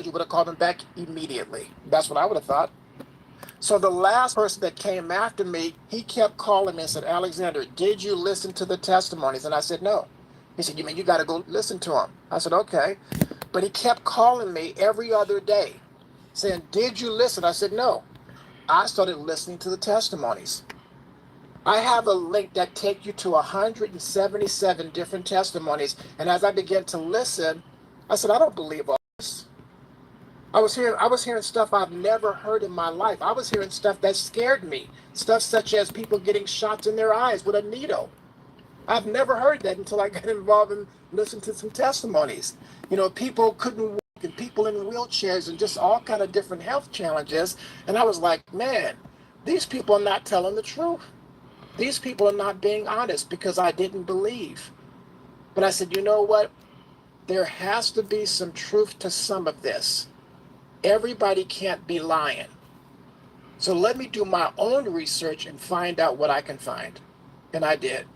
you would have called him back immediately. That's what I would have thought. So the last person that came after me, he kept calling me and said, Alexander, did you listen to the testimonies? And I said, no. He said, you mean you got to go listen to them? I said, okay. But he kept calling me every other day saying, did you listen? I said, no. I started listening to the testimonies. I have a link that takes you to 177 different testimonies. And as I began to listen, I said, I don't believe all this. I was hearing stuff I've never heard in my life. I was hearing stuff that scared me. Stuff such as people getting shots in their eyes with a needle. I've never heard that until I got involved and listened to some testimonies. People couldn't walk and people in wheelchairs and just all kind of different health challenges. And I was like, man, these people are not telling the truth. These people are not being honest because I didn't believe. But I said, you know what? There has to be some truth to some of this. Everybody can't be lying. So let me do my own research and find out what I can find. And I did.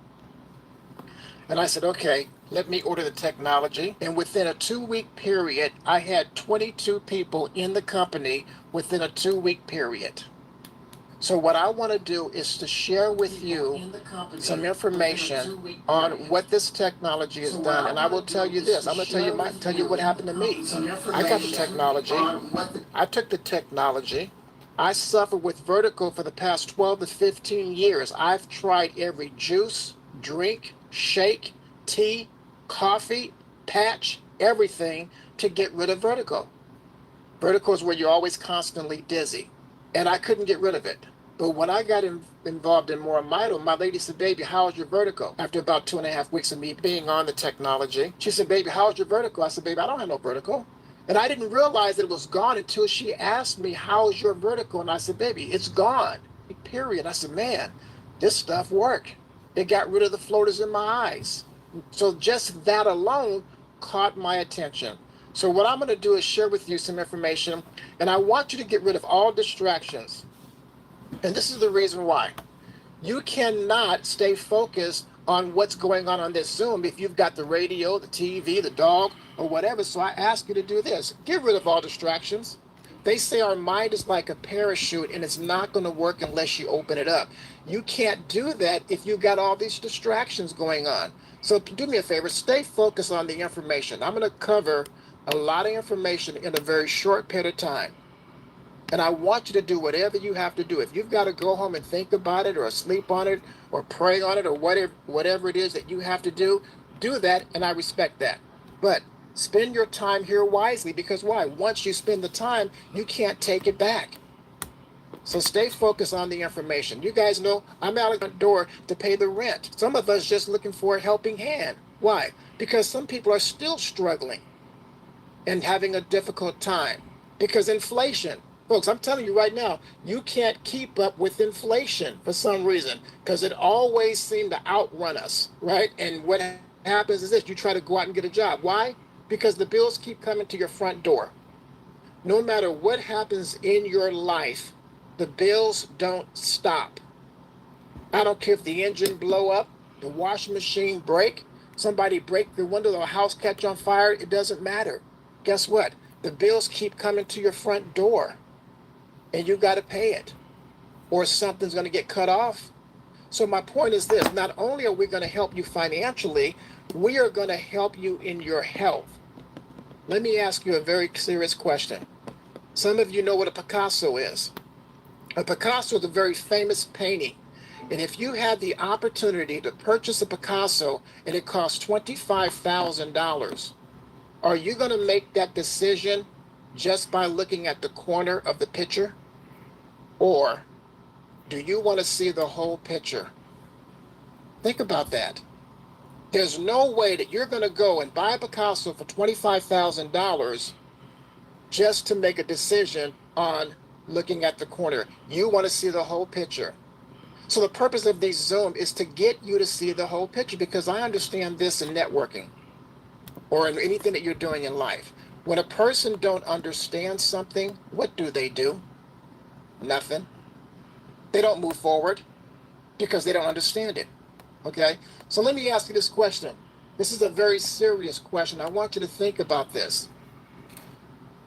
And I said, okay, let me order the technology. And within a 2-week period, I had 22 people in the company within a 2-week period. So what I want to do is to share with you some information on what this technology has done. And I will tell you this. I'm going to tell you what happened to me. I got the technology. I took the technology. I suffered with vertigo for the past 12 to 15 years. I've tried every juice, drink, shake, tea, coffee, patch, everything to get rid of vertigo. Vertigo is where you're always constantly dizzy. And I couldn't get rid of it. But when I got involved in MoreMito, my lady said, baby, how's your vertigo? After about 2.5 weeks of me being on the technology, she said, baby, how's your vertigo? I said, baby, I don't have no vertigo. And I didn't realize that it was gone until she asked me, how's your vertigo? And I said, baby, it's gone, period. I said, man, this stuff worked. It got rid of the floaters in my eyes. So just that alone caught my attention. So what I'm going to do is share with you some information, and I want you to get rid of all distractions. And this is the reason why. You cannot stay focused on what's going on this Zoom if you've got the radio, the TV, the dog, or whatever. So I ask you to do this. Get rid of all distractions. They say our mind is like a parachute and it's not going to work unless you open it up. You can't do that if you've got all these distractions going on. So do me a favor, stay focused on the information. I'm going to cover a lot of information in a very short period of time. And I want you to do whatever you have to do. If you've got to go home and think about it or sleep on it or pray on it or whatever it is that you have to do that, and I respect that. But spend your time here wisely, because why? Once you spend the time, you can't take it back. So stay focused on the information. You guys know I'm out of the door to pay the rent. Some of us just looking for a helping hand. Why? Because some people are still struggling and having a difficult time because inflation. Folks, I'm telling you right now, you can't keep up with inflation for some reason because it always seems to outrun us, right? And what happens is this: you try to go out and get a job. Why? Because the bills keep coming to your front door. No matter what happens in your life, the bills don't stop. I don't care if the engine blow up, the washing machine break, somebody break the window, the house catch on fire, it doesn't matter. Guess what? The bills keep coming to your front door. And you got to pay it, or something's going to get cut off. So my point is this: not only are we going to help you financially, we are going to help you in your health. Let me ask you a very serious question. Some of you know what a Picasso is. A Picasso is a very famous painting. And if you had the opportunity to purchase a Picasso and it costs $25,000, are you going to make that decision just by looking at the corner of the picture? Or do you want to see the whole picture? Think about that. There's no way that you're going to go and buy a Picasso for $25,000 just to make a decision on looking at the corner. You want to see the whole picture. So the purpose of these Zoom is to get you to see the whole picture, because I understand this in networking or in anything that you're doing in life. When a person don't understand something, what do? Nothing. They don't move forward because they don't understand it. Okay? So let me ask you this question. This is a very serious question. I want you to think about this.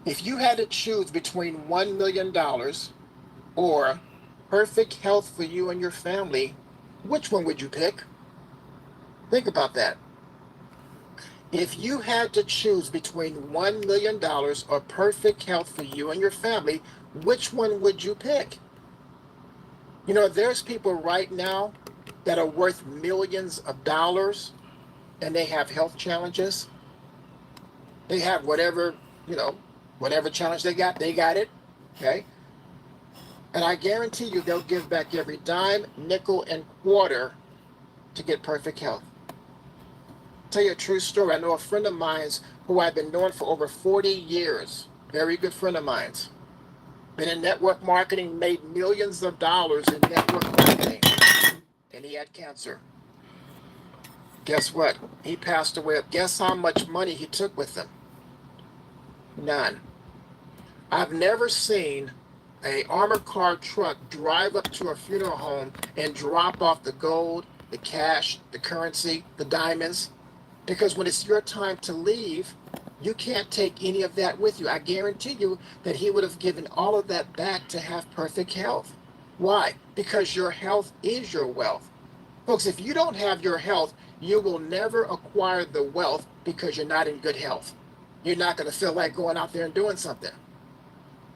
If you had to choose between $1 million or perfect health for you and your family, which one would you pick? Think about that. If you had to choose between $1 million or perfect health for you and your family, which one would you pick? You know, there's people right now that are worth millions of dollars and they have health challenges. They have whatever, you know, whatever challenge they got it. Okay. And I guarantee you they'll give back every dime, nickel, and quarter to get perfect health. Tell you a true story. I know a friend of mine's who I've been knowing for over 40 years. Very good friend of mine's. Been in network marketing, made millions of dollars in network marketing, and he had cancer. Guess what? He passed away. Guess how much money he took with him? None. I've never seen a armored car truck drive up to a funeral home and drop off the gold, the cash, the currency, the diamonds. Because when it's your time to leave, you can't take any of that with you. I guarantee you that he would have given all of that back to have perfect health. Why? Because your health is your wealth. Folks, if you don't have your health, you will never acquire the wealth because you're not in good health. You're not going to feel like going out there and doing something.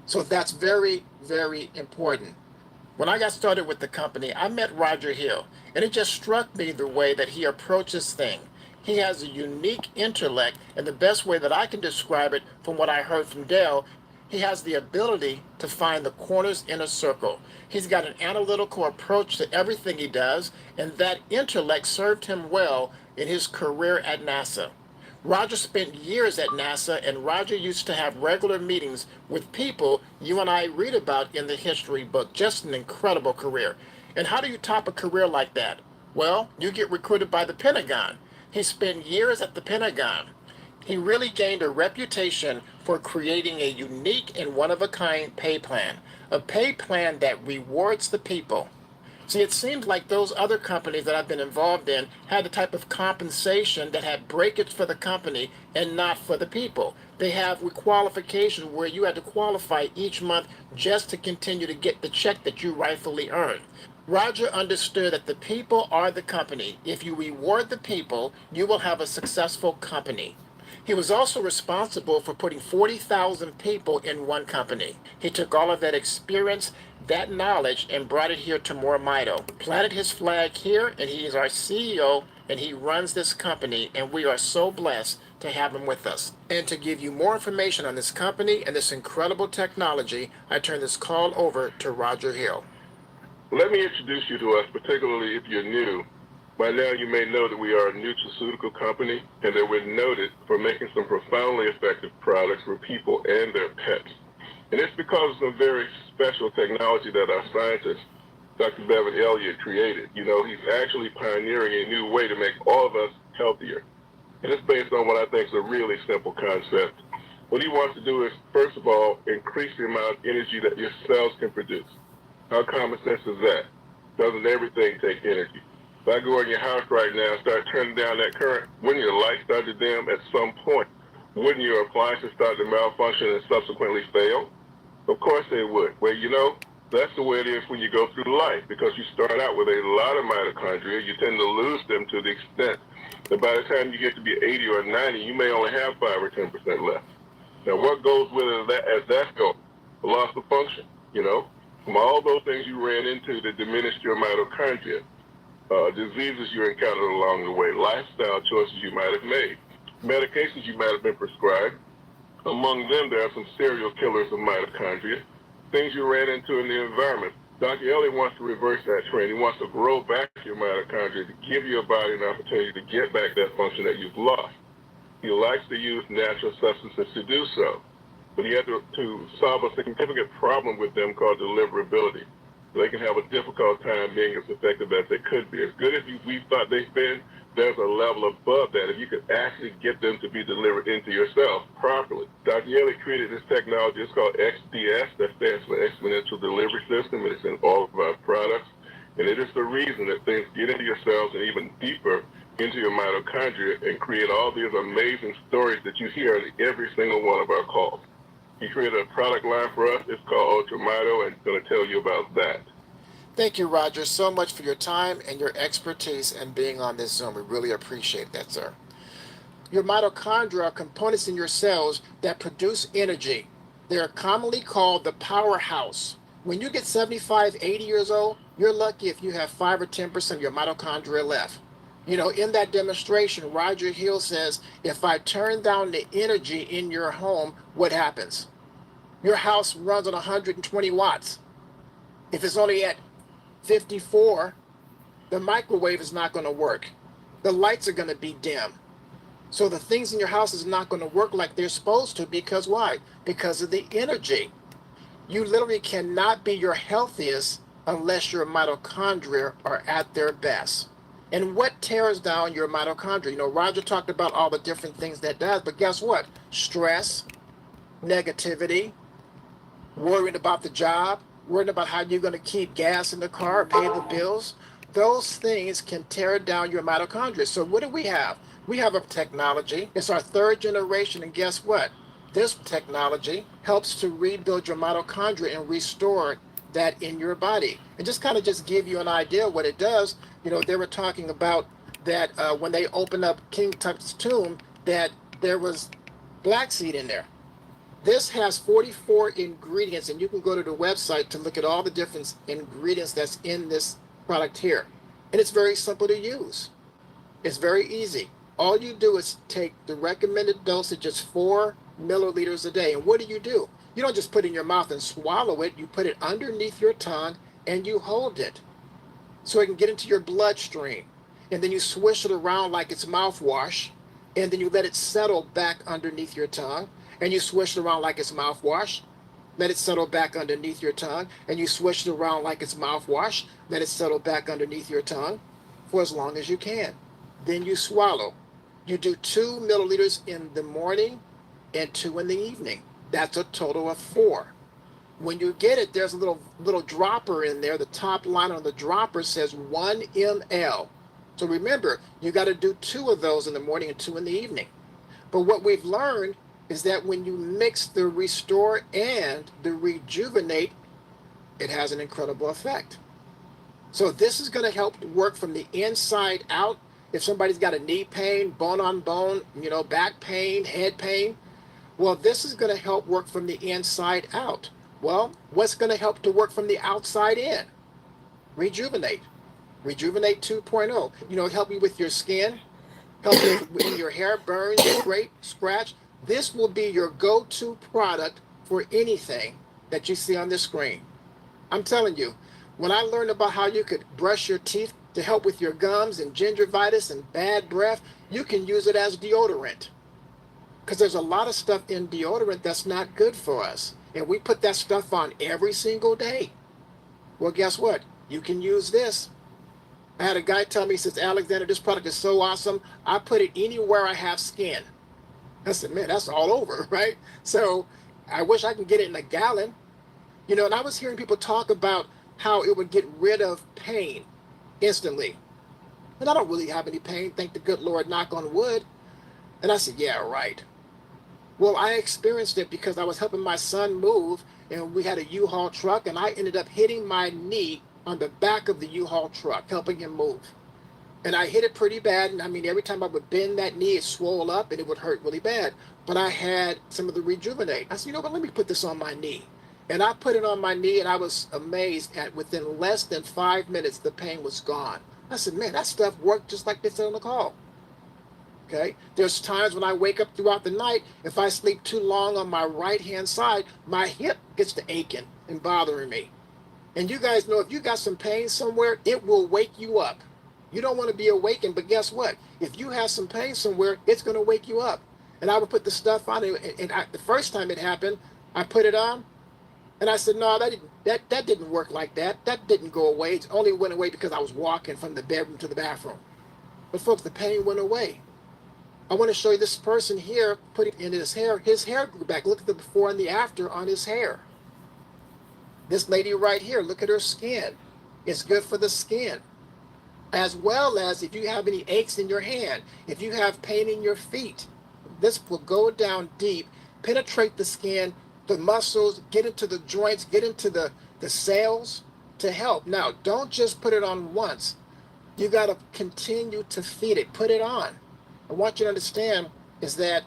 So that's very, very important. When I got started with the company, I met Roger Hill, and it just struck me the way that he approaches things. He has a unique intellect, and the best way that I can describe it from what I heard from Dale, he has the ability to find the corners in a circle. He's got an analytical approach to everything he does, and that intellect served him well in his career at NASA. Roger spent years at NASA, and Roger used to have regular meetings with people you and I read about in the history book. Just an incredible career. And how do you top a career like that? Well, you get recruited by the Pentagon. He spent years at the Pentagon. He really gained a reputation for creating a unique and one-of-a-kind pay plan, a pay plan that rewards the people. See, it seems like those other companies that I've been involved in had the type of compensation that had breakage for the company and not for the people. They have requalification where you had to qualify each month just to continue to get the check that you rightfully earned. Roger understood that the people are the company. If you reward the people, you will have a successful company. He was also responsible for putting 40,000 people in one company. He took all of that experience, that knowledge, and brought it here to MoreMito. Planted his flag here, and he is our CEO, and he runs this company, and we are so blessed to have him with us. And to give you more information on this company and this incredible technology, I turn this call over to Roger Hill. Let me introduce you to us, particularly if you're new. By now, you may know that we are a nutraceutical company and that we're noted for making some profoundly effective products for people and their pets. And it's because of some very special technology that our scientist, Dr. Bevan Elliott, created. You know, he's actually pioneering a new way to make all of us healthier. And it's based on what I think is a really simple concept. What he wants to do is, first of all, increase the amount of energy that your cells can produce. How common sense is that? Doesn't everything take energy? If I go in your house right now and start turning down that current, wouldn't your lights start to dim at some point? Wouldn't your appliances start to malfunction and subsequently fail? Of course they would. Well, you know, that's the way it is when you go through life, because you start out with a lot of mitochondria. You tend to lose them to the extent that by the time you get to be 80 or 90, you may only have 5 or 10% left. Now, what goes with it as that goes? A loss of function, you know? From all those things you ran into that diminished your mitochondria, diseases you encountered along the way, lifestyle choices you might have made, medications you might have been prescribed. Among them, there are some serial killers of mitochondria, things you ran into in the environment. Dr. Elliott wants to reverse that trend. He wants to grow back your mitochondria to give your body an opportunity to get back that function that you've lost. He likes to use natural substances to do so, but he had to solve a significant problem with them called deliverability. They can have a difficult time being as effective as they could be. As good as we thought they've been, there's a level above that if you could actually get them to be delivered into your cells properly. Dr. Elliott created this technology. It's called XDS, that stands for Exponential Delivery System, and it's in all of our products. And it is the reason that things get into your cells and even deeper into your mitochondria and create all these amazing stories that you hear in every single one of our calls. He created a product line for us. It's called UltraMito, and he's going to tell you about that. Thank you, Roger, so much for your time and your expertise and being on this Zoom. We really appreciate that, sir. Your mitochondria are components in your cells that produce energy. They are commonly called the powerhouse. When you get 75, 80 years old, you're lucky if you have 5 or 10% of your mitochondria left. You know, in that demonstration, Roger Hill says, if I turn down the energy in your home, what happens? Your house runs on 120 watts. If it's only at 54, the microwave is not going to work. The lights are going to be dim. So the things in your house is not going to work like they're supposed to, because why? Because of the energy. You literally cannot be your healthiest unless your mitochondria are at their best. And what tears down your mitochondria? You know, Roger talked about all the different things that does, but guess what? Stress, negativity, worrying about the job, worrying about how you're going to keep gas in the car, pay the bills. Those things can tear down your mitochondria. So what do we have? We have a technology. It's our 3rd generation. And guess what? This technology helps to rebuild your mitochondria and restore that in your body. And just kind of just give you an idea what it does. You know, they were talking about that when they opened up King Tut's tomb, that there was black seed in there. This has 44 ingredients, and you can go to the website to look at all the different ingredients that's in this product here. And it's very simple to use. It's very easy. All you do is take the recommended dosage, is 4 milliliters a day. And what do? You don't just put it in your mouth and swallow it. You put it underneath your tongue and you hold it so it can get into your bloodstream. And then you swish it around like it's mouthwash. And then you let it settle back underneath your tongue. And you swish it around like it's mouthwash. Let it settle back underneath your tongue. And you swish it around like it's mouthwash. Let it settle back underneath your tongue for as long as you can. Then you swallow. You do 2 milliliters in the morning and 2 in the evening. That's a total of 4. When you get it, there's a little dropper in there. The top line on the dropper says 1 ml. So remember, you got to do 2 of those in the morning and 2 in the evening. But what we've learned is that when you mix the Restore and the Rejuvenate, it has an incredible effect. So this is going to help work from the inside out. If somebody's got a knee pain, bone on bone, back pain, head pain, well, this is going to help work from the inside out. Well, what's going to help to work from the outside in? Rejuvenate. Rejuvenate 2.0. Help you with your skin, help you when your hair burns, scrape, scratch. This will be your go-to product for anything that you see on this screen. I'm telling you, when I learned about how you could brush your teeth to help with your gums and gingivitis and bad breath, you can use it as deodorant. Because there's a lot of stuff in deodorant that's not good for us. And we put that stuff on every single day. Well, guess what? You can use this. I had a guy tell me, he says, Alexander, this product is so awesome. I put it anywhere I have skin. I said, man, that's all over, right? So I wish I could get it in a gallon. And I was hearing people talk about how it would get rid of pain instantly. And I don't really have any pain, thank the good Lord, knock on wood. And I said, yeah, right. Well, I experienced it because I was helping my son move, and we had a U-Haul truck, and I ended up hitting my knee on the back of the U-Haul truck, helping him move. And I hit it pretty bad, and every time I would bend that knee, it swelled up, and it would hurt really bad. But I had some of the Rejuvenate. I said, let me put this on my knee. And I put it on my knee, and I was amazed at within less than 5 minutes, the pain was gone. I said, man, that stuff worked just like they said on the call. Okay. There's times when I wake up throughout the night, if I sleep too long on my right-hand side, my hip gets to aching and bothering me. And you guys know if you got some pain somewhere, it will wake you up. You don't want to be awakened, but guess what? If you have some pain somewhere, it's going to wake you up. And I would put the stuff on it. And the first time it happened, I put it on, and I said, no, that didn't work like that. That didn't go away. It only went away because I was walking from the bedroom to the bathroom. But folks, the pain went away. I want to show you this person here, put it in his hair. His hair grew back. Look at the before and the after on his hair. This lady right here, look at her skin. It's good for the skin. As well as if you have any aches in your hand, if you have pain in your feet, this will go down deep, penetrate the skin, the muscles, get into the joints, get into the cells to help. Now, don't just put it on once. You got to continue to feed it, put it on. I want you to understand is that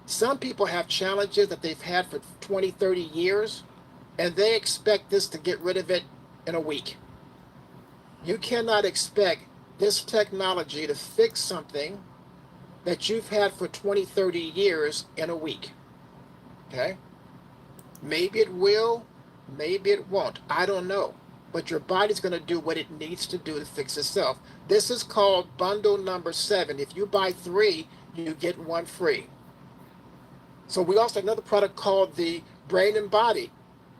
some people have challenges that they've had for 20, 30 years, and they expect this to get rid of it in a week. You cannot expect this technology to fix something that you've had for 20, 30 years in a week. Okay? Maybe it will, maybe it won't. I don't know. But your body's going to do what it needs to do to fix itself. This is called bundle number 7. If you buy 3, you get 1 free. So we also have another product called the Brain and Body.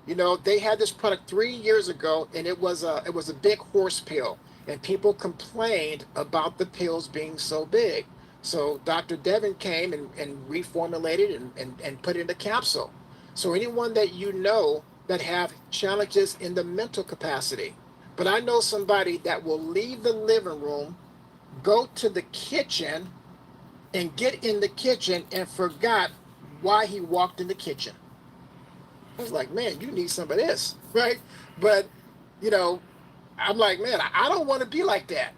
You know, they had this product 3 years ago, and it was a big horse pill, and people complained about the pills being so big. So Dr. Devin came and reformulated and put it in a capsule. So anyone that you know that have challenges in the mental capacity, but I know somebody that will leave the living room, go to the kitchen, and get in the kitchen and forgot why he walked in the kitchen. I was like, man, you need some of this, right? But, you know, I'm like, man, I don't want to be like that.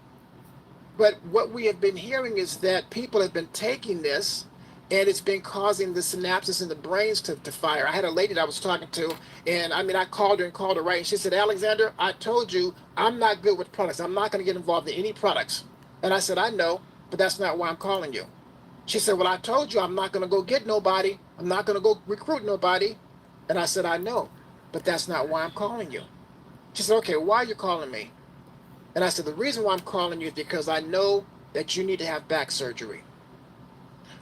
But what we have been hearing is that people have been taking this and it's been causing the synapses in the brains to fire. I had a lady that I was talking to, and I mean, I called her right, and she said, Alexander, I told you I'm not good with products. I'm not going to get involved in any products. And I said, I know, but that's not why I'm calling you. She said, well, I told you I'm not going to go get nobody. I'm not going to go recruit nobody. And I said, I know, but that's not why I'm calling you. She said, okay, why are you calling me? And I said, the reason why I'm calling you is because I know that you need to have back surgery.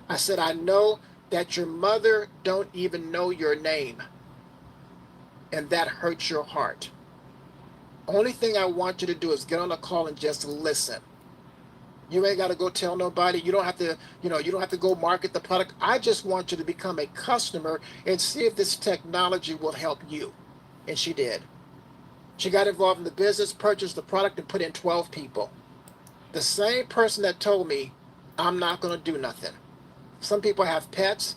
I said, I know that your mother don't even know your name, and that hurts your heart. Only thing I want you to do is get on a call and just listen. You ain't got to go tell nobody. You don't have to, you don't have to go market the product. I just want you to become a customer and see if this technology will help you. And she did. She got involved in the business, purchased the product, and put in 12 people. The same person that told me, I'm not going to do nothing. Some people have pets,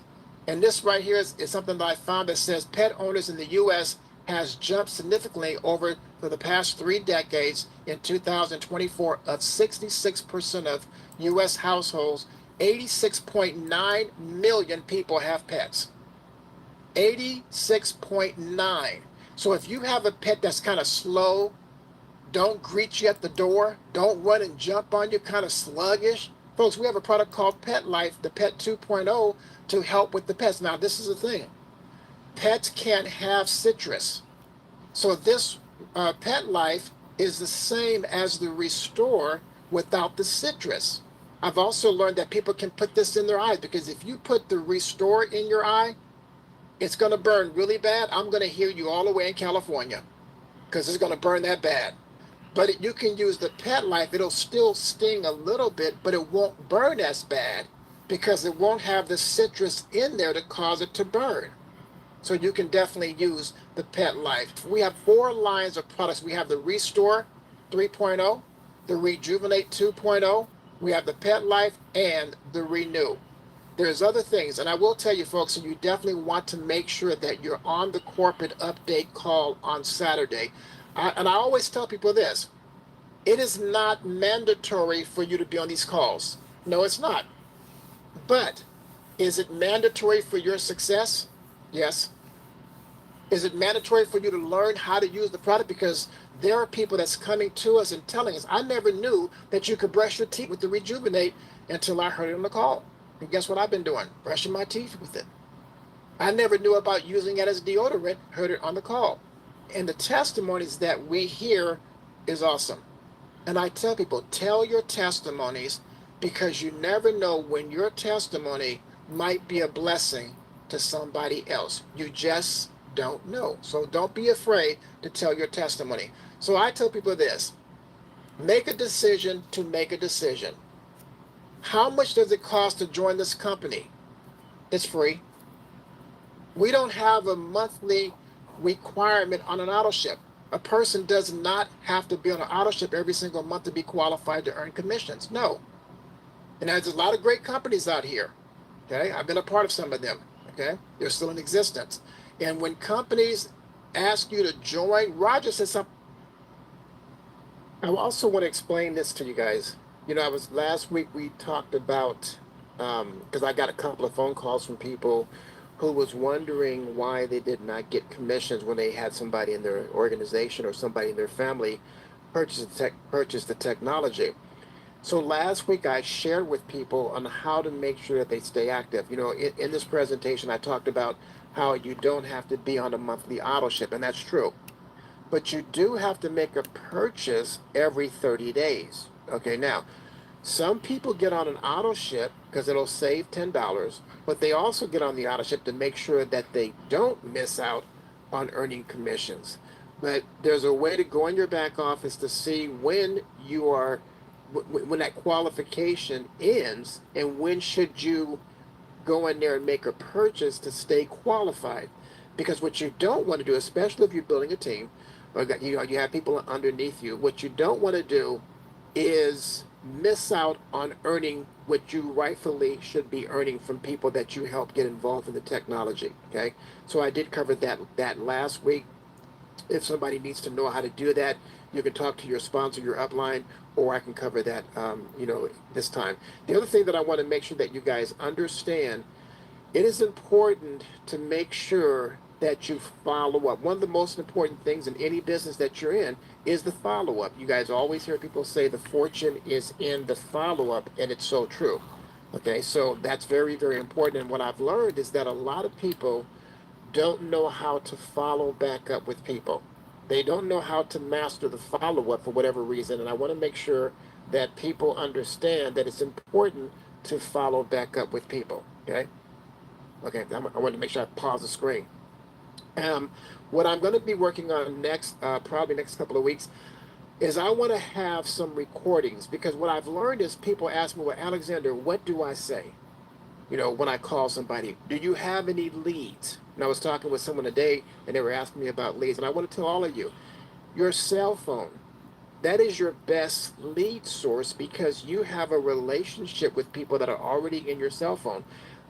and this right here is something that I found that says pet owners in the U.S. has jumped significantly over for the past 3 decades. In 2024, of 66% of U.S. households, 86.9 million people have pets. 86.9. So if you have a pet that's kind of slow, don't greet you at the door, don't run and jump on you, kind of sluggish, folks, we have a product called Petlife, the Pet 2.0, to help with the pets. Now, this is the thing. Pets can't have citrus. So this Petlife is the same as the Restore without the citrus. I've also learned that people can put this in their eyes, because if you put the Restore in your eye, it's going to burn really bad. I'm going to hear you all the way in California, because it's going to burn that bad. But you can use the Petlife. It'll still sting a little bit, but it won't burn as bad because it won't have the citrus in there to cause it to burn. So you can definitely use the Petlife. We have 4 lines of products. We have the Restore 3.0, the Rejuvenate 2.0, we have the Petlife, and the Renew. There's other things, and I will tell you, folks, so you definitely want to make sure that you're on the corporate update call on Saturday. And I always tell people this, it is not mandatory for you to be on these calls. No, it's not. But is it mandatory for your success? Yes. Is it mandatory for you to learn how to use the product? Because there are people that's coming to us and telling us, I never knew that you could brush your teeth with the Rejuvenate until I heard it on the call. And guess what I've been doing? Brushing my teeth with it. I never knew about using it as deodorant, heard it on the call. And the testimonies that we hear is awesome. And I tell people, tell your testimonies, because you never know when your testimony might be a blessing to somebody else. You just don't know. So don't be afraid to tell your testimony. So I tell people this, make a decision to make a decision. How much does it cost to join this company? It's free. We don't have a monthly requirement on an auto ship. A person does not have to be on an auto ship every single month to be qualified to earn commissions. No. And there's a lot of great companies out here. Okay, I've been a part of some of them. Okay, they're still in existence. And when companies ask you to join, Roger said something. I also want to explain this to you guys. I was last week we talked about because I got a couple of phone calls from people who was wondering why they did not get commissions when they had somebody in their organization or somebody in their family purchase the technology. So last week I shared with people on how to make sure that they stay active. In this presentation I talked about how you don't have to be on a monthly auto ship, and that's true. But you do have to make a purchase every 30 days. Okay, now some people get on an auto ship because it'll save $10, but they also get on the auto ship to make sure that they don't miss out on earning commissions. But there's a way to go in your back office to see when you are when that qualification ends and when should you go in there and make a purchase to stay qualified. Because what you don't want to do, especially if you're building a team or you have people underneath you, what you don't want to do is miss out on earning what you rightfully should be earning from people that you help get involved in the technology. Okay, so I did cover that last week. If somebody needs to know how to do that, you can talk to your sponsor, your upline, or I can cover that this time. The other thing that I want to make sure that you guys understand, it is important to make sure that you follow up. One of the most important things in any business that you're in is the follow up. You guys always hear people say the fortune is in the follow up, and it's so true. Okay, so that's very, very important. And what I've learned is that a lot of people don't know how to follow back up with people. They don't know how to master the follow up for whatever reason. And I want to make sure that people understand that it's important to follow back up with people. Okay. Okay. I want to make sure I pause the screen. Um, what I'm going to be working on next, probably next couple of weeks, is I want to have some recordings because what I've learned is people ask me, well, Alexander, what do I say? When I call somebody, do you have any leads? And I was talking with someone today and they were asking me about leads. And I want to tell all of you, your cell phone, that is your best lead source because you have a relationship with people that are already in your cell phone.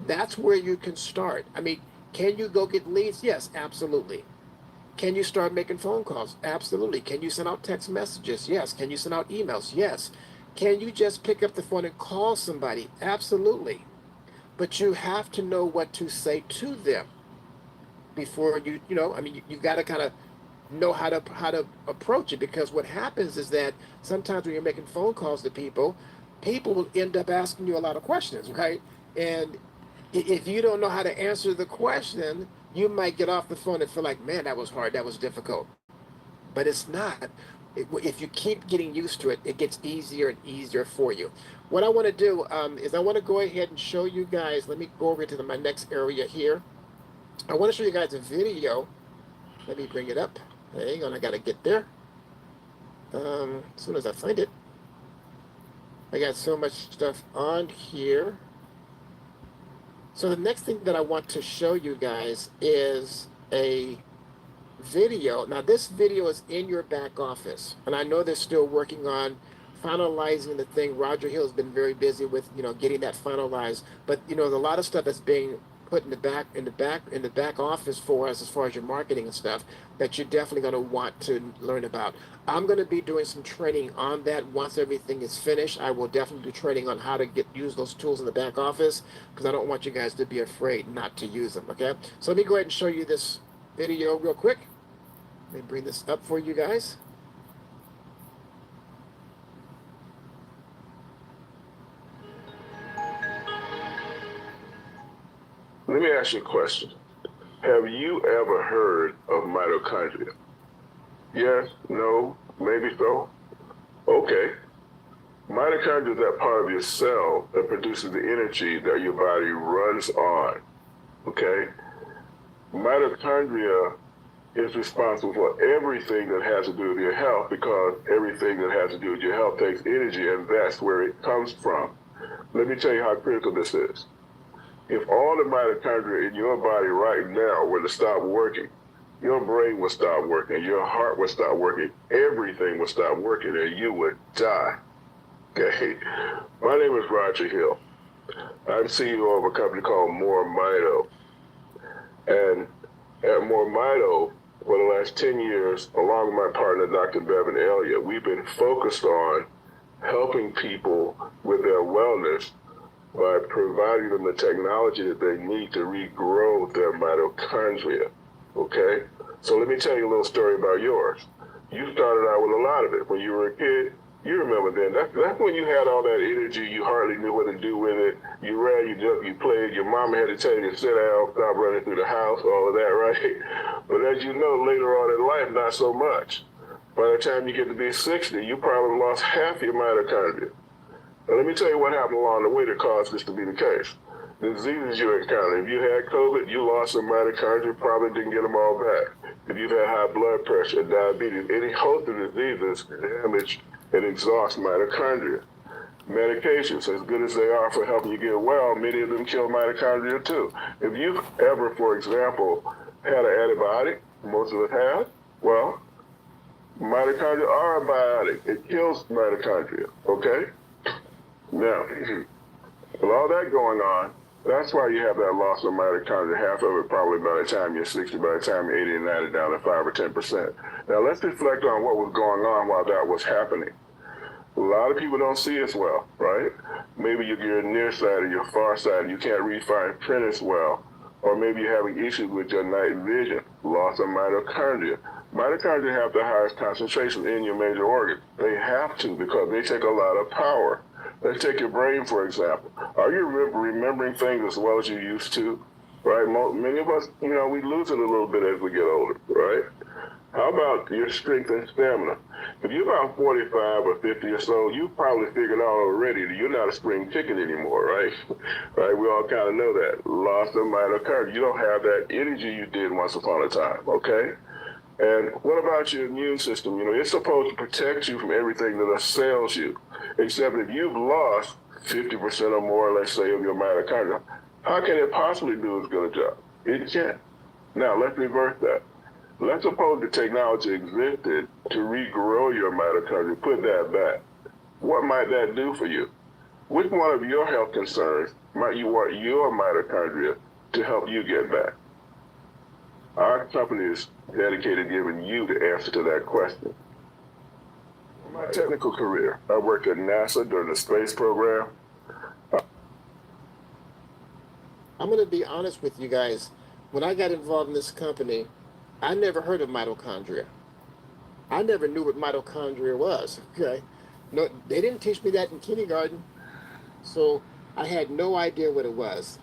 That's where you can start. I mean, can you go get leads? Yes, absolutely. Can you start making phone calls? Absolutely. Can you send out text messages? Yes. Can you send out emails? Yes. Can you just pick up the phone and call somebody? Absolutely. But you have to know what to say to them before you got to kind of know how to approach it because what happens is that sometimes when you're making phone calls to people will end up asking you a lot of questions, right? And if you don't know how to answer the question, you might get off the phone and feel like, man, that was hard, that was difficult. But it's not. If you keep getting used to it, it gets easier and easier for you. What I want to do is I want to go ahead and show you guys. Let me go over to my next area here. I want to show you guys a video. Let me bring it up. Hang on, I got to get there. As soon as I find it. I got so much stuff on here. So the next thing that I want to show you guys is a video. Now this video is in your back office, and I know they're still working on finalizing the thing. Roger Hill has been very busy with getting that finalized, but there's a lot of stuff that's being put in the back office for us as far as your marketing and stuff that you're definitely going to want to learn about. I'm going to be doing some training on that once everything is finished. I will definitely do training on how to use those tools in the back office because I don't want you guys to be afraid not to use them. Okay, so let me go ahead and show you this video real quick. Let me bring this up for you guys. Let me ask you a question. Have you ever heard of mitochondria? Yes, no, maybe so? Okay. Mitochondria is that part of your cell that produces the energy that your body runs on. Okay? Mitochondria is responsible for everything that has to do with your health because everything that has to do with your health takes energy and that's where it comes from. Let me tell you how critical this is. If all the mitochondria in your body right now were to stop working, your brain would stop working, your heart would stop working, everything would stop working, and you would die. Okay? My name is Roger Hill. I'm CEO of a company called MoreMito. And At MoreMito, for the last 10 years, along with my partner, Dr. Bevan Elliott, we've been focused on helping people with their wellness by providing them the technology that they need to regrow their mitochondria, okay? So let me tell you a little story about yours. You started out with a lot of it. When you were a kid, you remember then, that's when you had all that energy, you hardly knew what to do with it. You ran, you jumped, you played, your mama had to tell you to sit down, stop running through the house, all of that, right? But as you know, later on in life, not so much. By the time you get to be 60, you probably lost half your mitochondria. Now, let me tell you what happened along the way that caused this to be the case. The diseases you encountered, if you had COVID, you lost some mitochondria, probably didn't get them all back. If you've had high blood pressure, diabetes, any host of diseases damage and exhaust mitochondria. Medications, as good as they are for helping you get well, many of them kill mitochondria too. If you've ever, for example, had an antibiotic, most of us have, well, mitochondria are a biotic. It kills mitochondria, okay? Now, with all that going on, that's why you have that loss of mitochondria, half of it probably by the time you're 60, by the time you're 80 and 90, down to 5 or 10%. Now, let's reflect on what was going on while that was happening. A lot of people don't see as well, right? Maybe you're near side or you're far side, you can't read fine print as well. Or maybe you're having issues with your night vision, loss of mitochondria. Mitochondria have the highest concentration in your major organs. They have to because they take a lot of power. Let's take your brain, for example. Are you remembering things as well as you used to? Right? Many of us, we lose it a little bit as we get older, right? How about your strength and stamina? If you're about 45 or 50 or so, you probably figured out already that you're not a spring chicken anymore, right? Right? We all kind of know that. Loss of mitochondria. You don't have that energy you did once upon a time, okay? And what about your immune system? It's supposed to protect you from everything that assails you. Except if you've lost 50% or more, let's say, of your mitochondria, how can it possibly do as good a job? It can't. Now, let's reverse that. Let's suppose the technology existed to regrow your mitochondria, put that back. What might that do for you? Which one of your health concerns might you want your mitochondria to help you get back? Our company is dedicated to giving you the answer to that question. In my technical career, I worked at NASA during the space program. I'm going to be honest with you guys. When I got involved in this company, I never heard of mitochondria. I never knew what mitochondria was, okay? No, they didn't teach me that in kindergarten, so I had no idea what it was.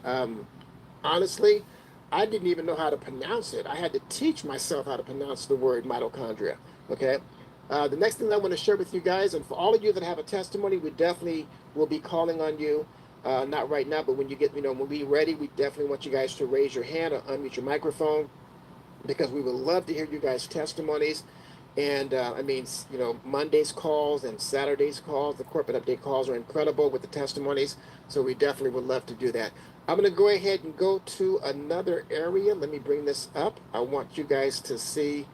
Honestly, I didn't even know how to pronounce it. I had to teach myself how to pronounce the word mitochondria, okay? The next thing I want to share with you guys, and for all of you that have a testimony, we definitely will be calling on you. Not right now, but when you get, when we're ready, we definitely want you guys to raise your hand or unmute your microphone, because we would love to hear you guys' testimonies. And Monday's calls and Saturday's calls, the corporate update calls are incredible with the testimonies. So we definitely would love to do that. I'm going to go ahead and go to another area. Let me bring this up. I want you guys to see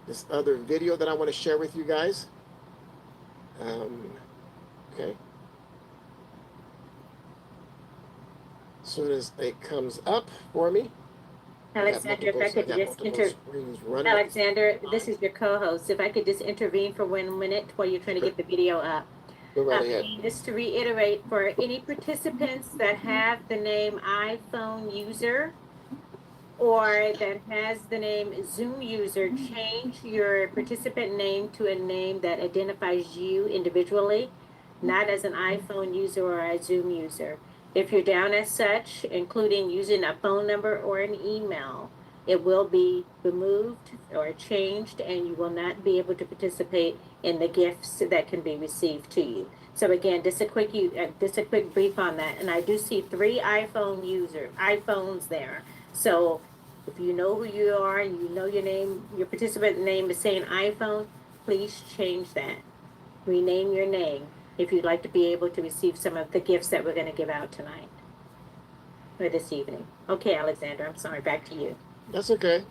this other video that I want to share with you guys. Okay. As soon as it comes up for me. Alexander, if I could just Alexander, this is your co-host. If I could just intervene for 1 minute while you're trying to get the video up. Go right ahead. Just to reiterate, for any participants that have the name iPhone user or that has the name Zoom user, change your participant name to a name that identifies you individually, not as an iPhone user or a Zoom user. If you're down as such, including using a phone number or an email, it will be removed or changed, and you will not be able to participate in the gifts that can be received to you. So again, just a quick brief on that. And I do see 3 iPhones there. So if you know who you are and you know your name, your participant name is saying iPhone, please change that. Rename your name if you'd like to be able to receive some of the gifts that we're going to give out tonight or this evening. Okay, Alexander, I'm sorry. Back to you. That's okay.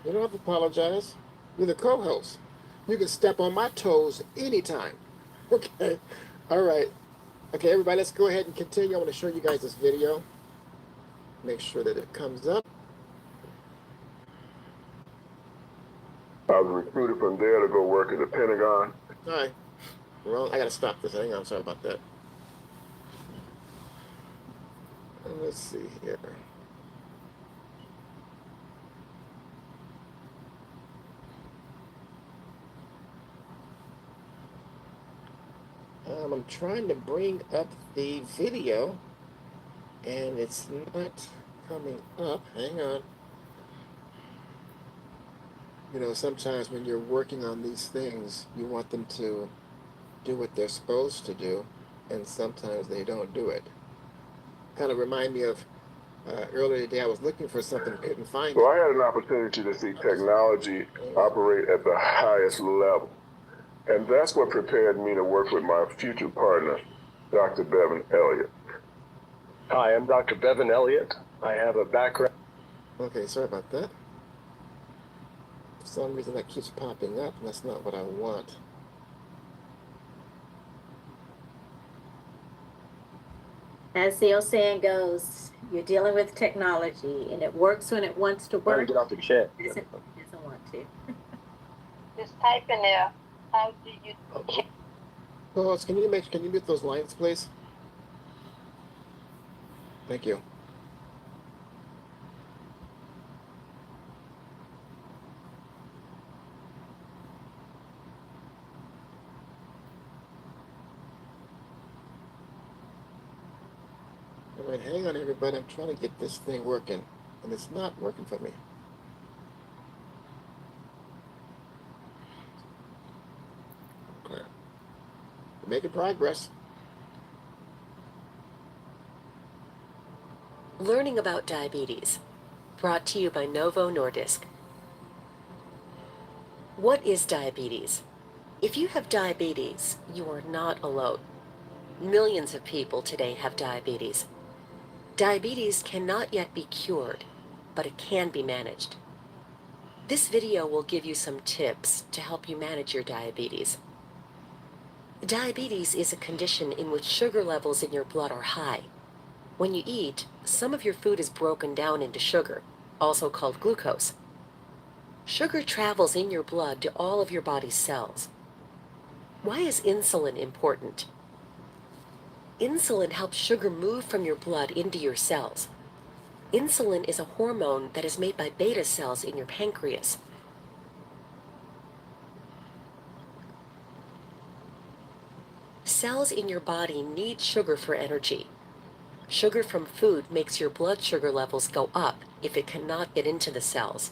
You don't have to apologize. You're the co-host. You can step on my toes anytime. Okay. All right. Okay, everybody, let's go ahead and continue. I want to show you guys this video. Make sure that it comes up. I was recruited from there to go work at the Pentagon. All right. Well, I gotta stop this. Hang on. Sorry about that. Let's see here. I'm trying to bring up the video, and it's not coming up. Hang on. You know, sometimes when you're working on these things, you want them to do what they're supposed to do, and sometimes they don't do it. Kind of remind me of earlier today, I was looking for something, couldn't find So it. I had an opportunity to see technology operate at the highest level. And that's what prepared me to work with my future partner, Dr. Bevan Elliott. Hi, I'm Dr. Bevan Elliott. I have a background. Okay, sorry about that. For some reason that keeps popping up, and that's not what I want. As the old saying goes, you're dealing with technology, and it works when it wants to Trying to work. get off the chat. It doesn't want to. Just type in there. How do you check? Oh, can you mute those lines, please? Thank you. All right, hang on, everybody. I'm trying to get this thing working, and it's not working for me. Okay. Making progress. Learning about diabetes, brought to you by Novo Nordisk. What is diabetes? If you have diabetes, you are not alone. Millions of people today have diabetes. Diabetes cannot yet be cured, but it can be managed. This video will give you some tips to help you manage your diabetes. Diabetes is a condition in which sugar levels in your blood are high. When you eat, some of your food is broken down into sugar, also called glucose. Sugar travels in your blood to all of your body's cells. Why is insulin important? Insulin helps sugar move from your blood into your cells. Insulin is a hormone that is made by beta cells in your pancreas. Cells in your body need sugar for energy. Sugar from food makes your blood sugar levels go up if it cannot get into the cells.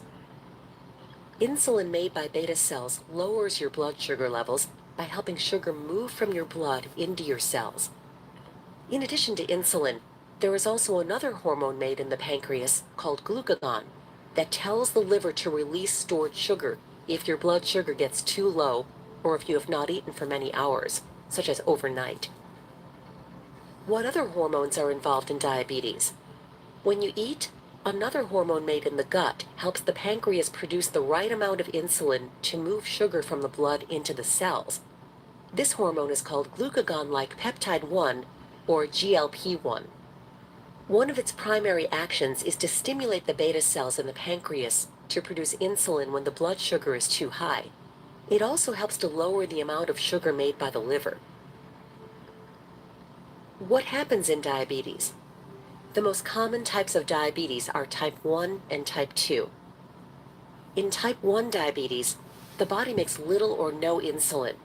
Insulin made by beta cells lowers your blood sugar levels by helping sugar move from your blood into your cells. In addition to insulin, there is also another hormone made in the pancreas called glucagon that tells the liver to release stored sugar if your blood sugar gets too low or if you have not eaten for many hours, such as overnight. What other hormones are involved in diabetes? When you eat, another hormone made in the gut helps the pancreas produce the right amount of insulin to move sugar from the blood into the cells. This hormone is called glucagon-like peptide 1, or GLP-1. One of its primary actions is to stimulate the beta cells in the pancreas to produce insulin when the blood sugar is too high. It also helps to lower the amount of sugar made by the liver. What happens in diabetes? The most common types of diabetes are type 1 and type 2. In type 1 diabetes, the body makes little or no insulin,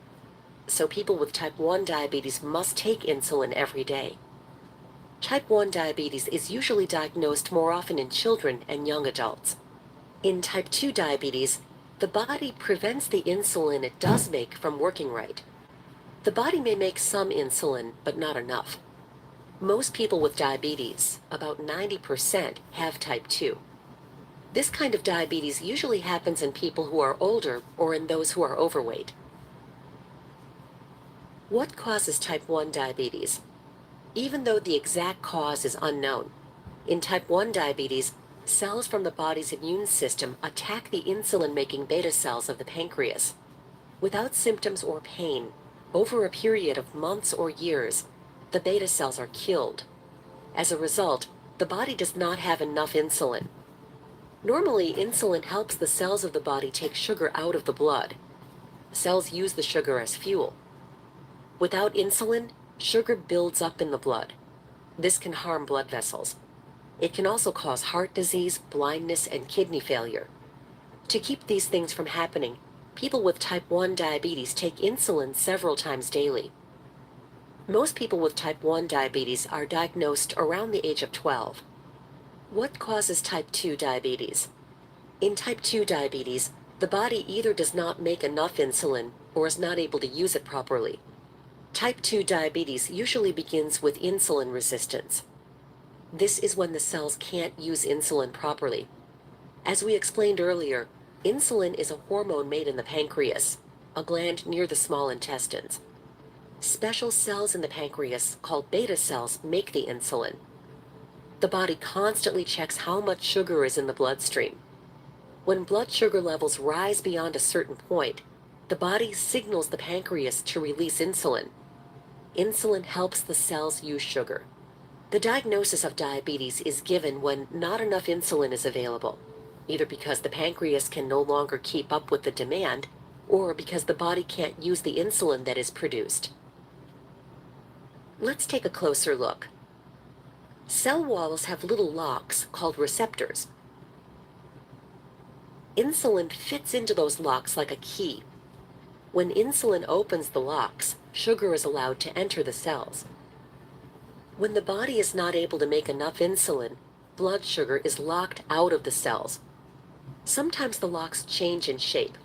so people with type 1 diabetes must take insulin every day. Type 1 diabetes is usually diagnosed more often in children and young adults. In type 2 diabetes, the body prevents the insulin it does make from working right. The body may make some insulin, but not enough. Most people with diabetes, about 90%, have type 2. This kind of diabetes usually happens in people who are older or in those who are overweight. What causes type 1 diabetes? Even though the exact cause is unknown, in type 1 diabetes, cells from the body's immune system attack the insulin-making beta cells of the pancreas. Without symptoms or pain, over a period of months or years, the beta cells are killed. As a result, the body does not have enough insulin. Normally, insulin helps the cells of the body take sugar out of the blood. Cells use the sugar as fuel. Without insulin, sugar builds up in the blood. This can harm blood vessels. It can also cause heart disease, blindness, and kidney failure. To keep these things from happening, people with type 1 diabetes take insulin several times daily. Most people with type 1 diabetes are diagnosed around the age of 12. What causes type 2 diabetes? In type 2 diabetes, the body either does not make enough insulin or is not able to use it properly. Type 2 diabetes usually begins with insulin resistance. This is when the cells can't use insulin properly. As we explained earlier, insulin is a hormone made in the pancreas, a gland near the small intestines. Special cells in the pancreas, called beta cells, make the insulin. The body constantly checks how much sugar is in the bloodstream. When blood sugar levels rise beyond a certain point, the body signals the pancreas to release insulin. Insulin helps the cells use sugar. The diagnosis of diabetes is given when not enough insulin is available, either because the pancreas can no longer keep up with the demand or because the body can't use the insulin that is produced. Let's take a closer look. Cell walls have little locks called receptors. Insulin fits into those locks like a key. When insulin opens the locks, sugar is allowed to enter the cells. When the body is not able to make enough insulin, blood sugar is locked out of the cells. Sometimes the locks change in shape.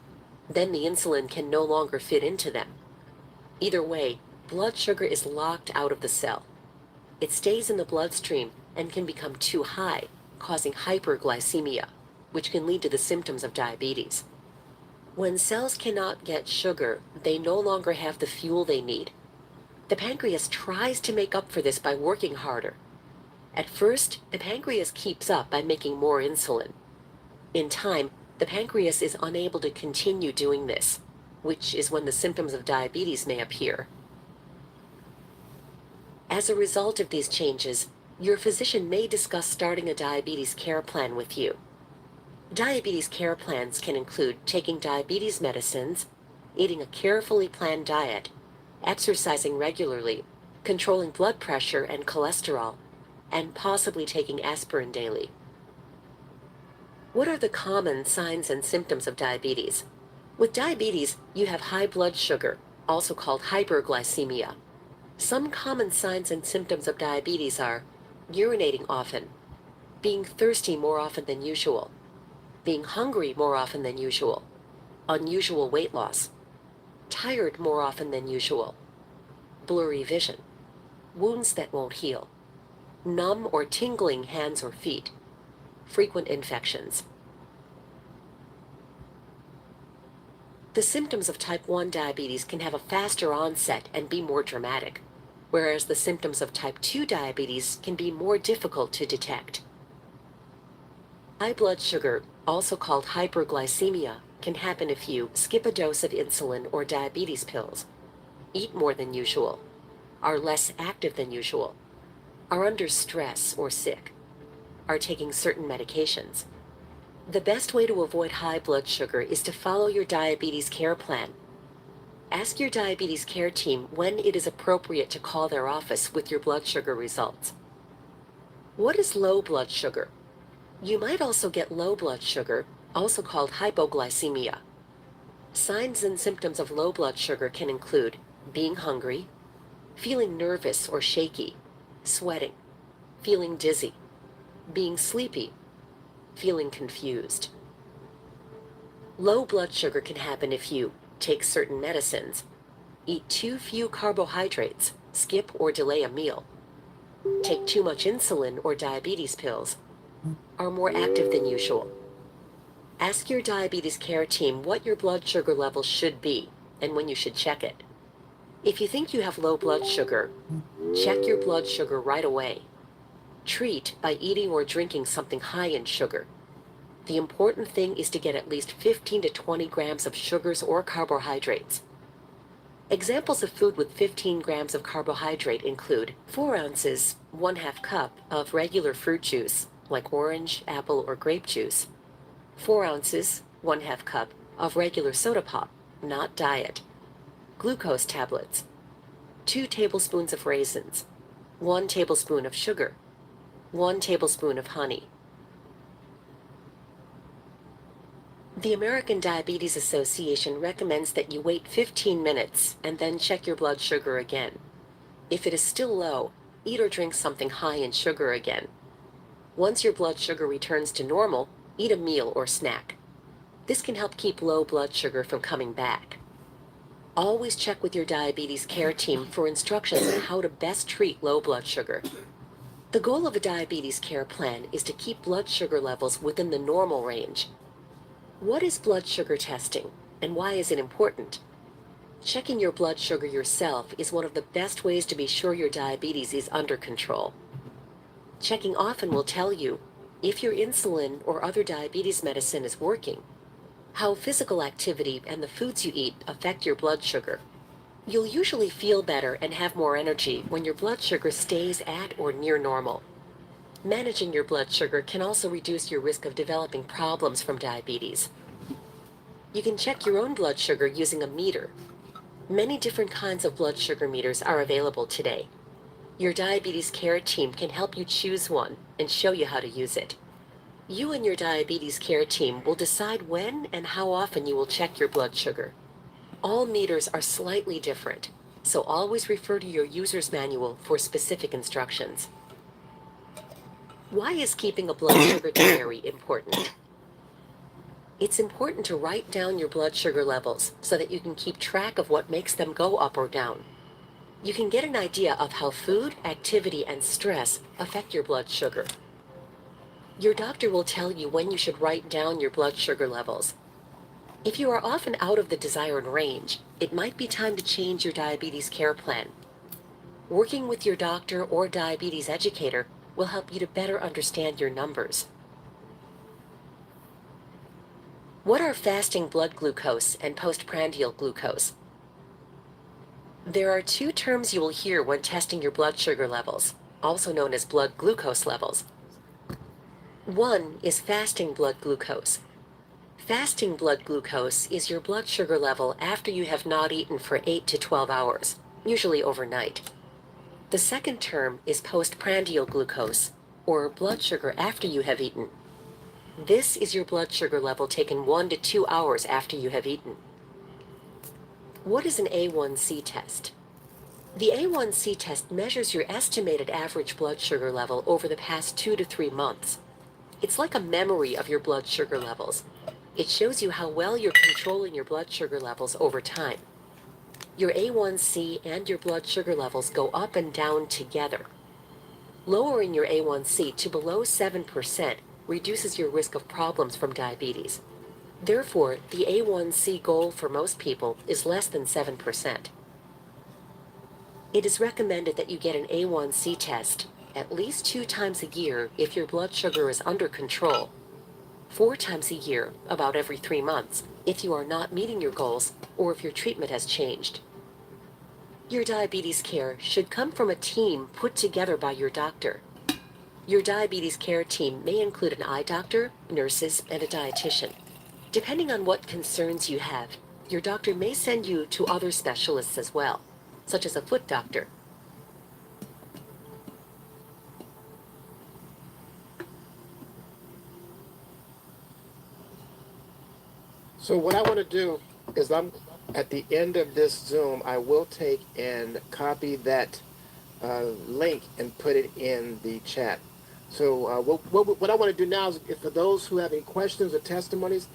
Then the insulin can no longer fit into them. Either way, blood sugar is locked out of the cell. It stays in the bloodstream and can become too high, causing hyperglycemia, which can lead to the symptoms of diabetes. When cells cannot get sugar, they no longer have the fuel they need. The pancreas tries to make up for this by working harder. At first, the pancreas keeps up by making more insulin. In time, the pancreas is unable to continue doing this, which is when the symptoms of diabetes may appear. As a result of these changes, your physician may discuss starting a diabetes care plan with you. Diabetes care plans can include taking diabetes medicines, eating a carefully planned diet, exercising regularly, controlling blood pressure and cholesterol, and possibly taking aspirin daily. What are the common signs and symptoms of diabetes? With diabetes, you have high blood sugar, also called hyperglycemia. Some common signs and symptoms of diabetes are urinating often, being thirsty more often than usual, being hungry more often than usual, unusual weight loss, tired more often than usual, blurry vision, wounds that won't heal, numb or tingling hands or feet, frequent infections. The symptoms of type 1 diabetes can have a faster onset and be more dramatic, whereas the symptoms of type 2 diabetes can be more difficult to detect. High blood sugar, also called hyperglycemia, can happen if you skip a dose of insulin or diabetes pills, eat more than usual, are less active than usual, are under stress or sick, are taking certain medications. The best way to avoid high blood sugar is to follow your diabetes care plan. Ask your diabetes care team when it is appropriate to call their office with your blood sugar results. What is low blood sugar? You might also get low blood sugar, also called hypoglycemia. Signs and symptoms of low blood sugar can include being hungry, feeling nervous or shaky, sweating, feeling dizzy, being sleepy, feeling confused. Low blood sugar can happen if you take certain medicines, eat too few carbohydrates, skip or delay a meal, take too much insulin or diabetes pills, are more active than usual. Ask your diabetes care team what your blood sugar level should be and when you should check it. If you think you have low blood sugar, check your blood sugar right away. Treat by eating or drinking something high in sugar. The important thing is to get at least 15 to 20 grams of sugars or carbohydrates. Examples of food with 15 grams of carbohydrate include 4 ounces, 1/2 cup of regular fruit juice, like orange, apple, or grape juice, 4 ounces, 1/2 cup, of regular soda pop, not diet. Glucose tablets. 2 tablespoons of raisins. 1 tablespoon of sugar. 1 tablespoon of honey. The American Diabetes Association recommends that you wait 15 minutes and then check your blood sugar again. If it is still low, eat or drink something high in sugar again. Once your blood sugar returns to normal, eat a meal or snack. This can help keep low blood sugar from coming back. Always check with your diabetes care team for instructions on how to best treat low blood sugar. The goal of a diabetes care plan is to keep blood sugar levels within the normal range. What is blood sugar testing, and why is it important? Checking your blood sugar yourself is one of the best ways to be sure your diabetes is under control. Checking often will tell you if your insulin or other diabetes medicine is working, how physical activity and the foods you eat affect your blood sugar. You'll usually feel better and have more energy when your blood sugar stays at or near normal. Managing your blood sugar can also reduce your risk of developing problems from diabetes. You can check your own blood sugar using a meter. Many different kinds of blood sugar meters are available today. Your diabetes care team can help you choose one and show you how to use it. You and your diabetes care team will decide when and how often you will check your blood sugar. All meters are slightly different, so always refer to your user's manual for specific instructions. Why is keeping a blood sugar diary important? It's important to write down your blood sugar levels so that you can keep track of what makes them go up or down. You can get an idea of how food, activity, and stress affect your blood sugar. Your doctor will tell you when you should write down your blood sugar levels. If you are often out of the desired range, it might be time to change your diabetes care plan. Working with your doctor or diabetes educator will help you to better understand your numbers. What are fasting blood glucose and postprandial glucose? There are 2 terms you will hear when testing your blood sugar levels, also known as blood glucose levels. One is fasting blood glucose. Fasting blood glucose is your blood sugar level after you have not eaten for 8 to 12 hours, usually overnight. The second term is postprandial glucose, or blood sugar after you have eaten. This is your blood sugar level taken 1 to 2 hours after you have eaten. What is an A1C test? The A1C test measures your estimated average blood sugar level over the past 2 to 3 months. It's like a memory of your blood sugar levels. It shows you how well you're controlling your blood sugar levels over time. Your A1C and your blood sugar levels go up and down together. Lowering your A1C to below 7% reduces your risk of problems from diabetes. Therefore, the A1C goal for most people is less than 7%. It is recommended that you get an A1C test at least 2 times a year if your blood sugar is under control, 4 times a year, about every 3 months, if you are not meeting your goals or if your treatment has changed. Your diabetes care should come from a team put together by your doctor. Your diabetes care team may include an eye doctor, nurses, and a dietitian. Depending on what concerns you have, your doctor may send you to other specialists as well, such as a foot doctor. So what I want to do is at the end of this Zoom, I will take and copy that link and put it in the chat. So what I want to do now is, if for those who have any questions or testimonies,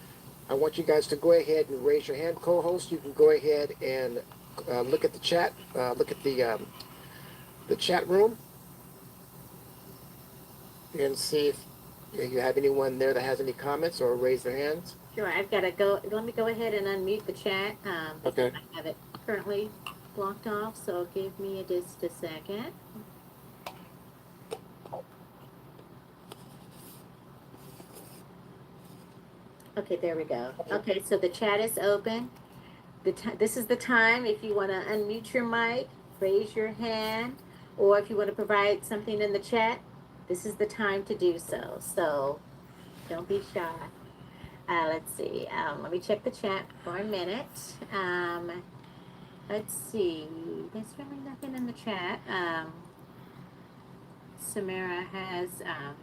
I want you guys to go ahead and raise your hand. Co-host, you can go ahead and look at the chat, look at the chat room, and see if you have anyone there that has any comments or raise their hands. Sure, I've got to go. Let me go ahead and unmute the chat. Okay. I have it currently blocked off, so give me just a second. Okay, there we go. Okay, so the chat is open. This is the time if you want to unmute your mic, raise your hand, or if you want to provide something in the chat, this is the time to do so. So don't be shy. Let's see. Let me check the chat for a minute. Let's see. There's really nothing in the chat. Samara has a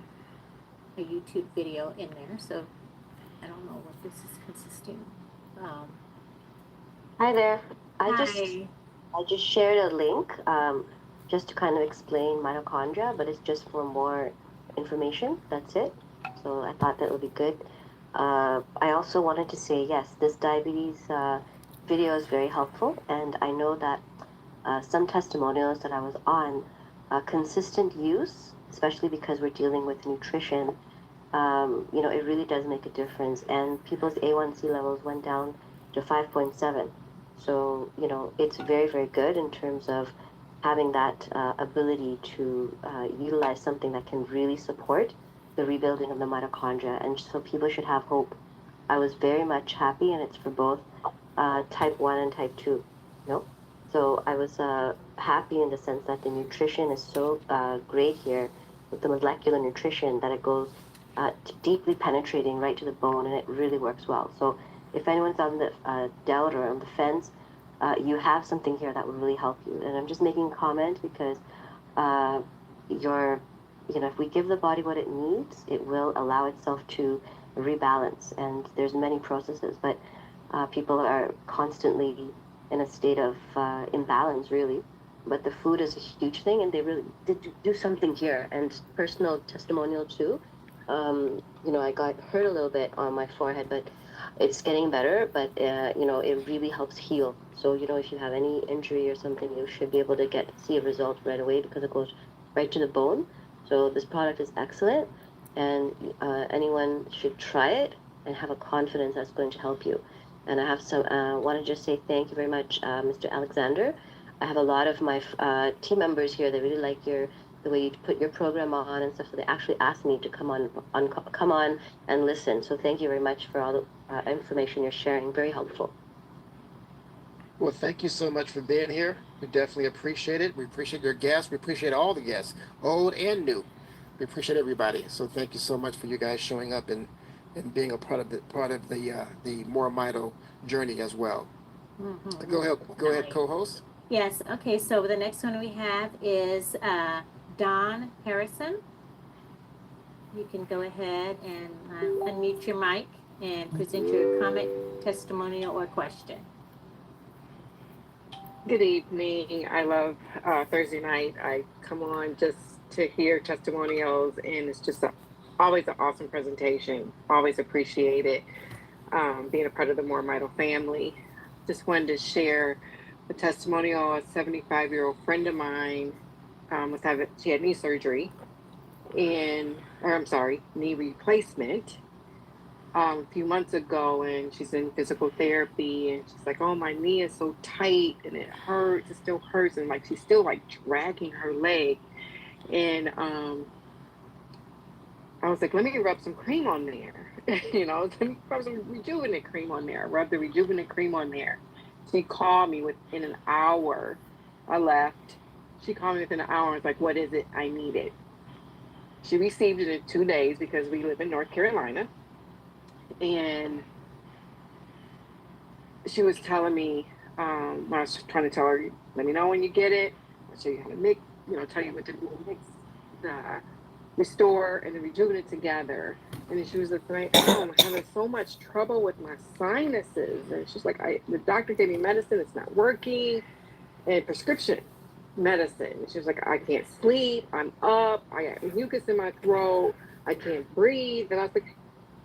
YouTube video in there, so I don't know what this is consisting. Hi there. I Hi. just shared a link just to kind of explain mitochondria, but it's just for more information. That's it. So I thought that would be good. I also wanted to say yes, this diabetes video is very helpful, and I know that some testimonials that I was on, consistent use, especially because we're dealing with nutrition, it really does make a difference. And people's A1C levels went down to 5.7. So, it's very, very good in terms of having that ability to utilize something that can really support the rebuilding of the mitochondria. And so people should have hope. I was very much happy, and it's for both type 1 and type 2. So I was happy in the sense that the nutrition is so great here with the molecular nutrition that it goes deeply penetrating right to the bone, and it really works well. So if anyone's on the doubt or on the fence, you have something here that will really help you. And I'm just making a comment because if we give the body what it needs, it will allow itself to rebalance. And there's many processes, but people are constantly in a state of imbalance, really. But the food is a huge thing, and they really did do something here. And personal testimonial too. I got hurt a little bit on my forehead, but it's getting better. But it really helps heal. So if you have any injury or something, you should be able to see a result right away because it goes right to the bone. So this product is excellent, and anyone should try it and have a confidence that's going to help you. And I have some, want to just say thank you very much, Mr. Alexander. I have a lot of my team members here that really like the way you put your program on and stuff. So they actually asked me to come on and listen. So thank you very much for all the information you're sharing. Very helpful. Well, thank you so much for being here. We definitely appreciate it. We appreciate your guests. We appreciate all the guests, old and new. We appreciate everybody. So thank you so much for you guys showing up and being a part of the MoreMito journey as well. Mm-hmm. Go ahead, co-host. Yes. Okay. So the next one we have is Don Harrison. You can go ahead and unmute your mic and present your comment, testimonial, or question. Good evening. I love Thursday night. I come on just to hear testimonials, and it's just always an awesome presentation. Always appreciate it. Being a part of the MoreMito family. Just wanted to share a testimonial. A 75-year-old friend of mine she had knee surgery, knee replacement. A few months ago, and she's in physical therapy, and she's like, oh, my knee is so tight and it hurts, it still hurts, and like she's still like dragging her leg. And I was like, let me rub some cream on there. Let me rub some Rejuvenate cream on there. Rub the Rejuvenate cream on there. She called me within an hour. I left. She called me within an hour and was like, what is it? I need it. She received it in 2 days because we live in North Carolina. And she was telling me, I was trying to tell her, let me know when you get it. I'll show you how to mix, tell you what to do, mix the Restore and the Rejuvenate together. And then she was like, I'm having so much trouble with my sinuses. And she's like, the doctor gave me medicine, it's not working, and prescription medicine. And she was like, I can't sleep, I'm up, I got mucus in my throat, I can't breathe. And I was like,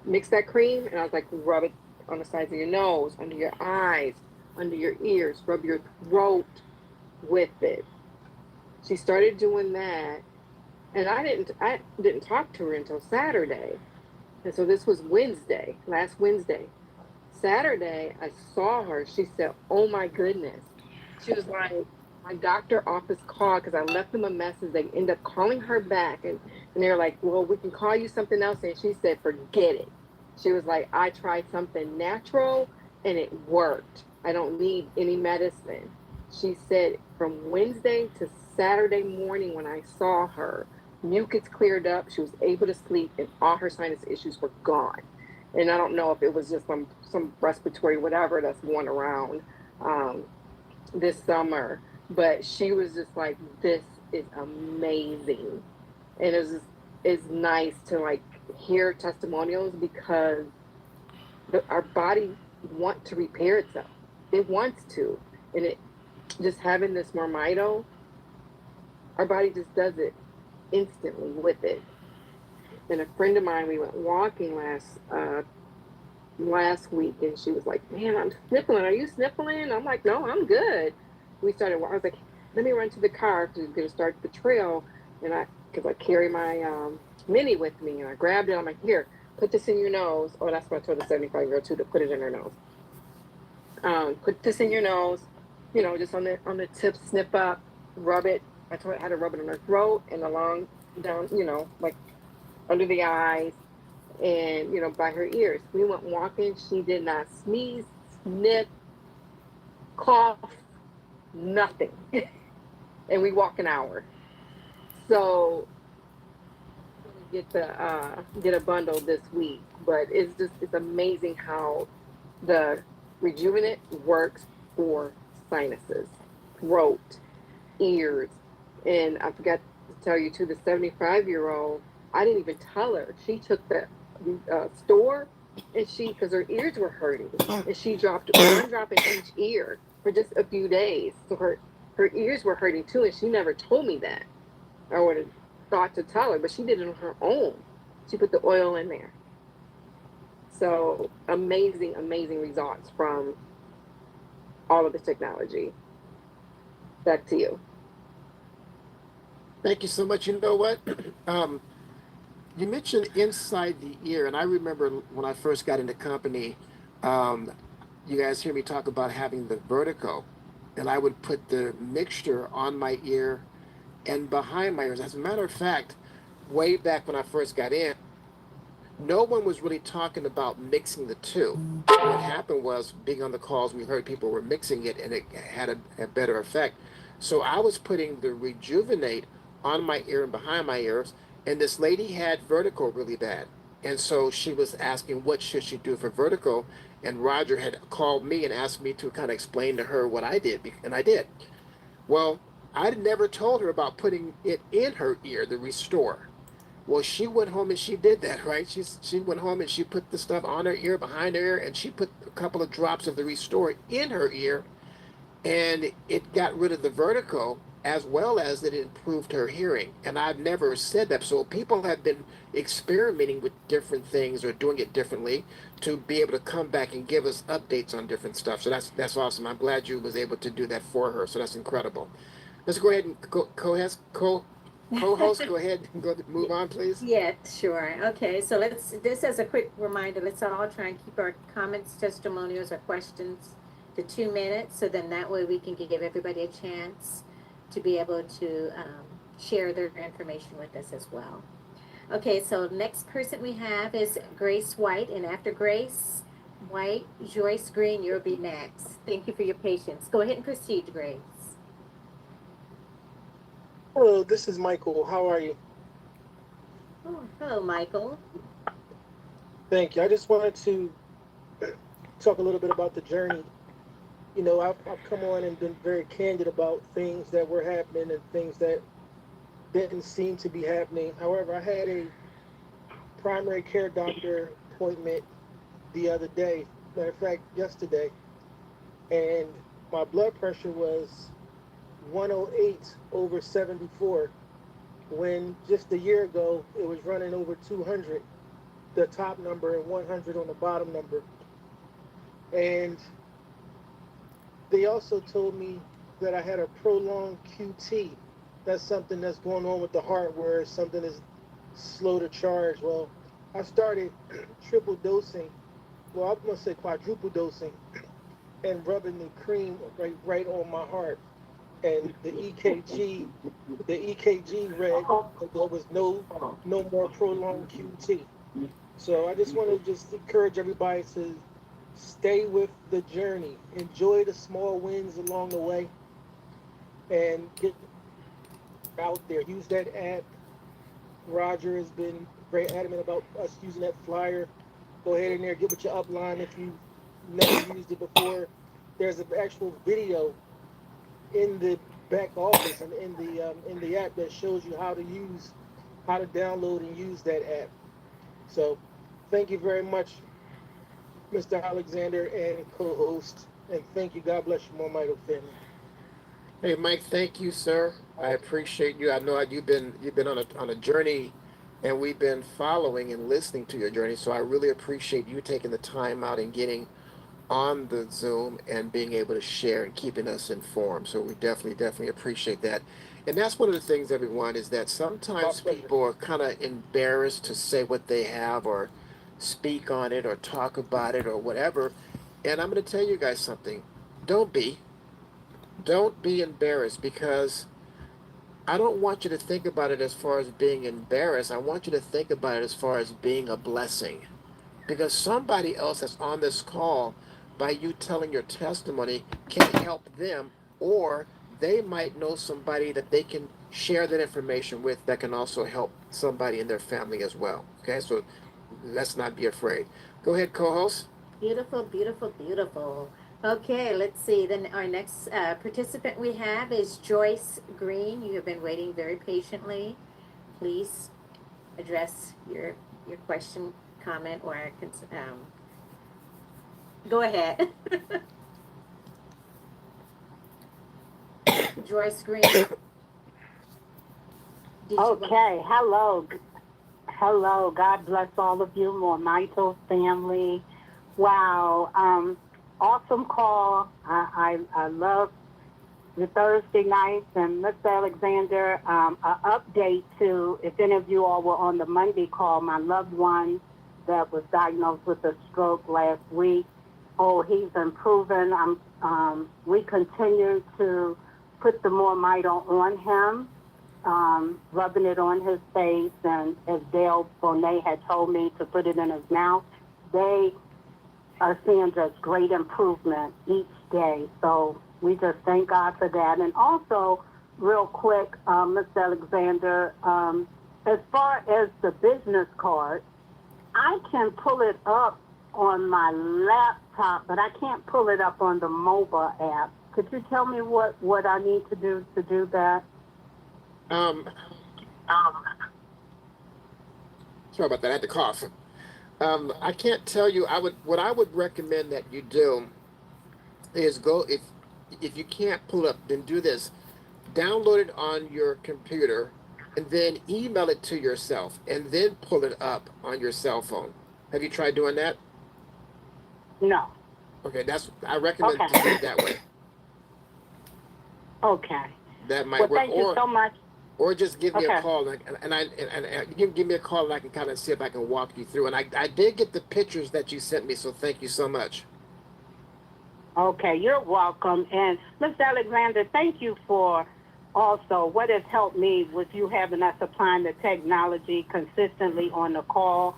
mix that cream, and I was like, rub it on the sides of your nose, under your eyes, under your ears, rub your throat with it. She started doing that, and I didn't talk to her until Saturday. And so this was last Wednesday. Saturday, I saw her. She said, oh my goodness. She was like, my doctor office called because I left them a message. They ended up calling her back, and they're like, well, we can call you something else. And she said, forget it. She was like, I tried something natural and it worked. I don't need any medicine. She said from Wednesday to Saturday morning when I saw her, mucus cleared up, she was able to sleep, and all her sinus issues were gone. And I don't know if it was just some respiratory whatever that's going around this summer, but she was just like, "This is amazing," and it's nice to like hear testimonials because our body want to repair itself. It wants to, and it just having this MoreMito, our body just does it instantly with it. And a friend of mine, we went walking last week, and she was like, "Man, I'm sniffling. Are you sniffling?" I'm like, "No, I'm good." We started. I was like, "Let me run to the car because we're gonna start the trail," and because I carry my mini with me, and I grabbed it. I'm like, "Here, put this in your nose." Oh, that's what I told the 75-year-old too, to put it in her nose. Put this in your nose, just on the tip, snip up, rub it. I told her how to rub it on her throat and along down, like under the eyes and by her ears. We went walking. She did not sneeze, sniff, cough, nothing, and we walk an hour. So get a bundle this week, but it's amazing how the Rejuvenate works for sinuses, throat, ears, and I forgot to tell you too. The 75-year-old, I didn't even tell her. She took the store, and because her ears were hurting, and she dropped one drop in each ear for just a few days. So her ears were hurting too, and she never told me that. I would have thought to tell her, but she did it on her own. She put the oil in there. So amazing, amazing results from all of the technology. Back to you. Thank you so much. You know what? You mentioned inside the ear, and I remember when I first got into company, um, you guys hear me talk about having the vertigo, and I would put the mixture on my ear and behind my ears. As a matter of fact, way back when I first got in, no one was really talking about mixing the two. What happened was, being on the calls, we heard people were mixing it and it had a better effect. So I was putting the Rejuvenate on my ear and behind my ears, and this lady had vertigo really bad. And so she was asking what should she do for vertigo, and Roger had called me and asked me to kind of explain to her what I did, and I did. Well, I'd never told her about putting it in her ear, the Restore. Well, she went home and she did that, right? She went home and she put the stuff on her ear, behind her ear, and she put a couple of drops of the Restore in her ear, and it got rid of the vertigo as well as it improved her hearing. And I've never said that. So people have been experimenting with different things or doing it differently to be able to come back and give us updates on different stuff. So that's awesome. I'm glad you was able to do that for her. So that's incredible. Let's go ahead and co-host. Go ahead and move on, please. Yeah, sure. Okay, so this as a quick reminder, let's all try and keep our comments, testimonials, or questions to 2 minutes, so then that way we can give everybody a chance to be able to share their information with us as well. Okay, so next person we have is Grace White, and after Grace White, Joyce Green, you'll be next. Thank you for your patience. Go ahead and proceed, Grace. Hello, this is Michael. How are you? Oh, hello, Michael. Thank you. I just wanted to talk a little bit about the journey. I've come on and been very candid about things that were happening and things that didn't seem to be happening. However, I had a primary care doctor appointment the other day, matter of fact, yesterday, and my blood pressure was 108 over 74, when just a year ago it was running over 200, the top number, and 100 on the bottom number. And they also told me that I had a prolonged QT. That's something that's going on with the heart where something is slow to charge. Well, I started triple dosing. Well, I'm going to say quadruple dosing and rubbing the cream right on my heart. And the EKG read that there was no more prolonged QT. So I just want to just encourage everybody to stay with the journey, enjoy the small wins along the way, and get out there. Use that app. Roger has been very adamant about us using that flyer. Go ahead in there, get with your upline if you've never used it before. There's an actual video in the back office and in the app that shows you how to download and use that app. So, thank you very much, Mr. Alexander and co-host, and thank you. God bless you, MoreMito family. Hey, Mike, thank you, sir. I appreciate you. I know you've been on a journey, and we've been following and listening to your journey. So I really appreciate you taking the time out and getting on the Zoom and being able to share and keeping us informed. So we definitely appreciate that. And that's one of the things, everyone, is that My sometimes pleasure. people are kind of embarrassed to say what they have or speak on it or talk about it or whatever. And I'm going to tell you guys something. Don't be. Don't be embarrassed, because I don't want you to think about it as far as being embarrassed. I want you to think about it as far as being a blessing, because somebody else that's on this call, by you telling your testimony, can help them, or they might know somebody that they can share that information with that can also help somebody in their family as well. Okay, so let's not be afraid. Go ahead, co-host. Beautiful, beautiful, beautiful. Okay, let's see. Then our next participant we have is Joyce Green. You have been waiting very patiently. Please address your question, comment, or go ahead. Joyce Green. Okay, hello. Hello. God bless all of you, MoreMito family. Wow. Awesome call. I love the Thursday nights. And Mr. Alexander, an update to, if any of you all were on the Monday call, my loved one that was diagnosed with a stroke last week. Oh, he's improving. We continue to put the MoreMito on him. Rubbing it on his face, and as Dale Bonet had told me to put it in his mouth, they are seeing just great improvement each day. So we just thank God for that. And also, real quick, Mr. Alexander, as far as the business card, I can pull it up on my laptop, but I can't pull it up on the mobile app. Could you tell me what I need to do that? Um, Sorry about that. I had to cough. I can't tell you. What I would recommend that you do is go, if you can't pull it up, then do this. Download it on your computer and then email it to yourself and then pull it up on your cell phone. Have you tried doing that? No. Okay, I recommend to do it that way. Okay. That might Well, work. thank you so much. Or just give me a Okay. call, and you can give me a call, and I can kind of see if I can walk you through. And I did get the pictures that you sent me, so thank you so much. Okay, you're welcome. And Mr. Alexander, thank you for also what has helped me with you having us applying the technology consistently on the call.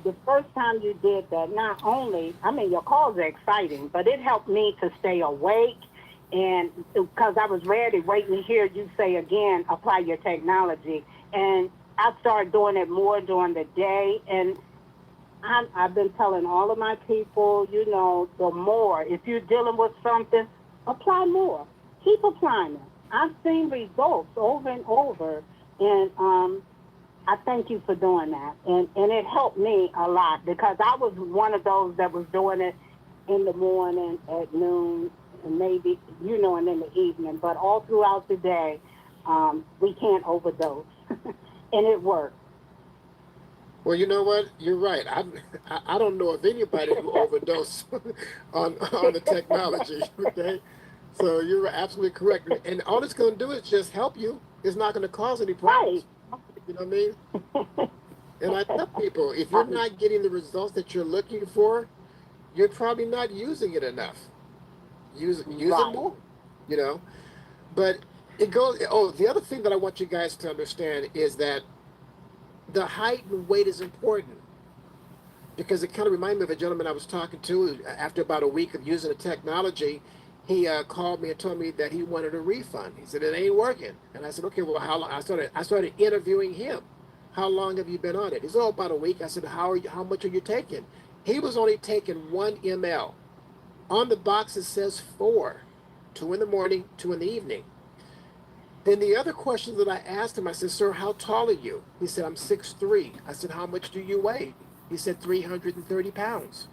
The first time you did that, not only, I mean, your calls are exciting, but it helped me to stay awake. And because I was ready, waiting to hear you say again, apply your technology. And I started doing it more during the day. And I've been telling all of my people, the more, if you're dealing with something, apply more. Keep applying it. I've seen results over and over. And I thank you for doing that. And it helped me a lot, because I was one of those that was doing it in the morning, at noon, and maybe, and in the evening. But all throughout the day, we can't overdose. And it works. Well, you know what? You're right. I don't know of anybody who overdosed on the technology. Okay, so you're absolutely correct. And all it's going to do is just help you. It's not going to cause any problems. Right. You know what I mean? And I tell people, if you're not getting the results that you're looking for, you're probably not using it enough. Use it Right. more. You know, but it goes. Oh, the other thing that I want you guys to understand is that the height and weight is important, because it kind of reminded me of a gentleman I was talking to after about a week of using the technology. He called me and told me that he wanted a refund. He said it ain't working, and I said, okay, well, how long? I started interviewing him. How long have you been on it? He said, oh, about a week. I said, how much are you taking? He was only taking 1 ml. On the box it says 4, 2 in the morning, 2 in the evening. Then the other question that I asked him, I said, sir, how tall are you? He said, I'm 6'3". I said, how much do you weigh? He said, 330 pounds.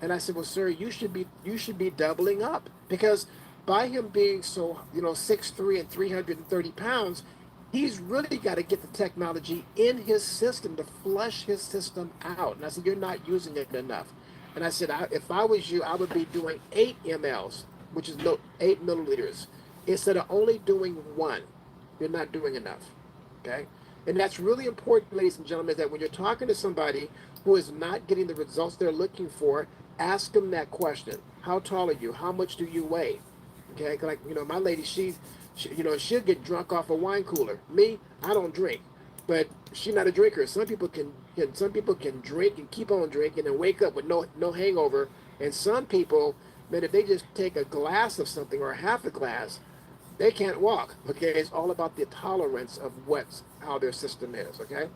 And I said, well, sir, you should be doubling up, because by him being so, 6'3" and 330 pounds, he's really got to get the technology in his system to flush his system out. And I said, you're not using it enough. And I said, if I was you, I would be doing 8 mLs, which is 8 milliliters, instead of only doing 1. You're not doing enough. Okay? And that's really important, ladies and gentlemen, that when you're talking to somebody who is not getting the results they're looking for, ask them that question. How tall are you? How much do you weigh? Okay, like, my lady, she'll get drunk off a wine cooler. Me, I don't drink, but she's not a drinker. Some people can drink and keep on drinking and wake up with no hangover. And some people, man, if they just take a glass of something or half a glass, they can't walk. Okay, it's all about the tolerance of how their system is. Okay,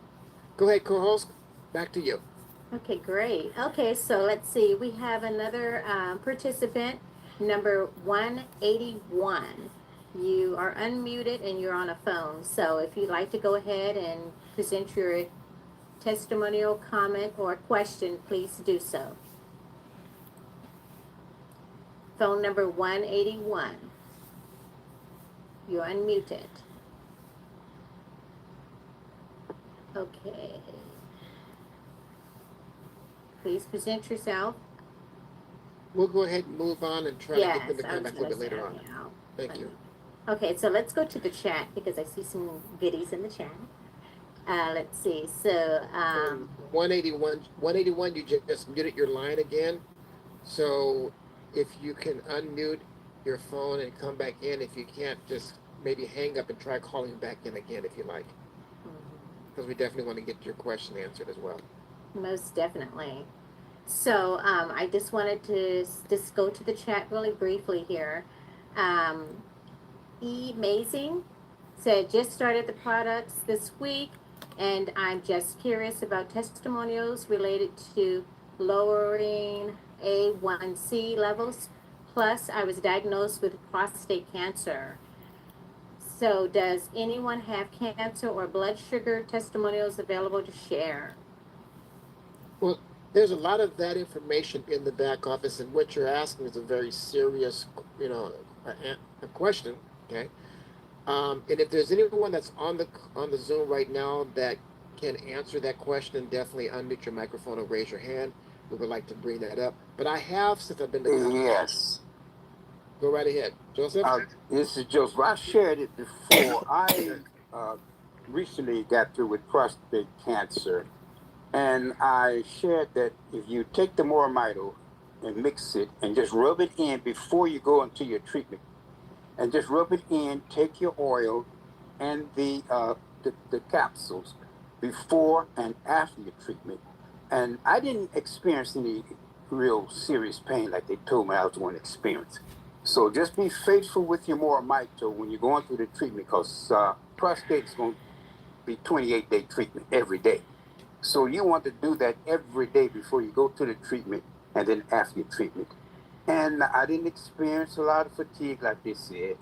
go ahead, co-host. Back to you. Okay, great. Okay, so let's see. We have another participant, number 181. You are unmuted and you're on a phone. So if you'd like to go ahead and present your testimonial, comment, or question, please do so. Phone number 181. You're unmuted. Okay. Please present yourself. We'll go ahead and move on and try to get them to Yes, I come was back a little gonna bit later say, on. yeah. Thank you. Okay, so let's go to the chat because I see some goodies in the chat. Let's see. So, 181, you just muted your line again. So if you can unmute your phone and come back in, if you can't, just maybe hang up and try calling back in again if you like. Because we definitely want to get your question answered as well. most definitely. So I just wanted to just go to the chat really briefly here. Amazing said, just started the products this week, and I'm just curious about testimonials related to lowering A1C levels. Plus, I was diagnosed with prostate cancer. So does anyone have cancer or blood sugar testimonials available to share? Well, there's a lot of that information in the back office, and what you're asking is a very serious, a question. Okay, and if there's anyone that's on the Zoom right now that can answer that question, definitely unmute your microphone or raise your hand. We would like to bring that up. But I have, since I've been to Yes. Go right ahead, Joseph. This is Joseph. I shared it before. I recently got through with prostate cancer, and I shared that if you take the MoreMito and mix it and just rub it in before you go into your treatment, and just rub it in, take your oil and the capsules before and after your treatment. And I didn't experience any real serious pain like they told me I was going to experience. So just be faithful with your MoreMito when you're going through the treatment, because prostate is going to be 28-day treatment every day. So you want to do that every day before you go to the treatment and then after your treatment. And I didn't experience a lot of fatigue like they said.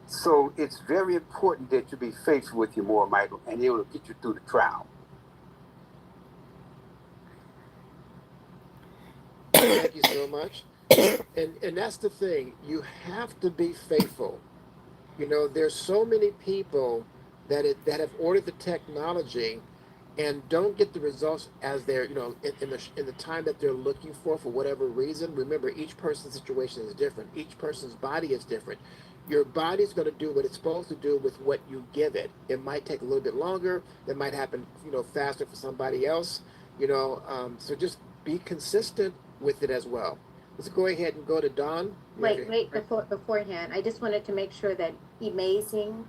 So it's very important that you be faithful with your MoreMito, and it will get you through the trial. Thank you so much. And that's the thing. You have to be faithful. There's so many people that have ordered the technology and don't get the results as they're, in the time that they're looking for whatever reason. Remember, each person's situation is different. Each person's body is different. Your body's going to do what it's supposed to do with what you give it. It might take a little bit longer. It might happen, faster for somebody else. So just be consistent with it as well. Let's go ahead and go to Don. Wait, beforehand, I just wanted to make sure that Amazing,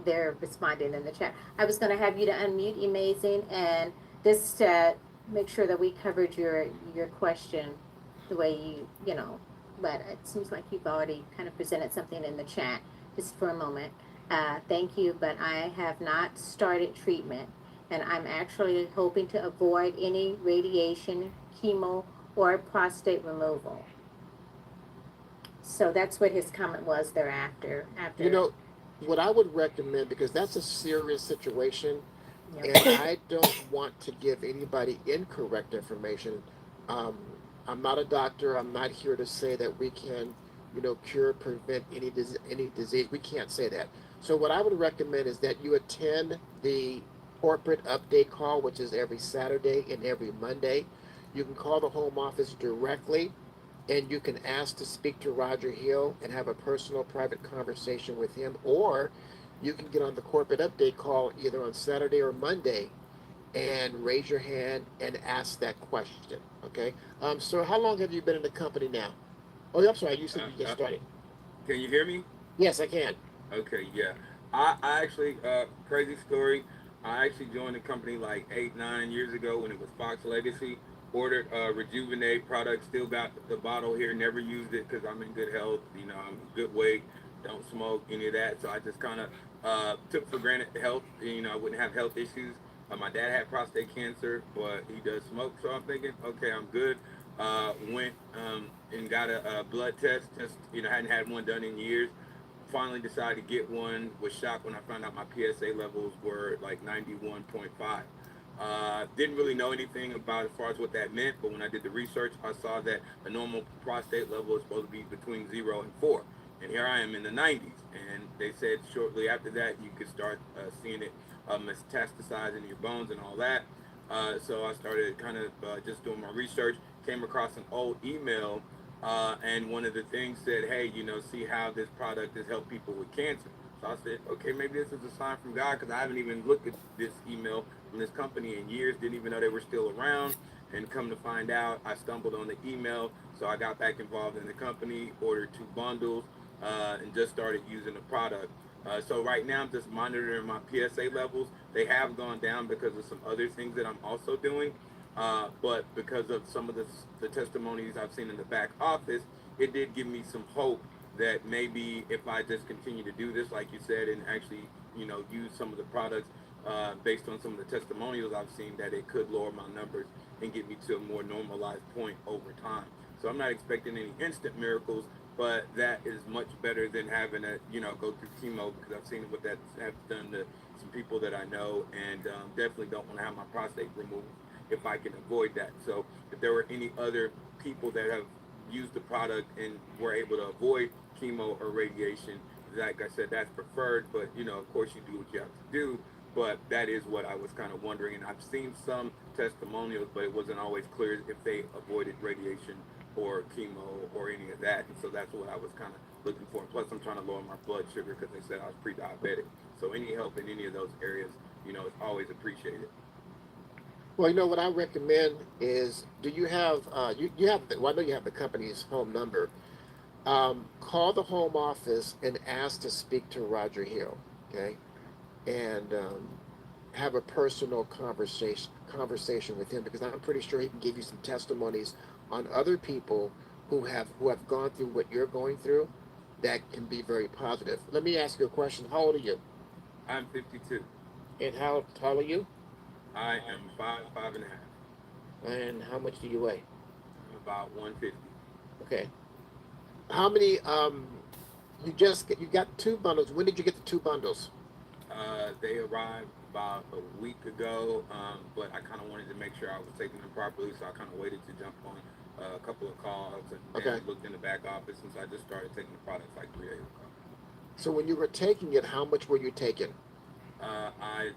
they're responding in the chat. I was going to have you to unmute Amazing and just make sure that we covered your question the way but it seems like you've already kind of presented something in the chat. Just for a moment. Thank you, but I have not started treatment. and I'm actually hoping to avoid any radiation, chemo, or prostate removal. So that's what his comment was thereafter. You know, what I would recommend, because that's a serious situation, Yeah. and I don't want to give anybody incorrect information. Um, I'm not a doctor. I'm not here to say that we can, cure, prevent any disease. We can't say that. So what I would recommend is that you attend the corporate update call, which is every Saturday and every Monday. You can call the home office directly, and you can ask to speak to Roger Hill and have a personal private conversation with him, or you can get on the corporate update call either on Saturday or Monday and raise your hand and ask that question. Okay. So how long have you been in the company now? Oh, I'm sorry. You said you just started. Can you hear me? Yes, I can. Okay, yeah. I actually, crazy story. I actually joined the company like 8, 9 years ago when it was Fox Legacy. Ordered Rejuvenate product, still got the bottle here. Never used it because I'm in good health. I'm good weight, don't smoke any of that. So I just kind of took for granted health. I wouldn't have health issues. My dad had prostate cancer, but he does smoke. So I'm thinking, okay, I'm good. Went and got a blood test. Just hadn't had one done in years. Finally decided to get one. Was shocked when I found out my PSA levels were like 91.5. Didn't really know anything about as far as what that meant, but when I did the research, I saw that a normal prostate level is supposed to be between 0 and 4. And here I am in the 90s. And they said shortly after that, you could start seeing it metastasize in your bones and all that. So I started kind of just doing my research, came across an old email, and one of the things said, hey, see how this product has helped people with cancer. So I said, okay, maybe this is a sign from God, because I haven't even looked at this email from this company in years, didn't even know they were still around. And come to find out, I stumbled on the email, so I got back involved in the company, ordered 2 bundles, and just started using the product. So right now I'm just monitoring my PSA levels. They have gone down because of some other things that I'm also doing. But because of some of the testimonies I've seen in the back office, it did give me some hope that maybe if I just continue to do this, like you said, and actually, use some of the products based on some of the testimonials I've seen, that it could lower my numbers and get me to a more normalized point over time. So I'm not expecting any instant miracles, but that is much better than having to, go through chemo, because I've seen what that's done to some people that I know, and definitely don't want to have my prostate removed if I can avoid that. So if there were any other people that have used the product and were able to avoid chemo or radiation, like I said, that's preferred, but of course you do what you have to do. But that is what I was kind of wondering, and I've seen some testimonials, but it wasn't always clear if they avoided radiation or chemo or any of that, and so that's what I was kind of looking for. Plus, I'm trying to lower my blood sugar because they said I was pre-diabetic. So any help in any of those areas, is always appreciated. Well, what I recommend is, do you have you have well, I know you have the company's home number. Call the home office and ask to speak to Roger Hill. Okay. And have a personal conversation with him, because I'm pretty sure he can give you some testimonies on other people who have gone through what you're going through, that can be very positive. Let me ask you a question. How old are you? I'm 52. And how tall are you? I am 5'5.5". And how much do you weigh? I'm about 150. Okay. How many you got 2 bundles. When did you get the 2 bundles? They arrived about a week ago, but I kind of wanted to make sure I was taking them properly, so I kind of waited to jump on a couple of calls and looked in the back office, since I just started taking the products like 3 days ago. So when you were taking it, how much were you taking? I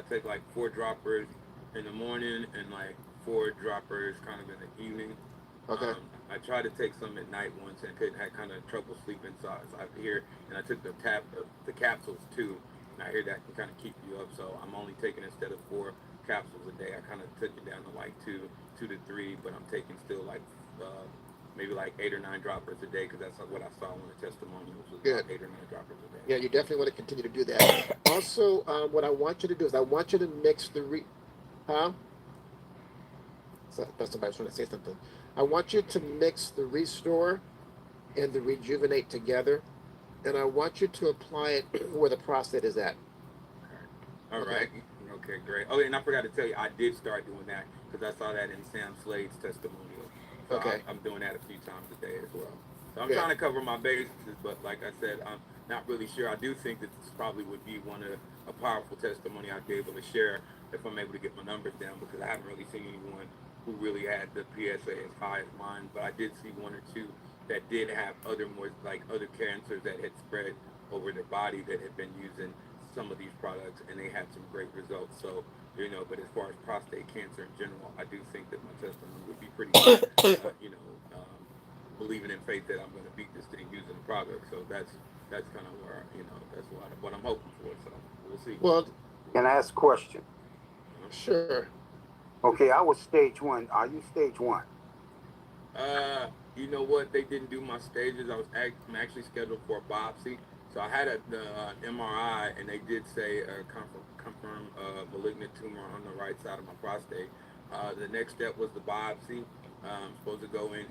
take like 4 droppers in the morning and like 4 droppers kind of in the evening. Okay. I tried to take some at night once and had kind of trouble sleeping, so I hear, and I took the capsules too, and I hear that can kind of keep you up. So I'm only taking, instead of 4 capsules a day, I kind of took it down to like 2 to 3, but I'm taking still like maybe like 8 or 9 droppers a day, because that's what I saw in the testimonials, was Good. 8 or 9 droppers a day. Yeah, you definitely want to continue to do that. Also, what I want you to do is I want you to mix the So that's somebody's trying to say something. I want you to mix the Restore and the Rejuvenate together, and I want you to apply it where the prostate is at. All right. Okay, great. Oh, and I forgot to tell you, I did start doing that because I saw that in Sam Slade's testimonial. So Okay. I'm doing that a few times a day as well. So I'm Good. trying to cover my bases, but like I said, I'm not really sure. I do think that this probably would be a powerful testimony I'd be able to share if I'm able to get my numbers down, because I haven't really seen anyone who really had the PSA as high as mine, but I did see one or two that did have other cancers that had spread over their body that had been using some of these products, and they had some great results. So, but as far as prostate cancer in general, I do think that my testimony would be pretty good. Believing in faith that I'm going to beat this thing using the product. So that's kind of where that's what I'm hoping for. So we'll see. Well, Can I ask a question? sure. Okay, I was stage 1. Are you stage 1? You know what? They didn't do my stages. I'm actually scheduled for a biopsy. So I had the MRI, and they did say confirm malignant tumor on the right side of my prostate. The next step was the biopsy. I'm supposed to go in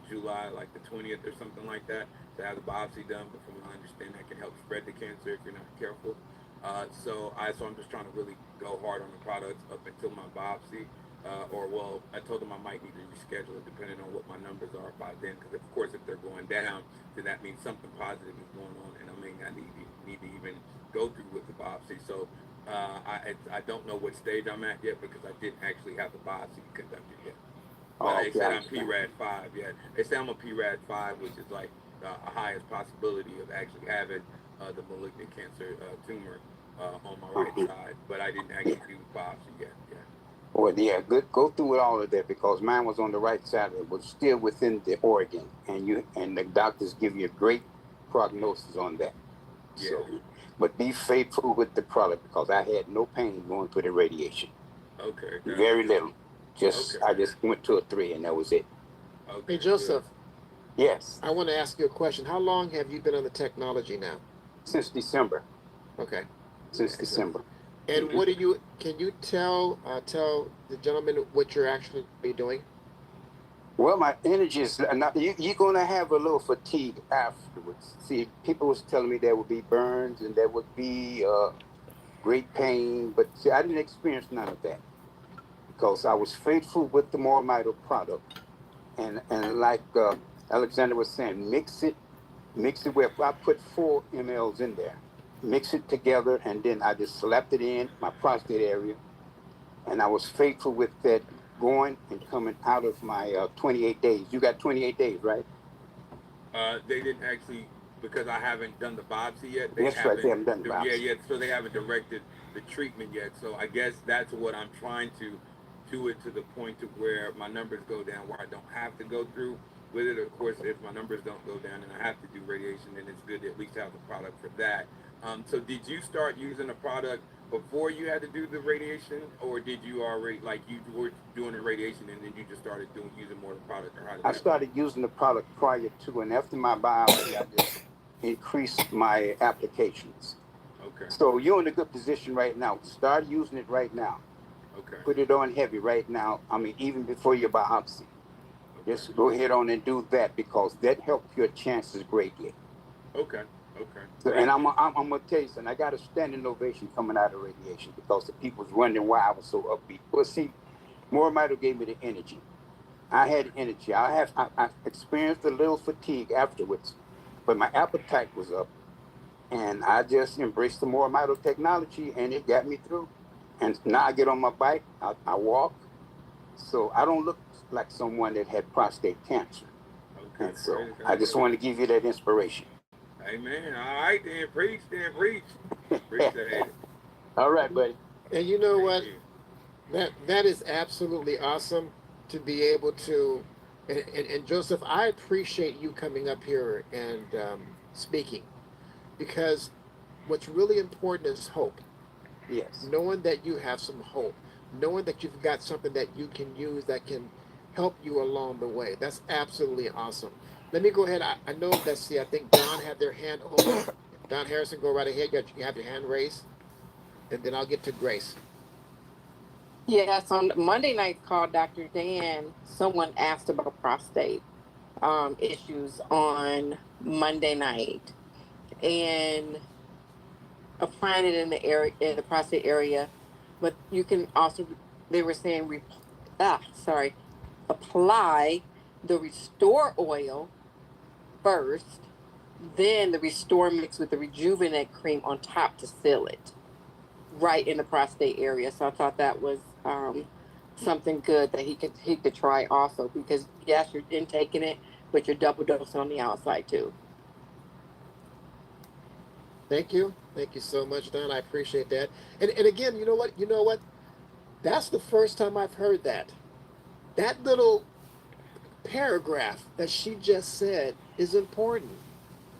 July, like the 20th or something like that, to have the biopsy done. But from what I understand, that can help spread the cancer if you're not careful. So I'm just trying to really go hard on the products up until my biopsy. I told them I might need to reschedule it depending on what my numbers are by then. Because of course, if they're going down, then that means something positive is going on, and I may not need to even go through with the biopsy. So I don't know what stage I'm at yet because I didn't actually have the biopsy conducted yet. But they said I'm PRAD 5. Yeah, they say I'm a PRAD 5, which is like the highest possibility of actually having the malignant cancer tumor on my right side. But I didn't actually do the biopsy yet. Yeah. Well, yeah, go through with all of that because mine was on the right side. It was still within the organ, and the doctors give you a great prognosis on that. Yeah. So, but be faithful with the product because I had no pain going through the radiation. Okay. Very little. I just went to a 3, and that was it. Okay. Hey, Joseph. Good. Yes. I want to ask you a question. How long have you been on the technology now? Since December. Okay. Since December. And can you tell the gentleman what you're actually doing? Well, my energy is not, you're going to have a little fatigue afterwards. See, people was telling me there would be burns and there would be great pain, but see, I didn't experience none of that because I was faithful with the MoreMito product. And like Alexander was saying, mix it where I put 4 mLs in there. Mix it together, and then I just slapped it in my prostate area. And I was faithful with that going and coming out of my 28 days. You got 28 days, right? They didn't actually, because I haven't done the biopsy yet. That's right, they haven't done the biopsy. Yeah, so they haven't directed the treatment yet. So I guess that's what I'm trying to do it to the point to where my numbers go down, where I don't have to go through with it. Of course, if my numbers don't go down and I have to do radiation, then it's good to at least have the product for that. So did you start using the product before you had to do the radiation, or did you already, like, you were doing the radiation and then you just started using more of the product? Or how did I started using the product prior to, and after my biopsy, I just increased my applications. Okay. So you're in a good position right now. Start using it right now. Okay. Put it on heavy right now. I mean, even before your biopsy. Okay. Just go ahead on and do that because that helps your chances greatly. Okay. Okay. So, and I'm gonna tell you something. I got a standing ovation coming out of radiation because the people was wondering why I was so upbeat. Well, see, MoreMito gave me the energy. I had energy. I experienced a little fatigue afterwards, but my appetite was up, and I just embraced the MoreMito technology, and it got me through. And now I get on my bike, I walk, so I don't look like someone that had prostate cancer. Okay. And so I just want to give you that inspiration. Amen. All right, then preach. Appreciate it. All right, buddy. And you know what? That is absolutely awesome to be able to. And Joseph, I appreciate you coming up here and speaking, because what's really important is hope. Yes. Knowing that you have some hope, knowing that you've got something that you can use that can help you along the way. That's absolutely awesome. Let me go ahead. I know that, I think Don had their hand open. Don Harrison, go right ahead. You have your hand raised. And then I'll get to Grace. Yes, on Monday night's call, Dr. Dan, someone asked about prostate issues on Monday night. And applying it in the prostate area but you can also, they were saying, apply the Restore oil first, then the Restore mix with the Rejuvenate cream on top to seal it right in the prostate area. So I thought that was something good that he could try also, because yes, you're intaking it, but you're double dosing on the outside too. Thank you. Thank you so much, Don. I appreciate that. And again, you know what? You know what? That's the first time I've heard that. That little paragraph that she just said is important.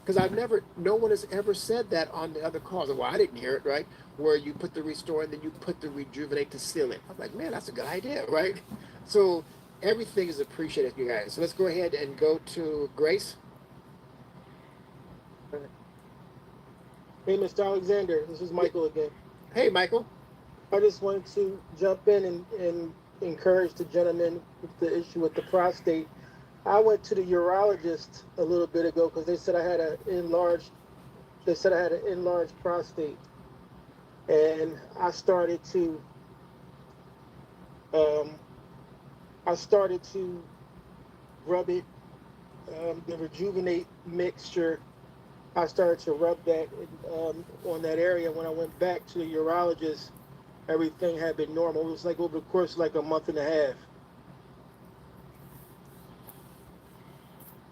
Because no one has ever said that on the other calls. Well, I didn't hear it, right? Where you put the Restore and then you put the Rejuvenate to seal it. I'm like, man, that's a good idea, right? So everything is appreciated, you guys. So let's go ahead and go to Grace. Hey, Mr. Alexander, this is Michael again. Hey, Michael. I just wanted to jump in and encourage the gentleman with the issue with the prostate. I went to the urologist a little bit ago because they said I had an enlarged prostate, and I started to rub it, the Rejuvenate mixture. I started to rub that on that area. When I went back to the urologist, everything had been normal. It was like over the course of like a month and a half.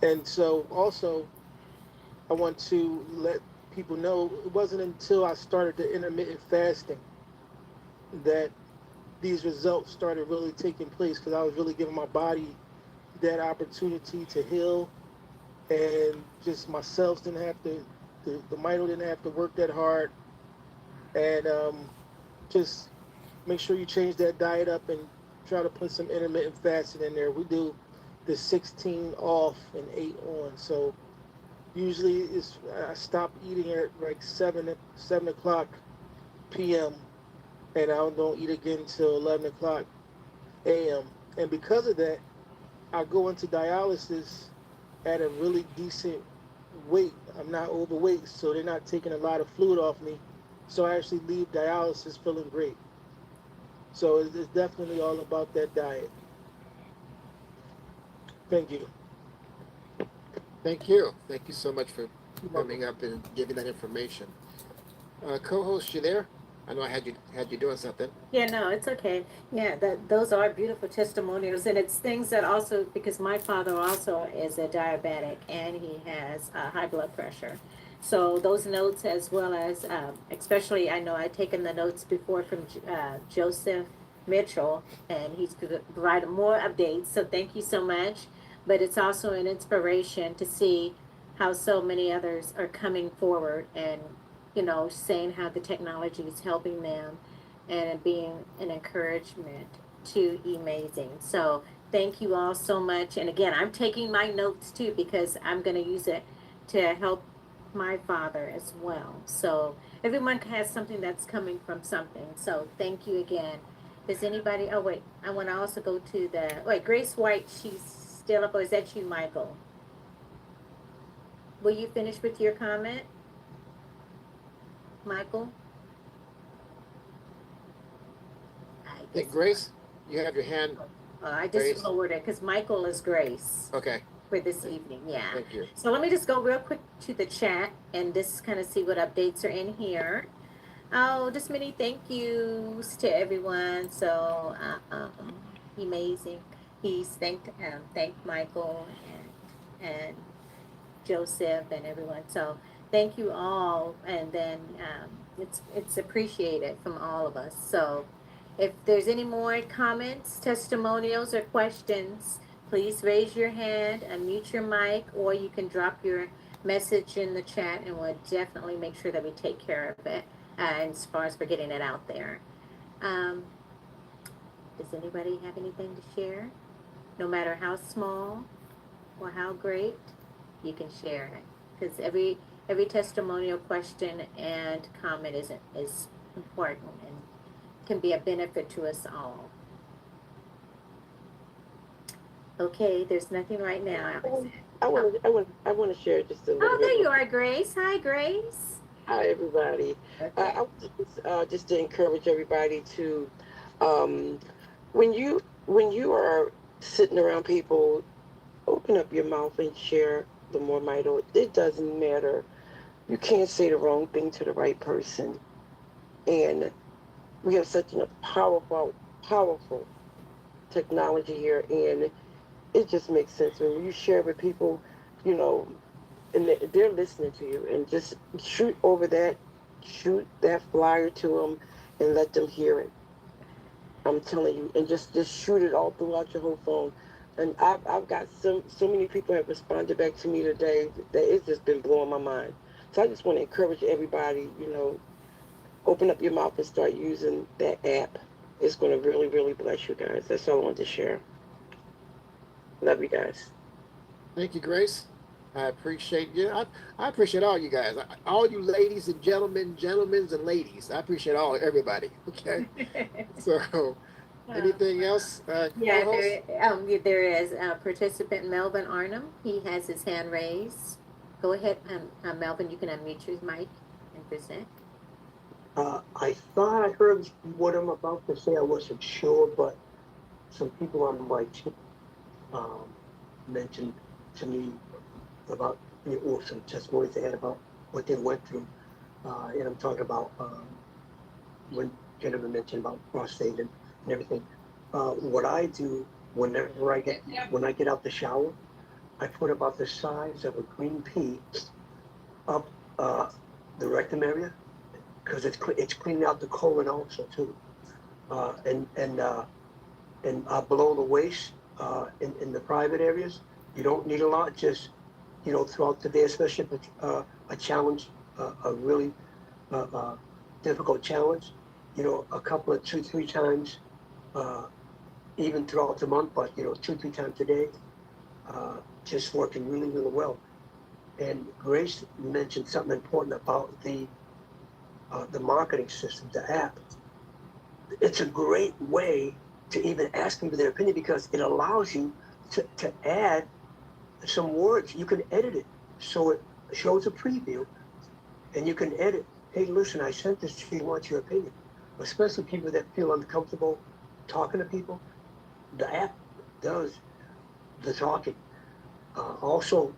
And so also, I want to let people know it wasn't until I started the intermittent fasting that these results started really taking place, because I was really giving my body that opportunity to heal, and just my cells didn't have to, the mito didn't have to work that hard. And just make sure you change that diet up and try to put some intermittent fasting in there. We do the 16 off and 8 on. So usually I stop eating at like 7 o'clock p.m. and I don't eat again until 11 o'clock a.m. And because of that, I go into dialysis at a really decent weight. I'm not overweight, so they're not taking a lot of fluid off me. So I actually leave dialysis feeling great. So it's definitely all about that diet. Thank you. Thank you. Thank you so much for coming up and giving that information. Co-host, you there? I know I had you doing something. Yeah, no, it's okay. Yeah, those are beautiful testimonials, and it's things that also, because my father also is a diabetic and he has high blood pressure. So those notes, as well as especially, I know I'd taken the notes before from Joseph Mitchell, and he's provided more updates. So thank you so much. But it's also an inspiration to see how so many others are coming forward and, saying how the technology is helping them and being an encouragement to amazing. So thank you all so much. And again, I'm taking my notes too, because I'm going to use it to help my father as well. So everyone has something that's coming from something. So thank you again. Does anybody, oh wait, I want to also go to Grace White, she's still up, or is that you, Michael? Will you finish with your comment, Michael? Hey, Grace, you have your hand. I just lowered it because Michael is Grace. Okay. For this evening, yeah. Thank you. So let me just go real quick to the chat and just kind of see what updates are in here. Oh, just many thank yous to everyone. So amazing. He's thanked Michael and Joseph and everyone. So thank you all, and then it's appreciated from all of us. So if there's any more comments, testimonials, or questions, please raise your hand, unmute your mic, or you can drop your message in the chat, and we'll definitely make sure that we take care of it as far as for getting it out there. Does anybody have anything to share? No matter how small or how great, you can share it, because every testimonial, question, and comment is important and can be a benefit to us all. Okay, there's nothing right now. I want to share just a little bit. Oh, there you are, Grace. Hi, Grace. Hi, everybody. I just to encourage everybody to, um, when you are sitting around people, open up your mouth and share the more mito. It doesn't matter. You can't say the wrong thing to the right person, and we have such a powerful technology here, and it just makes sense when you share with people, you know, and they're listening to you, and just shoot that flyer to them, and let them hear it. I'm telling you, and just shoot it all throughout your whole phone. And I've got so many people have responded back to me today that it's just been blowing my mind. So I just want to encourage everybody, open up your mouth and start using that app. It's going to really, really bless you guys. That's all I wanted to share. Love you guys. Thank you, Grace. I appreciate you. I appreciate all you guys, all you ladies and gentlemen and ladies. I appreciate everybody. Okay. So, anything else, Yeah, co-host? there is participant Melvin Arnhem. He has his hand raised. Go ahead, Melvin. You can unmute your mic and present. I thought I heard what I'm about to say. I wasn't sure, but some people on my team mentioned to me about or some testimonies they had about what they went through. And I'm talking about when Jennifer mentioned about prostate and everything. What I do whenever when I get out the shower, I put about the size of a green pea up the rectum area because it's cleaning out the colon also too. And below the waist in the private areas, you don't need a lot. Just throughout the day, especially if it's a challenge, a really difficult challenge. A couple of 2-3 times, even throughout the month, but 2-3 times a day, just working really, really well. And Grace mentioned something important about the marketing system, the app. It's a great way to even ask them their opinion because it allows you to add some words. You can edit it so it shows a preview, and you can edit. Hey, listen, I sent this to you. Want your opinion? Especially people that feel uncomfortable talking to people. The app does the talking. Also,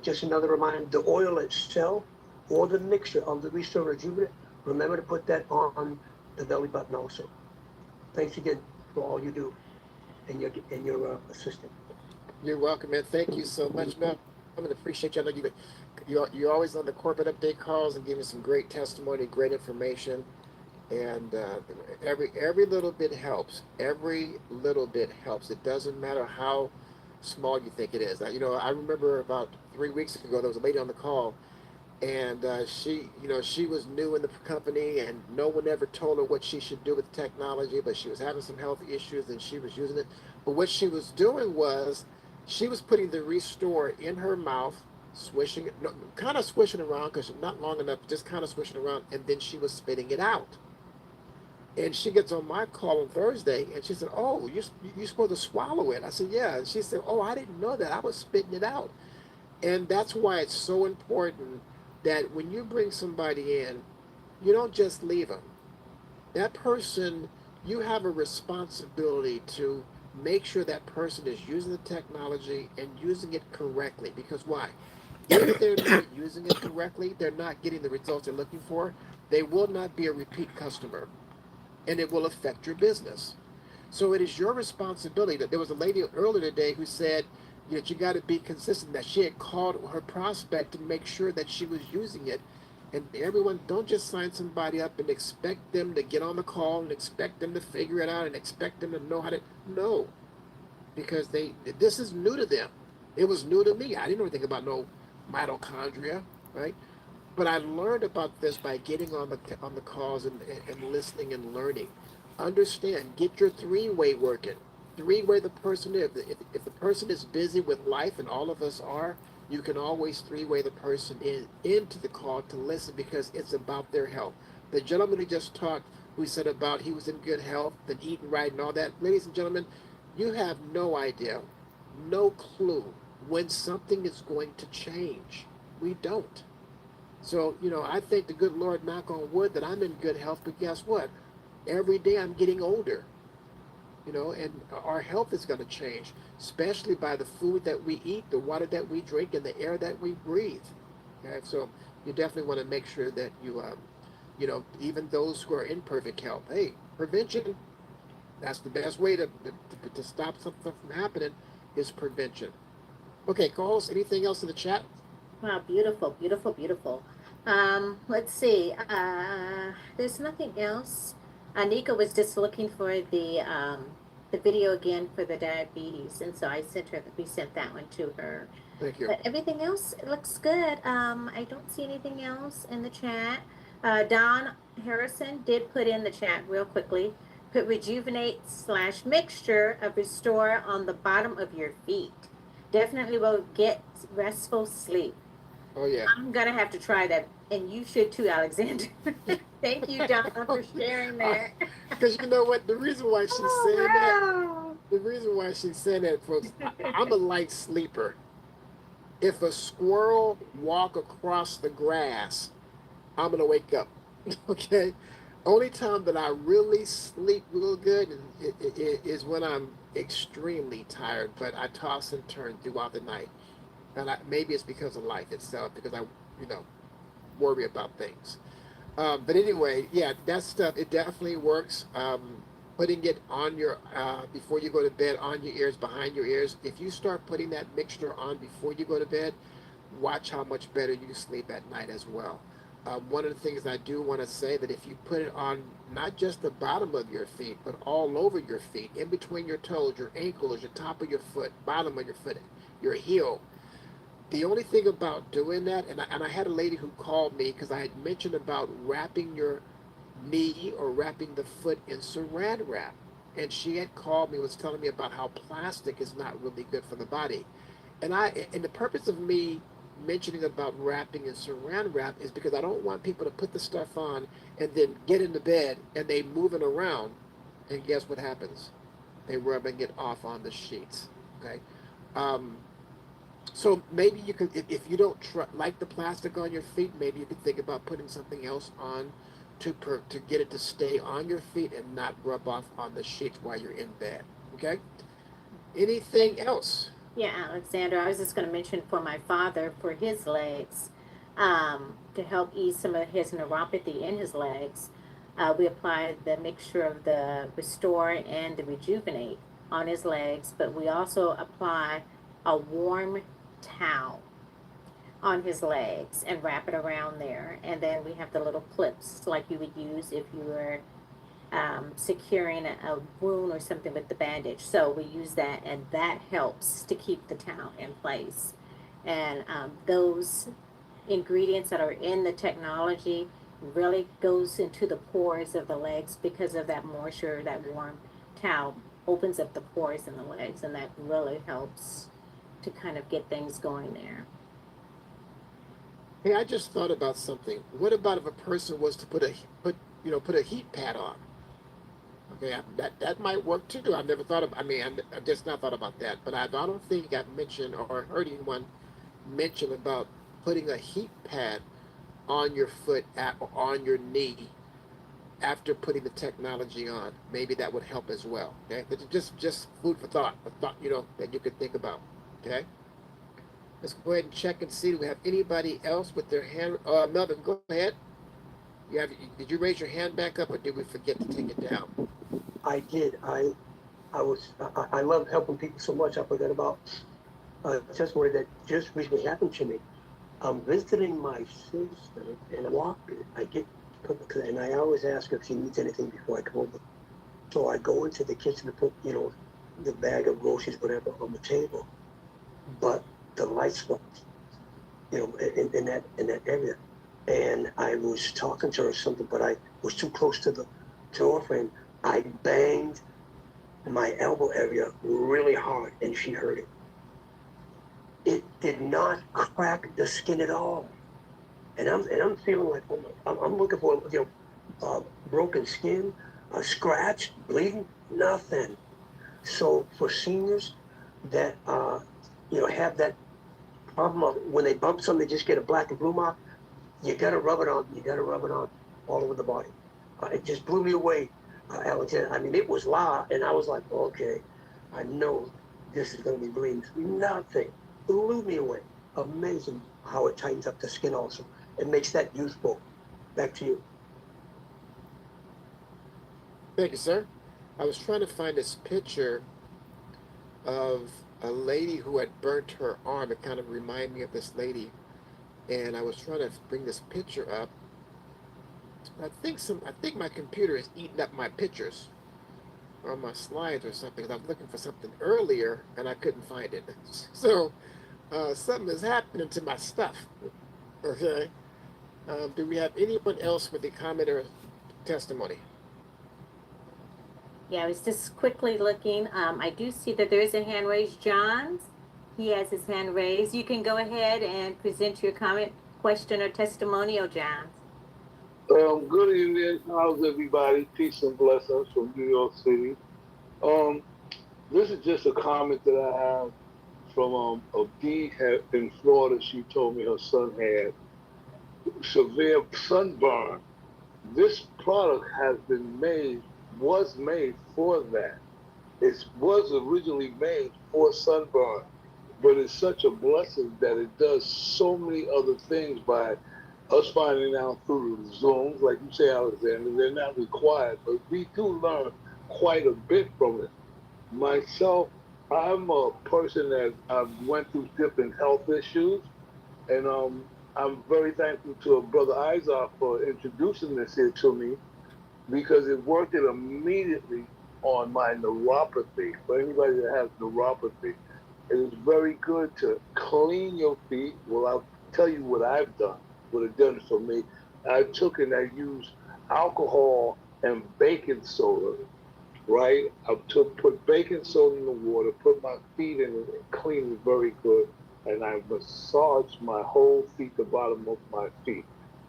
just another reminder: the oil itself or the mixture of the Restore Rejuvenate. Remember to put that on the belly button also. Thanks again for all you do and your assistant. You're welcome, man. Thank you so much, Mel. I appreciate you. I know you're always on the corporate update calls and giving some great testimony, great information, and every little bit helps. Every little bit helps. It doesn't matter how small you think it is. I remember about 3 weeks ago there was a lady on the call, and she was new in the company, and no one ever told her what she should do with technology, but she was having some health issues and she was using it. But what she was doing was she was putting the Restore in her mouth, swishing it, no, kind of swishing around because not long enough, just kind of swishing around, and then she was spitting it out. And she gets on my call on Thursday, and she said, "Oh, you're supposed to swallow it." I said, "Yeah." And she said, "Oh, I didn't know that. I was spitting it out." And that's why it's so important that when you bring somebody in, you don't just leave them. That person, you have a responsibility to make sure that person is using the technology and using it correctly. Because why? If they're not using it correctly, they're not getting the results they're looking for, they will not be a repeat customer, and it will affect your business. So it is your responsibility. That there was a lady earlier today who said that you got to be consistent. That she had called her prospect to make sure that she was using it. And everyone, don't just sign somebody up and expect them to get on the call and expect them to figure it out and expect them to know how to. No, because this is new to them. It was new to me. I didn't know anything about no mitochondria, right? But I learned about this by getting on the calls and listening and learning. Understand, get your three-way working. Three-way the person is. If the person is busy with life, and all of us are, you can always three-way the person into the call to listen because it's about their health. The gentleman who just talked, who said about he was in good health and eating right and all that, ladies and gentlemen, you have no idea, no clue when something is going to change. We don't. So, I thank the good Lord, knock on wood, that I'm in good health. But guess what? Every day I'm getting older, and our health is going to change, especially by the food that we eat, the water that we drink, and the air that we breathe. Okay, so you definitely want to make sure that even those who are in perfect health, hey, prevention, that's the best way to stop something from happening is prevention. Okay, calls, anything else in the chat? Wow, beautiful, beautiful, beautiful. Let's see. There's nothing else. Anika was just looking for the video again for the diabetes, and so we sent that one to her. Thank you. But everything else looks good. I don't see anything else in the chat. Don Harrison did put in the chat real quickly. Put rejuvenate/mixture of restore on the bottom of your feet. Definitely will get restful sleep. Oh yeah. I'm gonna have to try that, and you should too, Alexander. Thank you, Don, for sharing that. Because you know what, the reason why she's saying that, the reason why she's saying that, folks, I'm a light sleeper. If a squirrel walk across the grass, I'm gonna wake up. Okay. Only time that I really sleep real good is when I'm extremely tired, but I toss and turn throughout the night. And maybe it's because of life itself, because I, you know, worry about things. But anyway, yeah, that stuff, it definitely works. Putting it on your, before you go to bed, on your ears, behind your ears. If you start putting that mixture on before you go to bed, watch how much better you sleep at night as well. One of the things I do want to say, that if you put it on not just the bottom of your feet, but all over your feet, in between your toes, your ankles, your top of your foot, bottom of your foot, your heel. The only thing about doing that, and I had a lady who called me because I had mentioned about wrapping your knee or wrapping the foot in saran wrap. And she had called me, was telling me about how plastic is not really good for the body. And the purpose of me mentioning about wrapping in saran wrap is because I don't want people to put the stuff on and then get into bed and they moving around, and guess what happens? They rubbing it off on the sheets. Okay. Um, so maybe you could, if you don't like the plastic on your feet, maybe you could think about putting something else on to get it to stay on your feet and not rub off on the sheets while you're in bed. Okay. Anything else? Yeah, Alexander, I was just going to mention for my father, for his legs, to help ease some of his neuropathy in his legs, we applied the mixture of the Restore and the Rejuvenate on his legs, but we also apply a warm towel on his legs and wrap it around there. And then we have the little clips like you would use if you were securing a wound or something with the bandage. So we use that, and that helps to keep the towel in place. And those ingredients that are in the technology really goes into the pores of the legs because of that moisture. That warm towel opens up the pores in the legs, and that really helps to kind of get things going there. Hey, I just thought about something. What about if a person was to put a heat pad on? Okay, that might work too. I've never thought of. I mean, I just not thought about that. But I don't think I've mentioned or heard anyone mention about putting a heat pad on your foot or on your knee after putting the technology on. Maybe that would help as well. Okay, but just food for thought. A thought that you could think about. Okay. Let's go ahead and check and see. Do we have anybody else with their hand? Melvin, go ahead. Did you raise your hand back up, or did we forget to take it down? I did. I love helping people so much. I forgot about a testimony that just recently happened to me. I'm visiting my sister and I walk. And I always ask her if she needs anything before I come over. So I go into the kitchen to put, the bag of groceries, whatever, on the table. But the lights went, in that area. And I was talking to her or something, but I was too close to the door frame. I banged my elbow area really hard, and she heard it. It did not crack the skin at all. And I'm feeling like, I'm looking for, broken skin, a scratch, bleeding, nothing. So for seniors that, have that problem of when they bump something, they just get a black and blue mark, You got to rub it on. You got to rub it on all over the body. It just blew me away, Alexander. I mean, it was loud, and I was like, okay, I know this is going to be bleeding. Nothing. Blew me away. Amazing how it tightens up the skin also. It makes that youthful. Back to you. Thank you, sir. I was trying to find this picture of a lady who had burnt her arm. It kind of reminded me of this lady, and I was trying to bring this picture up. I think my computer is eating up my pictures or my slides or something. 'Cause I was looking for something earlier and I couldn't find it. So something is happening to my stuff. Okay. Do we have anyone else with a comment or testimony? Yeah, I was just quickly looking. I do see that there is a hand raised. John, he has his hand raised. You can go ahead and present your comment, question, or testimonial, John. Good evening. How's everybody? Peace and blessings from New York City. Um, this is just a comment that I have from a bee in Florida. She told me her son had severe sunburn. This product was made for that. It was originally made for sunburn, but it's such a blessing that it does so many other things by us finding out through the Zooms, like you say, Alexander. They're not required, but we do learn quite a bit from it. Myself, I'm a person that I've went through different health issues, and I'm very thankful to Brother Isaac for introducing this here to me because it worked it immediately on my neuropathy. For anybody that has neuropathy, it is very good to clean your feet. Well, I'll tell you what I've done, what it done for me. I took and I used alcohol and baking soda, right? Put baking soda in the water, put my feet in it, and cleaned it very good, and I massaged my whole feet, the bottom of my feet.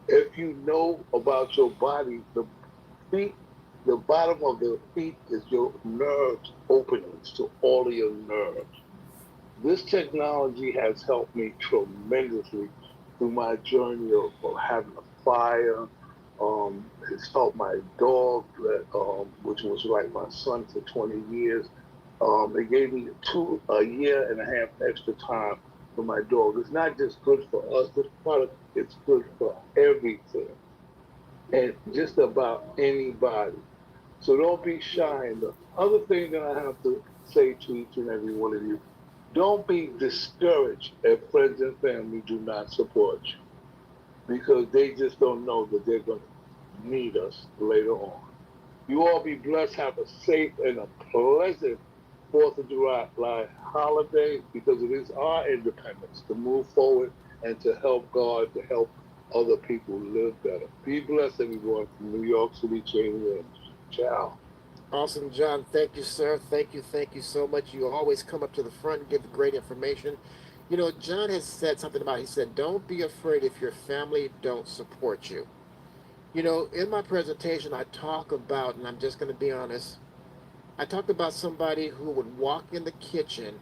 If you know about your body, feet, the bottom of the feet is your nerves openings to all of your nerves. This technology has helped me tremendously through my journey of having a fire. It's helped my dog, which was like my son for 20 years. It gave me a year and a half extra time for my dog. It's not just good for us, this product, it's good for everything and just about anybody. So don't be shy. And the other thing that I have to say to each and every one of you, don't be discouraged if friends and family do not support you because they just don't know that they're going to need us later on. You all be blessed. Have a safe and a pleasant 4th of July holiday because it is our independence to move forward and to help God, to help other people live better. Be blessed, everyone, from New York City, James. Ciao. Awesome, John. Thank you, sir. Thank you so much. You always come up to the front and give great information. You know, John has said something about, he said, don't be afraid if your family don't support you. You know, in my presentation, I talk about, and I'm just going to be honest, I talked about somebody who would walk in the kitchen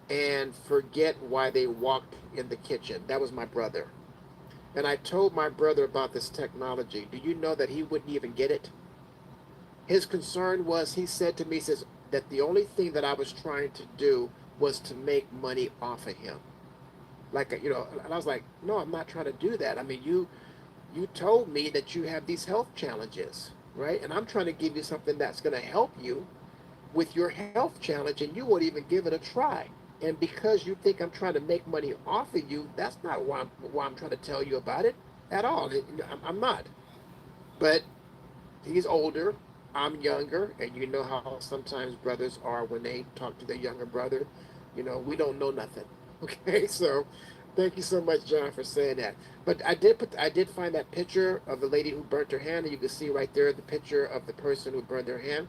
and forget why they walked in the kitchen. That was my brother. And I told my brother about this technology. Do you know that he wouldn't even get it? His concern was, he said to me, he says, that the only thing that I was trying to do was to make money off of him. Like, you know, and I was like, no, I'm not trying to do that. I mean, you told me that you have these health challenges, right? And I'm trying to give you something that's going to help you with your health challenge, and you won't even give it a try. And because you think I'm trying to make money off of you, that's not why I'm trying to tell you about it at all. I'm not. But he's older, I'm younger, and you know how sometimes brothers are when they talk to their younger brother. You know, we don't know nothing. Okay, so thank you so much, John, for saying that. But I did find that picture of the lady who burnt her hand, and you can see right there the picture of the person who burned their hand,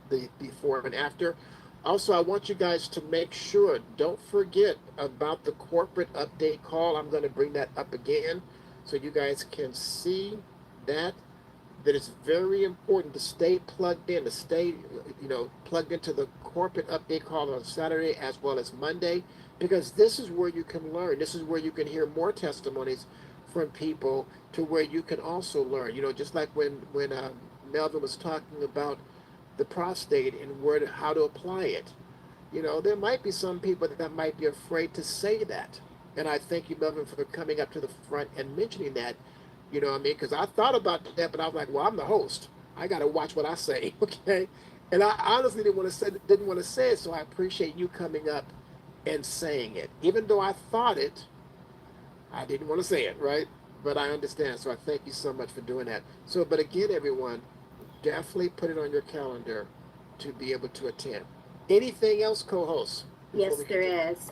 the before and after. Also, I want you guys to make sure, don't forget about the corporate update call. I'm going to bring that up again so you guys can see that it's very important to stay plugged in, to stay, you know, plugged into the corporate update call on Saturday as well as Monday, because this is where you can learn. This is where you can hear more testimonies from people to where you can also learn. Just like when Melvin was talking about the prostate and how to apply it. There might be some people that might be afraid to say that. And I thank you, Melvin, for coming up to the front and mentioning that. You know what I mean? Because I thought about that, but I was like, well, I'm the host. I got to watch what I say, okay? And I honestly didn't want to say it, so I appreciate you coming up and saying it. Even though I thought it, I didn't want to say it, right? But I understand, so I thank you so much for doing that. So, but again, everyone, definitely put it on your calendar to be able to attend. Anything else, co-hosts? Yes, there is.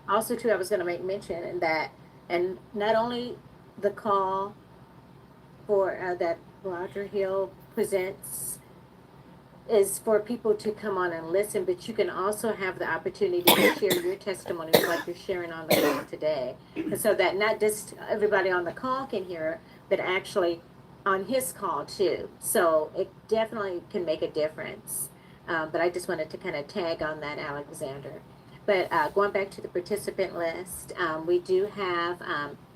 Also, too, I was going to make mention that, and not only the call for that Roger Hill presents is for people to come on and listen, but you can also have the opportunity to share your testimony like you're sharing on the call today. And so that not just everybody on the call can hear it, but actually on his call too. So it definitely can make a difference. But I just wanted to kind of tag on that, Alexander. But going back to the participant list, we do have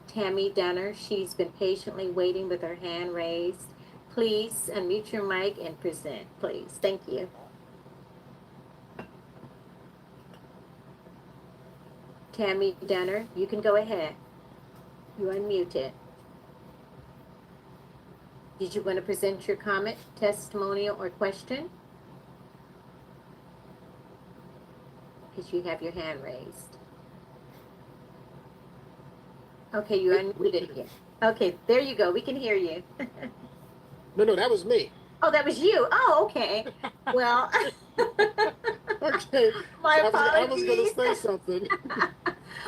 Tammy Dunner. She's been patiently waiting with her hand raised. Please unmute your mic and present, please. Thank you. Tammy Dunner, you can go ahead. You're unmuted. Did you want to present your comment, testimonial, or question? Because you have your hand raised. Okay, you're unmuted again. Okay, there you go. We can hear you. No, that was me. Oh, that was you. Oh, okay. Well, okay. My apologies. I was going to say something.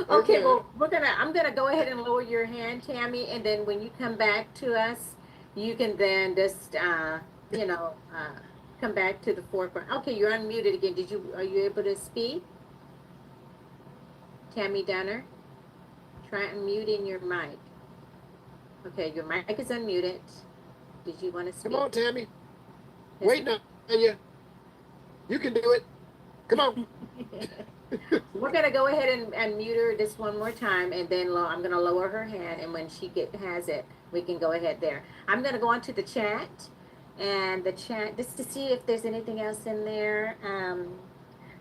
Okay, well, I'm gonna go ahead and lower your hand, Tammy, and then when you come back to us, you can then just, come back to the forefront. Okay, you're unmuted again. Are you able to speak? Tammy Dunner, try unmuting your mic. Okay, your mic is unmuted. Did you want to speak? Come on, Tammy. Wait now, you can do it. Come on. We're gonna go ahead and mute her just one more time, and then I'm gonna lower her hand, and when she has it, we can go ahead there. I'm gonna go on to the chat, and the chat just to see if there's anything else in there.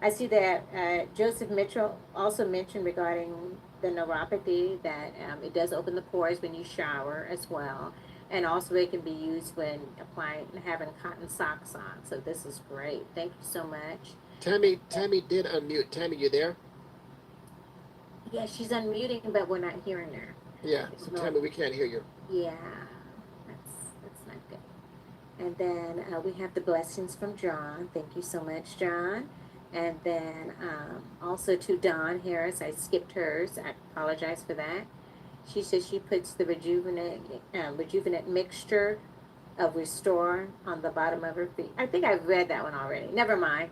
I see that Joseph Mitchell also mentioned regarding the neuropathy that it does open the pores when you shower as well. And also it can be used when having cotton socks on. So this is great. Thank you so much. Tammy did unmute. Tammy, you there? Yeah, she's unmuting, but we're not hearing her. Yeah, so Tammy, we can't hear you. Yeah, that's not good. And then we have the blessings from John. Thank you so much, John. And then also to Dawn Harris, I skipped hers. I apologize for that. She says she puts the rejuvenate mixture of Restore on the bottom of her feet. I think I've read that one already. Never mind.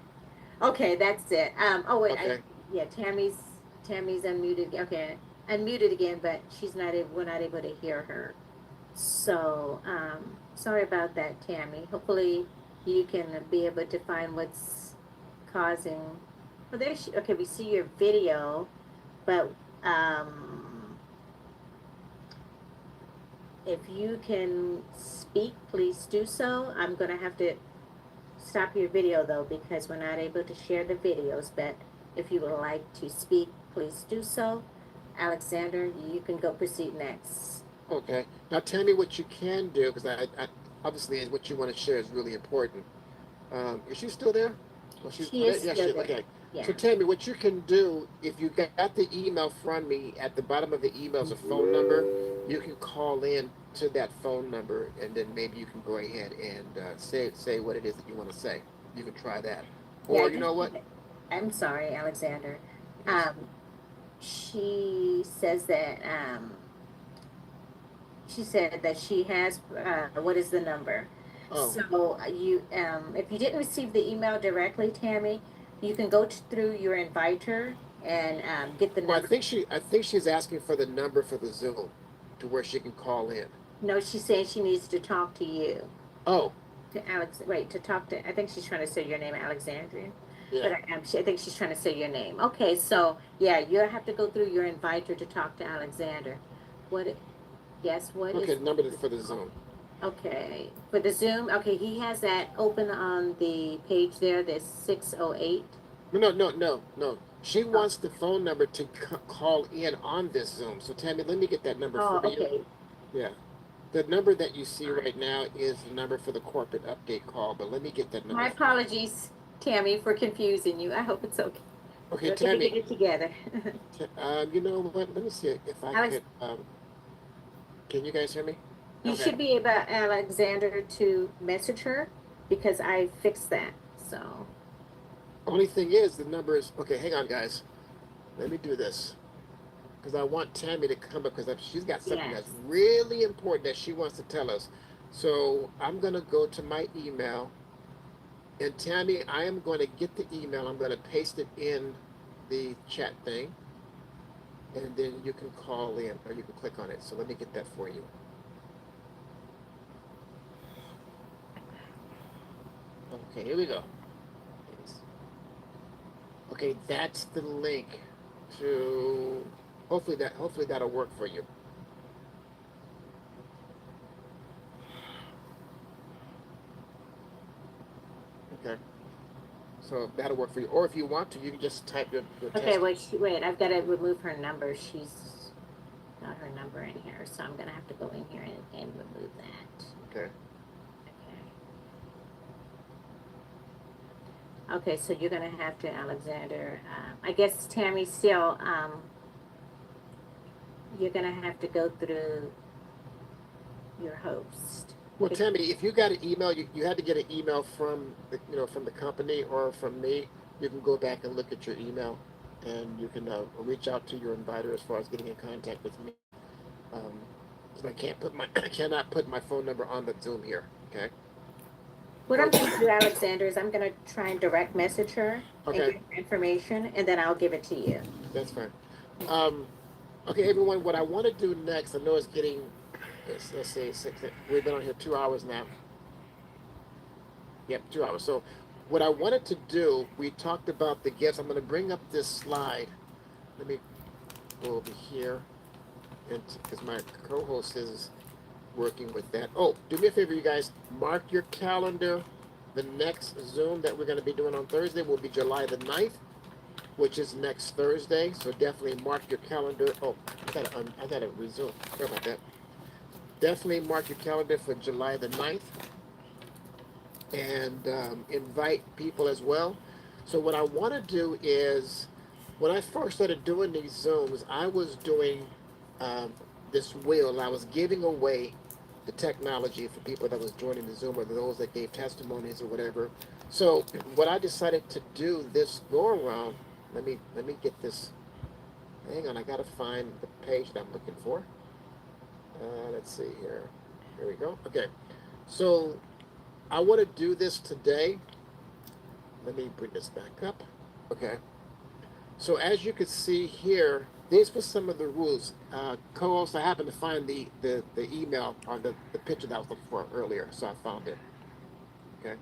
Okay, that's it. Oh wait, okay. Tammy's unmuted. Okay, unmuted again, but we're not able to hear her. So sorry about that, Tammy. Hopefully you can be able to find what's causing. Well, okay, we see your video, but if you can speak, please do so. I'm going to have to stop your video, though, because we're not able to share the videos. But if you would like to speak, please do so. Alexander, you can go proceed next. Okay. Now, tell me what you can do, because I obviously what you want to share is really important. Is she still there? Well, she is still there. Okay. Yeah. So tell me what you can do. If you got the email from me, at the bottom of the email is a phone number. You can call in to that phone number, and then maybe you can go ahead and say what it is that you want to say. You can try that. Or you know what? I'm sorry, Alexander. She says that she said that she has what is the number? Oh. So you if you didn't receive the email directly, Tammy, you can go through your inviter and get the number. Well, I think she's asking for the number for the Zoom, to where she can call in. No, she's saying she needs to talk to you. Oh. To talk to. I think she's trying to say your name, Alexandria. Yeah. But I think she's trying to say your name. Okay, so yeah, you have to go through your inviter to talk to Alexander. Yes, what Okay, is? number for the Zoom. Okay, for the Zoom, okay, he has that open on the page there, there's 608. No. She wants the phone number to call in on this Zoom. So Tammy, let me get that number Oh, for you. okay. Yeah. The number that you see right now is the number for the corporate update call, but let me get that number. My apologies, Tammy, for confusing you. I hope it's okay. Okay, We're gonna Tammy. get it together. You know what? Let me see if I Alex, could. Can you guys hear me? you Okay. should be able, Alexander, to message her because I fixed that, so. Only thing is, the number is okay. Hang on, guys. Let me do this because I want Tammy to come up because she's got something that's really important that she wants to tell us. So I'm gonna go to my email, and Tammy, I am going to get the email. I'm going to paste it in the chat thing, and then you can call in or you can click on it. So let me get that for you. Okay, here we go. Okay, that's the link to. Hopefully that'll work for you. Okay. So that'll work for you. Or if you want to, you can just type your Okay, test. wait, I've gotta remove her number. She's got her number in here, so I'm gonna have to go in here and remove that. Okay. Okay, so you're gonna have to, Alexander, I guess Tammy still, you're gonna have to go through your host. Well, Tammy, if you got an email, you had to get an email from from the company or from me. You can go back and look at your email, and you can reach out to your inviter as far as getting in contact with me. So I cannot put my phone number on the Zoom here. Okay. What I'm gonna do, Alexander, is I'm gonna try and direct message her and Okay. get her information, and then I'll give it to you. That's fine. Okay, everyone. What I want to do next, I know it's getting. Let's say we've been on here 2 hours now. Yep, 2 hours. So what I wanted to do, we talked about the gifts. I'm going to bring up this slide. Let me go over here, and because my co-host is working with that. Oh, do me a favor, you guys. Mark your calendar. The next Zoom that we're going to be doing on Thursday will be July the 9th, which is next Thursday. So definitely mark your calendar. Oh, I gotta resume. Sorry about that. Definitely mark your calendar for July the 9th, and invite people as well. So what I want to do is, when I first started doing these Zooms, I was doing this wheel. I was giving away the technology for people that was joining the Zoom or those that gave testimonies or whatever. So what I decided to do this go around, let me get this. Hang on, I gotta find the page that I'm looking for. Let's see here. Here we go. Okay, so I want to do this today. Let me bring this back up. Okay. So as you can see here, these were some of the rules. Co-host, I happened to find the email on the picture that I was looking for earlier, so I found it. Okay.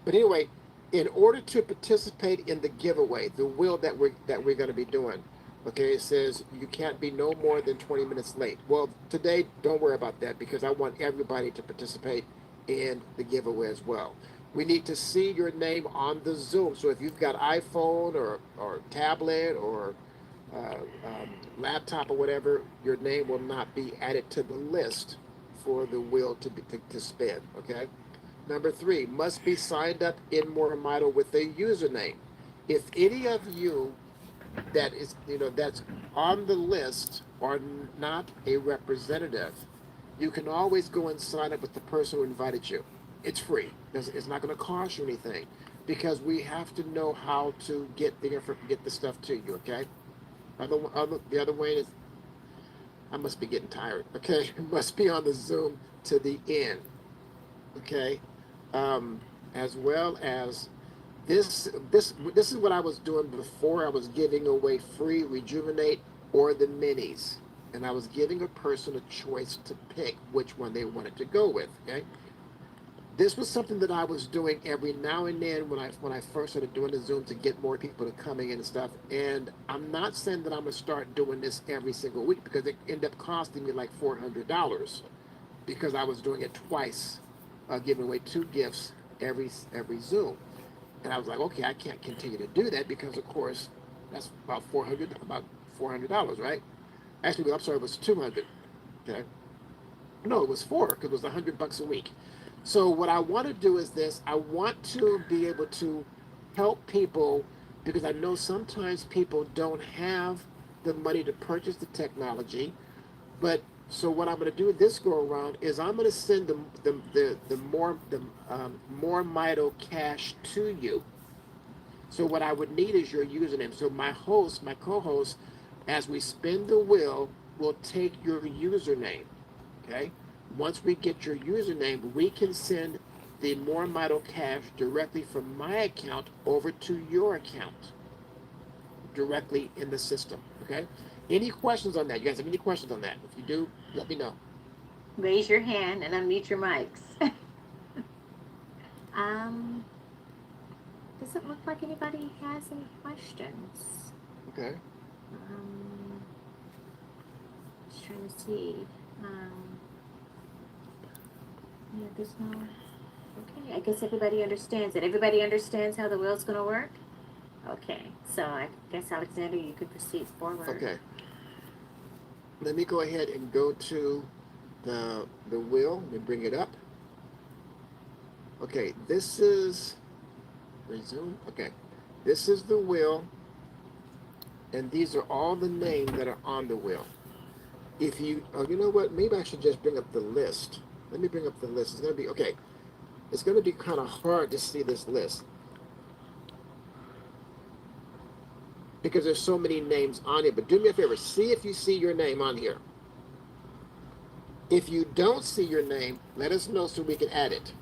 But anyway, in order to participate in the giveaway, the wheel that we're going to be doing, okay, it says you can't be no more than 20 minutes late. Well, today, don't worry about that because I want everybody to participate in the giveaway as well. We need to see your name on the Zoom. So if you've got iPhone or tablet or laptop or whatever, your name will not be added to the list for the wheel to spin. Okay. Number 3, must be signed up in MoreMito with a username. If any of you that is, that's on the list are not a representative, you can always go and sign up with the person who invited you. It's free. It's not going to cost you anything because we have to know how to get the stuff to you. Okay. The other way is I must be getting tired. Okay, must be on the Zoom to the end. Okay, as well as this is what I was doing before. I was giving away free Rejuvenate or the minis, and I was giving a person a choice to pick which one they wanted to go with. Okay, this was something that I was doing every now and then when I first started doing the Zoom to get more people to coming in and stuff. And I'm not saying that I'm gonna start doing this every single week because it ended up costing me like $400 because I was doing it twice, giving away 2 gifts every Zoom. And I was like, okay, I can't continue to do that because of course that's about $400, right? Actually, I'm sorry, it was 200. Okay. No, it was 4 because it was $100 a week. So what I want to do is this. I want to be able to help people because I know sometimes people don't have the money to purchase the technology. But so what I'm going to do this go around is I'm going to send the MoreMito cash to you. So what I would need is your username. So my co-host, as we spin the wheel, will take your username. Okay. Once we get your username, we can send the MoreMito cash directly from my account over to your account directly in the system. Okay. Any questions on that? You guys have any questions on that? If you do, let me know. Raise your hand and unmute your mics. Doesn't look like anybody has any questions. Okay. Just trying to see. Yeah, there's no. Okay, I guess everybody understands it. Everybody understands how the wheel's going to work? Okay, so I guess, Alexander, you could proceed forward. Okay. Let me go ahead and go to the wheel. Let me bring it up. Okay, this is resume. Okay, this is the wheel, and these are all the names that are on the wheel. If you, oh, you know what? Maybe I should just bring up the list. Let me bring up the list. It's gonna be okay. It's gonna be kind of hard to see this list because there's so many names on it. But do me a favor. See if you see your name on here. If you don't see your name, let us know so we can add it.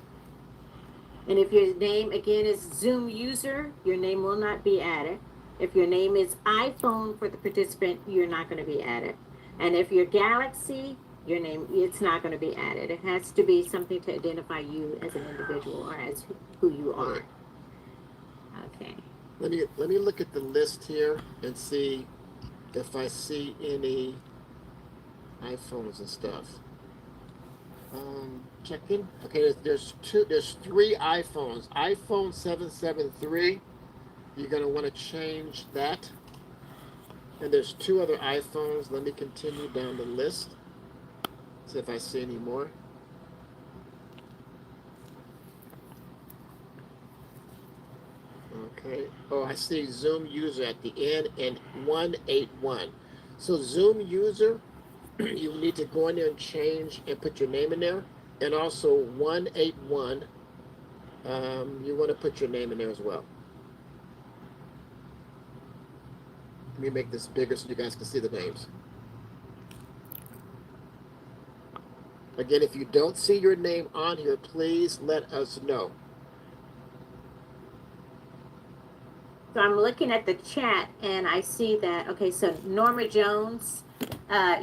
And if your name, again, is Zoom user, your name will not be added. If your name is iPhone for the participant, you're not going to be added. And if you're Galaxy, your name, it's not going to be added. It has to be something to identify you as an individual or as who you are. Right. Okay. Let me look at the list here and see if I see any iPhones and stuff. Checking. Okay, there's 3 iPhones. iPhone 773. You're gonna want to change that. And there's 2 other iPhones. Let me continue down the list. See if I see any more. Okay. Oh, I see Zoom user at the end and 181. So Zoom user, you need to go in there and change and put your name in there. And also 181, you want to put your name in there as well. Let me make this bigger so you guys can see the names. Again, if you don't see your name on here, please let us know. So I'm looking at the chat and I see that, okay, so Norma Jones,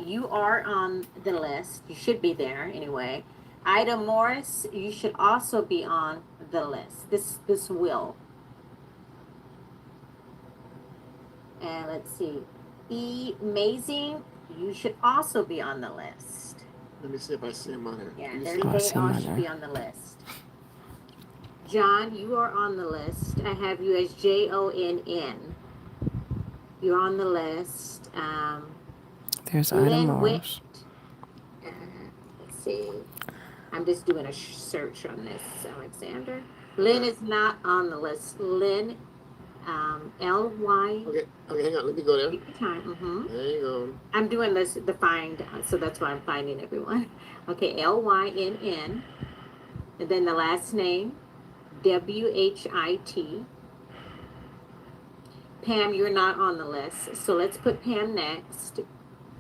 you are on the list. You should be there anyway. Ida Morris, you should also be on the list. This will. And let's see. Amazing, you should also be on the list. Let me see if I see him on here. Yeah, they all should be on the list. John, you are on the list. I have you as JONN. You're on the list. There's Ida Morris. Let's see. I'm just doing a search on this, Alexander. Lynn is not on the list. Lynn, L-Y. Okay, hang on. Let me go there. Take your time. Hang on. I'm doing the find, so that's why I'm finding everyone. Okay, L-Y-N-N. And then the last name, W-H-I-T. Pam, you're not on the list, so let's put Pam next.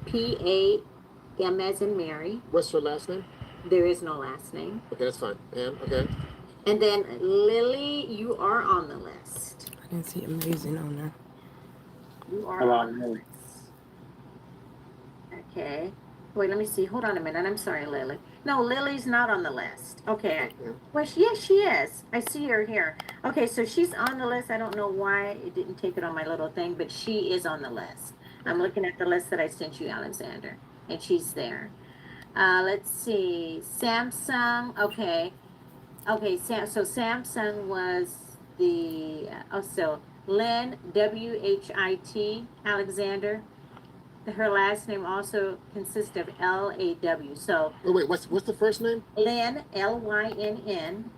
P-A-M as in Mary. What's her last name? There is no last name. Okay, that's fine. Pam, okay. And then Lily, you are on the list. I didn't see Amazing on there. You are on the list. Okay. wait, let me see. Hold on a minute. I'm sorry, Lily. No, Lily's not on the list. Okay. Well, yes, she is. I see her here. Okay, so she's on the list. I don't know why it didn't take it on my little thing, but she is on the list. I'm looking at the list that I sent you, Alexander, and she's there. Let's see. Samsung. Okay. Okay. So Samsung was the. So Lynn, Whit, Alexander. Her last name also consists of Law. So wait, what's the first name? Lynn, Lynn,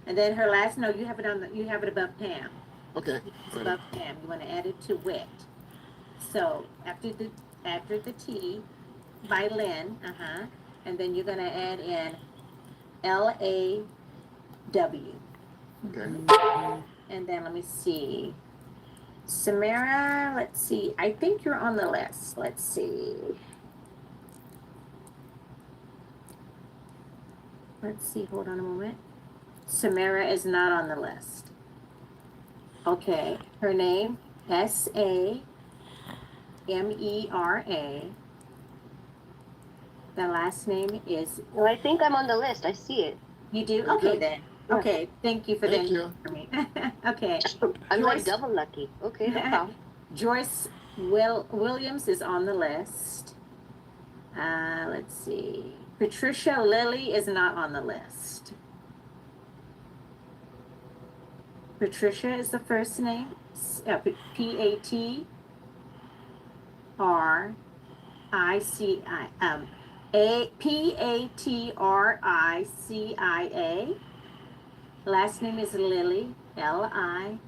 and then her last. No, you have it you have it above Pam. Okay. It's above Pam. You want to add it to Whit. So after the T, by Lynn, and then you're gonna add in Law. Okay. And then let me see. Samara, let's see. I think you're on the list. Let's see. Let's see. Hold on a moment. Samara is not on the list. Okay. Her name, Samera. The last name is. Well, I think I'm on the list. I see it. You do? Okay, then. Okay. Thank you for that. For me. Okay. I'm like double lucky. Okay, no problem. Joyce Williams is on the list. Let's see. Patricia Lilly is not on the list. Patricia is the first name. Patricia. Last name is Lilly. Lilly.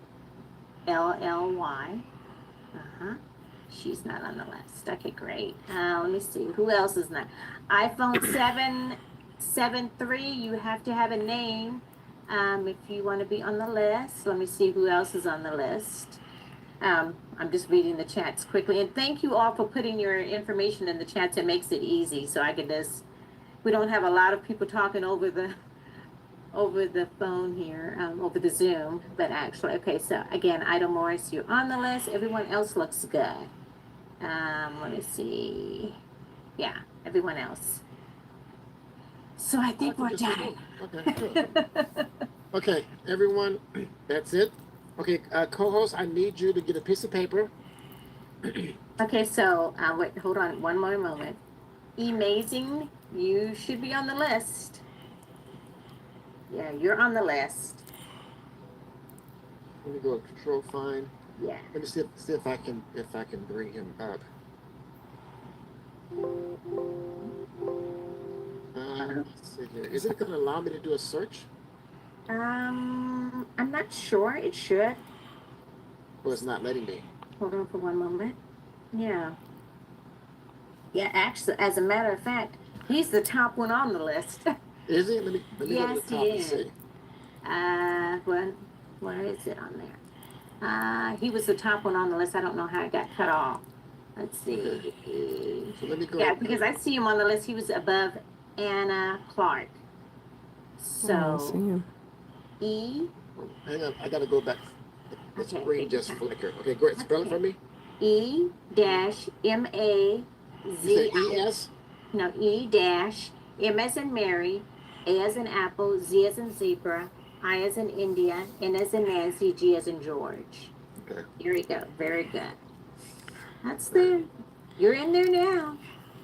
She's not on the list. Okay, great. Let me see. Who else is not? iPhone 773. You have to have a name if you want to be on the list. Let me see who else is on the list. I'm just reading the chats quickly. And thank you all for putting your information in the chats. It makes it easy. So I can just, we don't have a lot of people talking over the phone here, over the Zoom, but actually, okay, so again, Ida Morris, you're on the list. Everyone else looks good. Let me see. Yeah, everyone else. So I think we're done. Okay, good. Okay, everyone, that's it. Okay, co-host, I need you to get a piece of paper. Okay, so wait, hold on one more moment. Amazing, you should be on the list. Yeah, you're on the list. Let me go control find. Yeah. Let me see if I can bring him up. Let's see here. Is it going to allow me to do a search? I'm not sure. It should. Well, it's not letting me. Hold on for one moment. Yeah. Yeah, actually, as a matter of fact, he's the top one on the list. Is he? Let me yes, go to the top he and is. see. Where is it on there? He was the top one on the list. I don't know how it got cut off. Let's see. Okay. So let me go. Yeah, because I see him on the list. He was above Anna Clark. So. I see him. E. Hang on, I gotta go back. The screen just flickered. Okay, go ahead. Spell it for me. E-M-A-Z. You say E-S? No, E-M as in Mary, A as in Apple, Z as in Zebra, I as in India, N as in Nancy, G as in George. Okay. Here we go. Very good. That's there. You're in there now.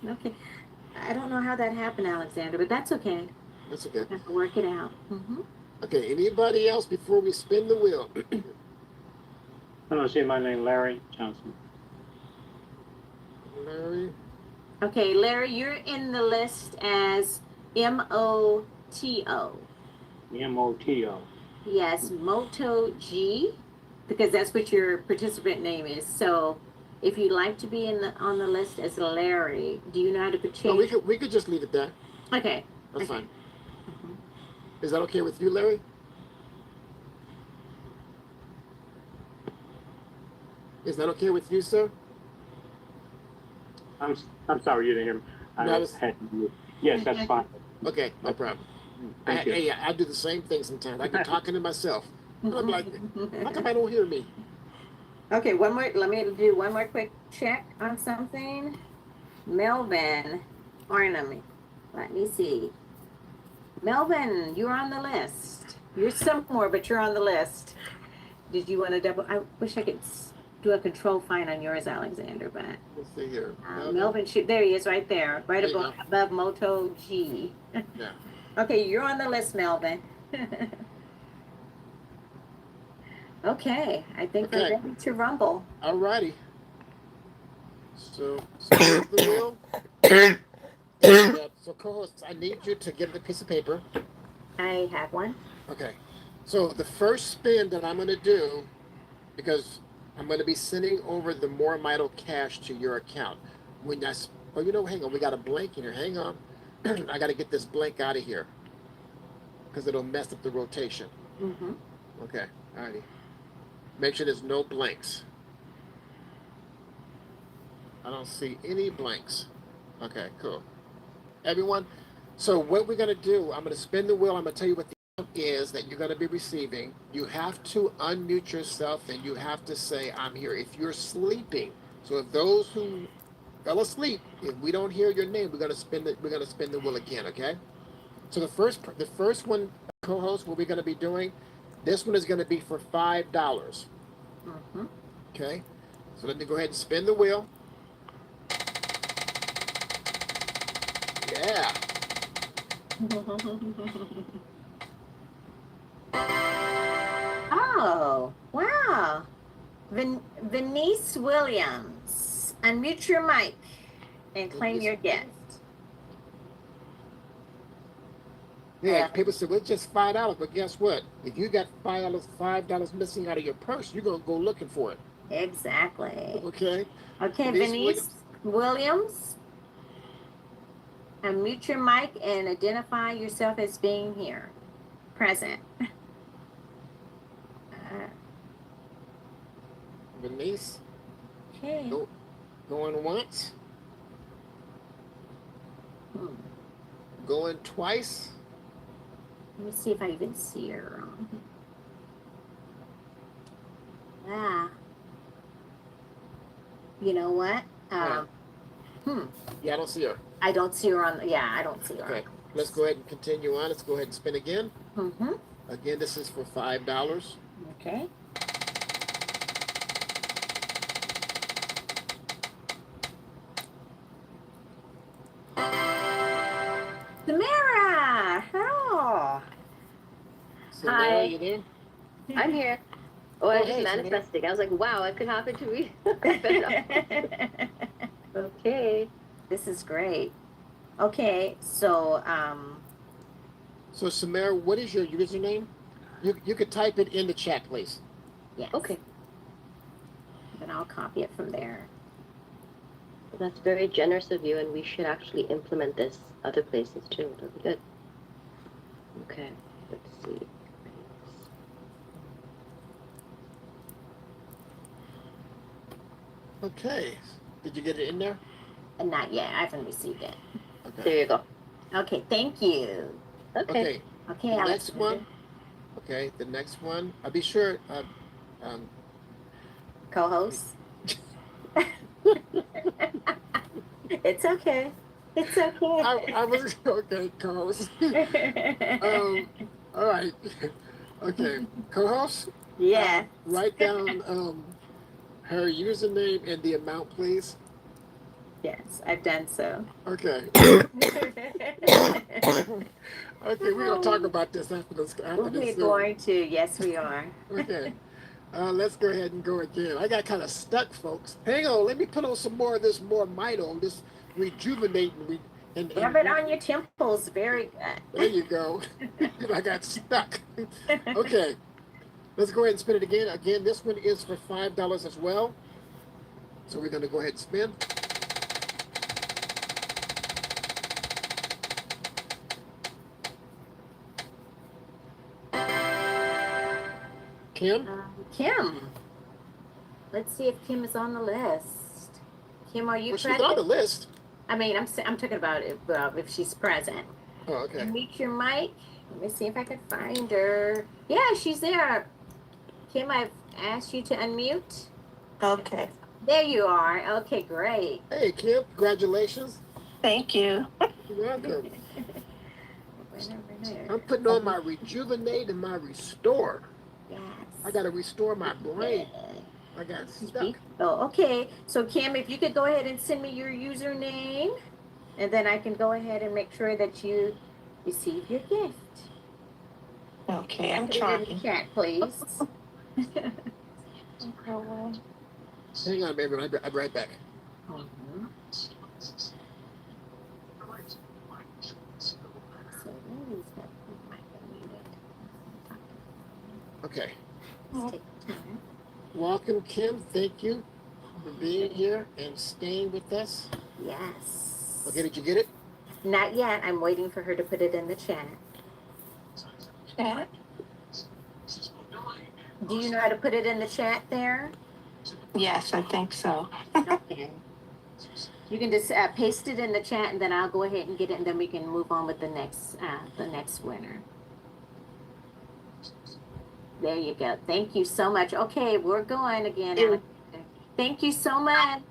Okay. I don't know how that happened, Alexander, but that's okay. That's okay. I have to work it out. Mm-hmm. Okay, anybody else before we spin the wheel? I don't see my name, Larry Johnson. Larry. Okay, Larry, you're in the list as M-O-T-O. M-O-T-O. Yes, Moto G, because that's what your participant name is. So if you'd like to be on the list as Larry, do you know how to change? No, we could just leave it there. Okay. That's fine. Is that okay with you, Larry? Is that okay with you, sir? I'm sorry, you didn't hear me. Yes, that's fine. Okay, no problem. Thank you. Hey, I do the same thing sometimes. I get talking to myself. I'm like, how come I don't hear me? Okay, let me do one more quick check on something. Melvin, ornament. Let me see. Melvin, you're on the list. You're somewhere, but you're on the list. Did you want to double? I wish I could do a control find on yours, Alexander, but Let's see here. Melvin, there he is right there, right There you above Moto G. Yeah. Okay, you're on the list, Melvin. Okay, I think we're ready to rumble. All righty. So, spin the wheel. And, so, co-host, I need you to give the piece of paper. I have one. Okay. So the first spin that I'm going to do, because I'm going to be sending over the MoreMito cash to your account. When that's, oh, you know, hang on, we got a blank in here. Hang on. I got to get this blank out of here because it'll mess up the rotation. Mm-hmm. Okay. All righty. Make sure there's no blanks. I don't see any blanks. Okay, cool. Everyone, so what we're going to do, I'm going to spin the wheel. I'm going to tell you what the amount is that you're going to be receiving. You have to unmute yourself and you have to say, I'm here. If you're sleeping, so if those who fell asleep, if we don't hear your name, we're going to spin the wheel again, okay? So the first one, co-host, what we're going to be doing, this one is going to be for $5. Mm-hmm. Okay, so let me go ahead and spin the wheel. Yeah. Oh, wow. Venice Williams, unmute your mic and claim your gift. Yeah, people say, well, it's just $5, but guess what? If you got $5 missing out of your purse, you're going to go looking for it. Exactly. Okay. Okay, Venice Williams, unmute your mic and identify yourself as being here, present. Venice. Okay. Going once. Going twice. Let me see if I even see her. Ah. You know what? Yeah, I don't see her. I don't see her on. Yeah, I don't see her. Okay, let's go ahead and continue on. Let's go ahead and spin again. Mm-hmm. Again, this is for $5. Okay. Samara, hello. Samara, you there? I'm here. Oh, I was just hey, manifesting. I was like, wow, it could happen to me. Okay. This is great. Okay, so So Samara, what is your username? You could type it in the chat, please. yes. Okay. Then I'll copy it from there. That's very generous of you, and we should actually implement this other places too. That'll be good. Okay, let's see. Okay. Did you get it in there? Not yet. I haven't received it. Okay. There you go. Okay, thank you. Okay. Okay, The Alex. next one. Okay, the next one. I'll be sure. Co-host. It's okay. It's okay. I was okay, co-host. All right. Okay, co-host. Yeah. Write down her username and the amount, please. Yes, I've done so. Okay. Okay, we're gonna talk about this after this. We're going to. Yes, we are. Okay. Let's go ahead and go again. I got kind of stuck, folks. Hang on, let me put on some more of this MoreMito, this rejuvenate and Rub it on your temples. Very good. There you go. I got stuck. Okay. Let's go ahead and spin it again. Again, this one is for $5 as well. So we're gonna go ahead and spin. Kim? Kim. Let's see if Kim is on the list. Kim, are you Well, she's present? on the list. I mean, I'm talking about if she's present. Oh, okay. Meet your mic. Let me see if I can find her. Yeah, she's there. Kim, I've asked you to unmute. Okay. There you are. Okay, great. Hey, Kim, congratulations. Thank you. You're welcome. I'm putting on my Rejuvenate and my Restore. Yes. I got to restore my brain. I got stuck. Oh, okay. So Kim, if you could go ahead and send me your username, and then I can go ahead and make sure that you receive your gift. Okay, I'm Put it in trying. the chat, please. Hang on, baby. I'll be right back. Okay. Welcome, Kim. Thank you for being here and staying with us. Yes. Okay, did you get it? Not yet. I'm waiting for her to put it in the chat. Chat? Do you know how to put it in the chat there? Yes, I think so. Okay. You can just paste it in the chat, and then I'll go ahead and get it, and then we can move on with the next winner. There you go. Thank you so much. Okay, we're going again, Alexander. Thank you so much.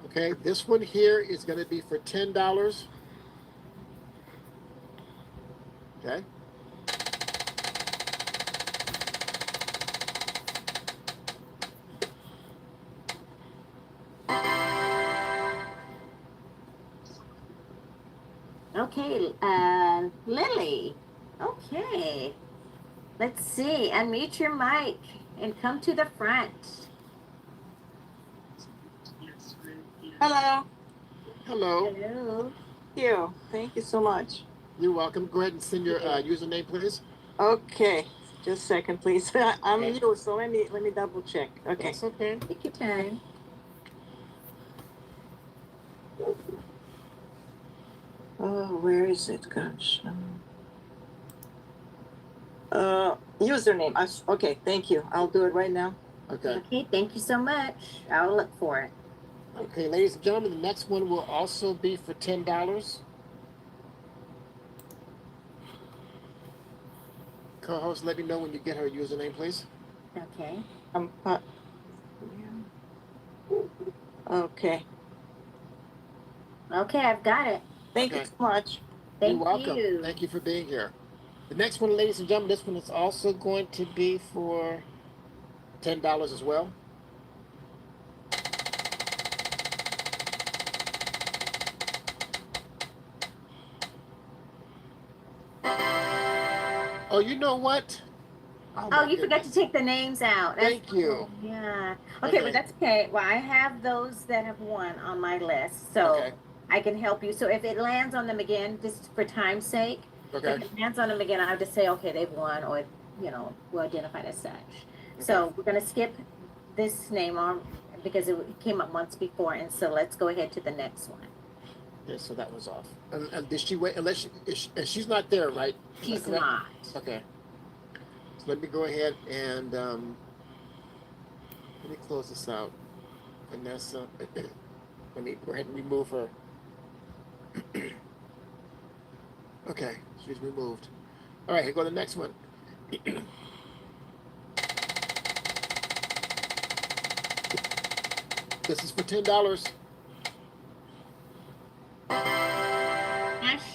Okay, this one here is going to be for $10. Okay. Okay, Lily. Okay. Let's see. Unmute your mic and come to the front. Hello. Hello. Hello. Thank you so much. You're welcome. Go ahead and send your username, please. Okay, just a second, please. I'm new, so let me double check. Okay. That's okay. Take your time. Oh, where is it, gosh? Username. Okay, thank you. I'll do it right now. Okay. Okay, thank you so much. I'll look for it. Okay, ladies and gentlemen, the next one will also be for $10. Co-host, let me know when you get her username, please. Okay. Okay. Okay, I've got it. Thank you so much. Thank You're welcome. you. Thank you for being here. The next one, ladies and gentlemen, this one is also going to be for $10 as well. Oh, you know what? Oh, you forgot to take the names out. Thank you. Yeah. Okay, but that's okay. Well, I have those that have won on my list, so I can help you. So if it lands on them again, just for time's sake, if it lands on them again, I'll just say, okay, they've won, or, we'll identify it as such. So we're going to skip this name on because it came up once before, and so let's go ahead to the next one. Okay, so that was off. Did she wait? Unless she's not there, right? She's not. Okay. So let me go ahead and let me close this out. Vanessa, let me go ahead and remove her. Okay, she's removed. All right, here go the next one. This is for $10.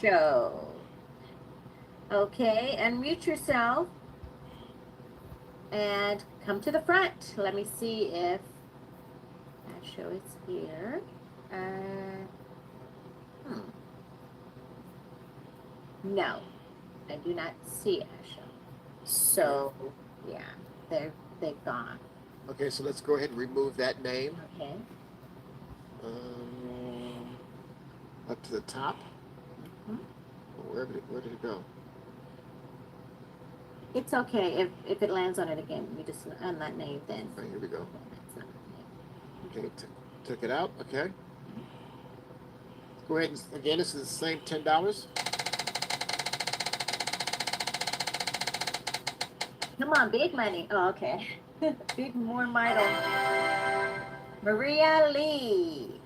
Show. Okay, unmute yourself and come to the front. Let me see if show is here. No, I do not see Asha. So yeah, they've gone. Okay, so let's go ahead and remove that name. Okay. Up to the top. Where did it go? It's okay if it lands on it again. You just on that name then. All right, here we go. Okay, took it out. Okay. Go ahead and again. This is the same $10. Come on, big money. Oh, okay. Big MoreMito. Maria Lee.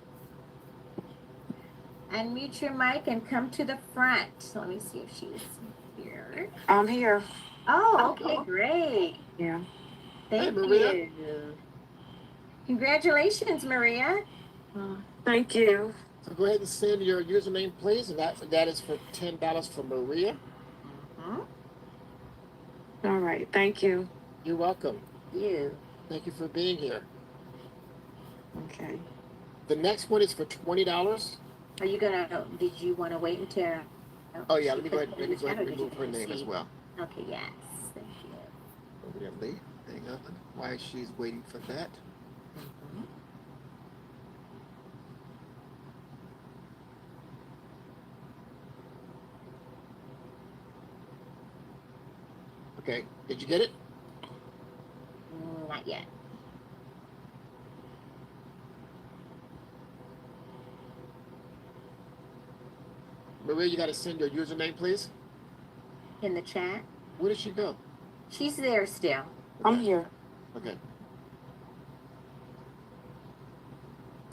Unmute your mic and come to the front. Let me see if she's here. I'm here. Oh, okay, great. Yeah. Thank Maria. you. Congratulations, Maria. Thank you. So go ahead and send your username, please, and that is for $10 for Maria. All right, thank you. You're welcome. You. Thank you for being here. Okay. The next one is for $20. Are you gonna? Did you want to wait until? Oh yeah, let me go ahead and remove her name as well. Okay. Yes. Thank you. Evidently, hang on. Why she's waiting for that? Okay, did you get it? Not yet. Maria, you got to send your username, please. In the chat. Where did she go? She's there still. I'm here. Okay.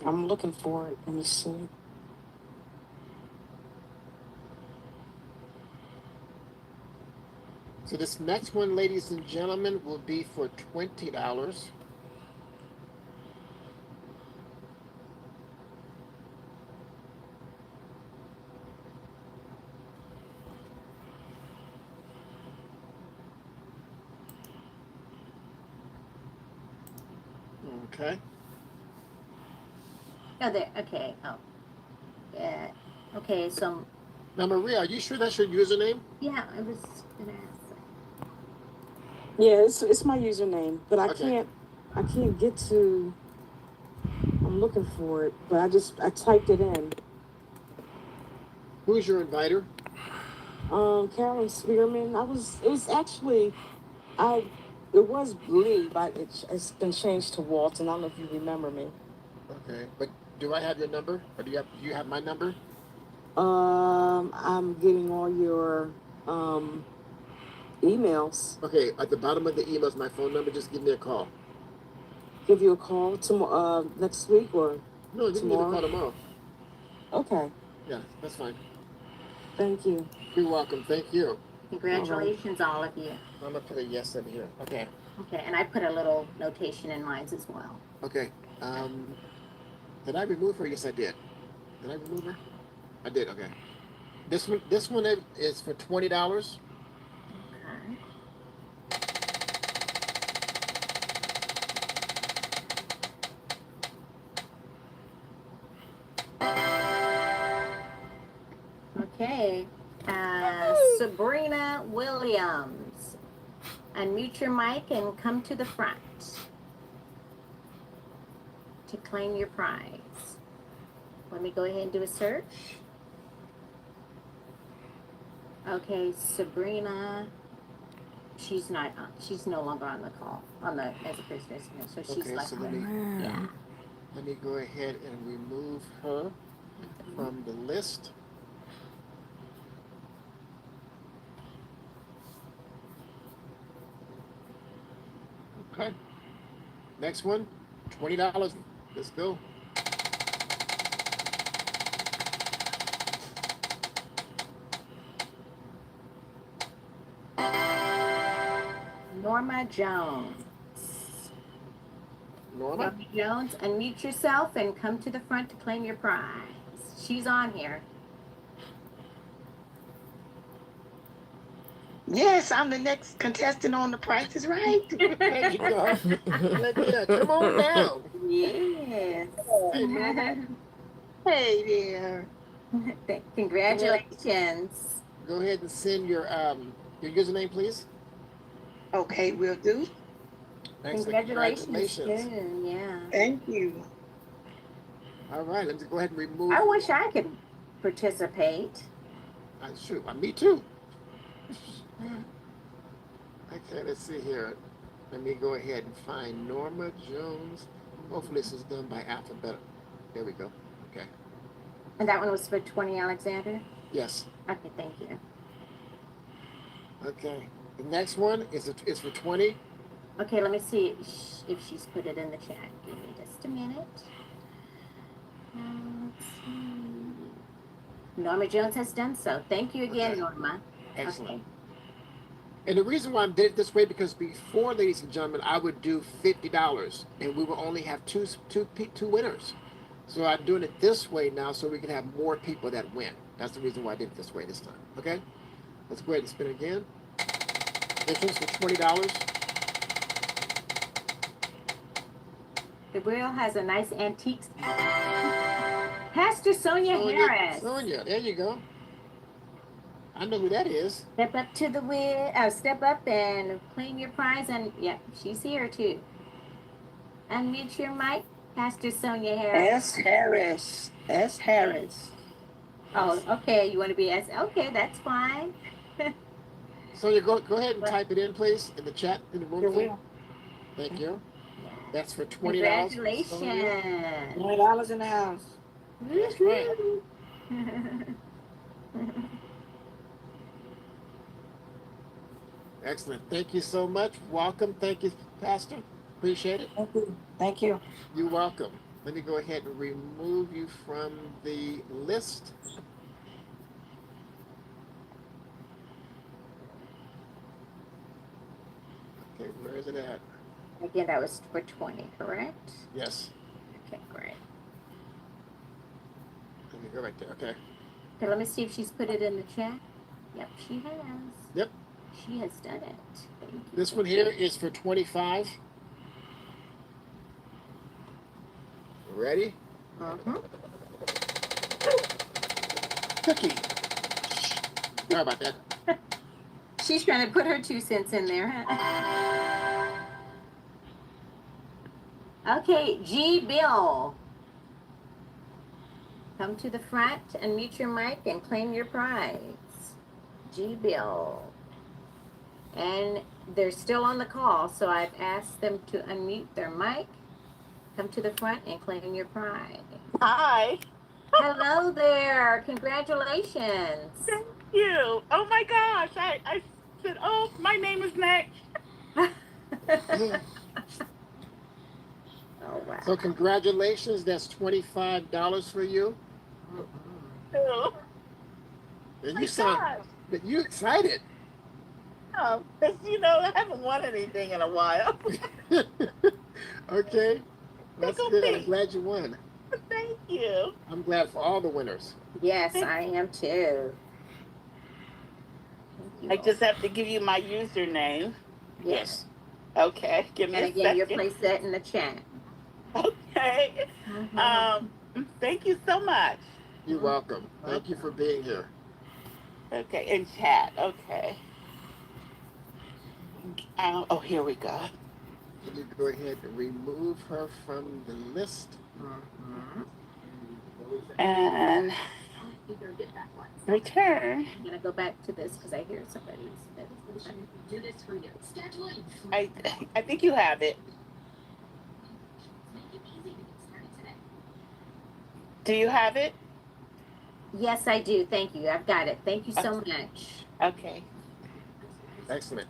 I'm looking for it. Let me see. So this next one, ladies and gentlemen, will be for $20. Okay. Oh, there. Okay. Oh. Yeah. Okay. So. Now, Maria, are you sure that's your username? Yeah, I was gonna ask. Yeah, it's my username, but I can't get to. I'm looking for it, but I typed it in. Who's your inviter? Carolyn Spearman. It was actually, it was Lee, but it's been changed to Walton. I don't know if you remember me. Okay, but do I have your number, or do you have my number? I'm getting all your emails. Okay, at the bottom of the email is my phone number. Just give me a call. Give you a call tomorrow, next week or no? Give me a call tomorrow. Okay. Yeah, that's fine. Thank you. You're welcome. Thank you. Congratulations, all of you. I'm gonna put a yes in here. Okay. Okay, and I put a little notation in mine as well. Okay. Did I remove her? Yes, I did. Did I remove her? I did. Okay. This one is for $20. Okay. Okay. Sabrina Williams. Unmute your mic and come to the front to claim your prize. Let me go ahead and do a search. Okay, Sabrina. She's not on. She's no longer on the call as a person, so she's Okay, left. so let me go ahead and remove her from the list. Okay. Next one, $20. Let's go. Norma Jones. Norma Jones, unmute yourself and come to the front to claim your prize. She's on here. Yes, I'm the next contestant on The Price is Right. There you go. Olivia, come on down. Yes. Hey there. Congratulations. Go ahead and send your username, please. Okay, will do. Congratulations. Good, yeah. Thank you. All right, let's go ahead and remove. I wish I could participate. Shoot, me too. Okay, let's see here. Let me go ahead and find Norma Jones. Hopefully this is done by alphabet. There we go. Okay. And that one was for 20, Alexander? Yes. Okay, thank you. Okay. The next one is for 20. Okay, let me see if she's put it in the chat. Give me just a minute. Let's see. Norma Jones has done so. Thank you again, Norma. Excellent. Okay. And the reason why I did it this way, because before, ladies and gentlemen, I would do $50, and we will only have two winners. So I'm doing it this way now so we can have more people that win. That's the reason why I did it this way this time. Okay? Let's go ahead and spin again. This one's for $20. The wheel has a nice antique. Pastor Sonia Harris. Sonia, there you go. I know who that is. Step up to the wheel. Step up and claim your prize. And yep, she's here too. Unmute your mic, Pastor Sonia Harris. S. Harris. Oh, okay. You want to be S? Okay, that's fine. Sonia, go ahead and type it in, please, in the chat in the room. Will. Thank you. That's for $20. Congratulations. $20 in the house. That's right. Excellent. Thank you so much. Welcome. Thank you, Pastor. Appreciate it. Thank you. Thank you. You're welcome. Let me go ahead and remove you from the list. Okay, where is it at? Again, that was for 20, correct? Yes. Okay, great. Let me go right there. Okay. Okay, let me see if she's put it in the chat. Yep, she has. Yep. She has done it. Thank you. This one here is for 25. Ready? Cookie. Sorry about that. She's trying to put her 2 cents in there, huh? Okay, G. Bill. Come to the front and mute your mic and claim your prize. G. Bill. And they're still on the call, so I've asked them to unmute their mic. Come to the front and claim your prize. Hi. Hello there. Congratulations. Thank you. Oh my gosh. I said, oh, my name is next. Oh, wow. So congratulations. That's $25 for you. Oh, And you sound, you excited. because, I haven't won anything in a while. Okay. That's good. I'm glad you won. Thank you. I'm glad for all the winners. Yes, I am too. I just have to give you my username. Yes. Okay. Give me And a again, you'll second. place that in the chat. Okay. Thank you so much. You're welcome. Thank you for being here. Okay, in chat. Okay. Oh, here we go. Let me go ahead and remove her from the list. And return. I'm gonna go back to this because I hear somebody's. Do this for you. Scheduling. I think you have it. Do you have it? Yes, I do. Thank you. I've got it. Thank you so much. Okay. Excellent.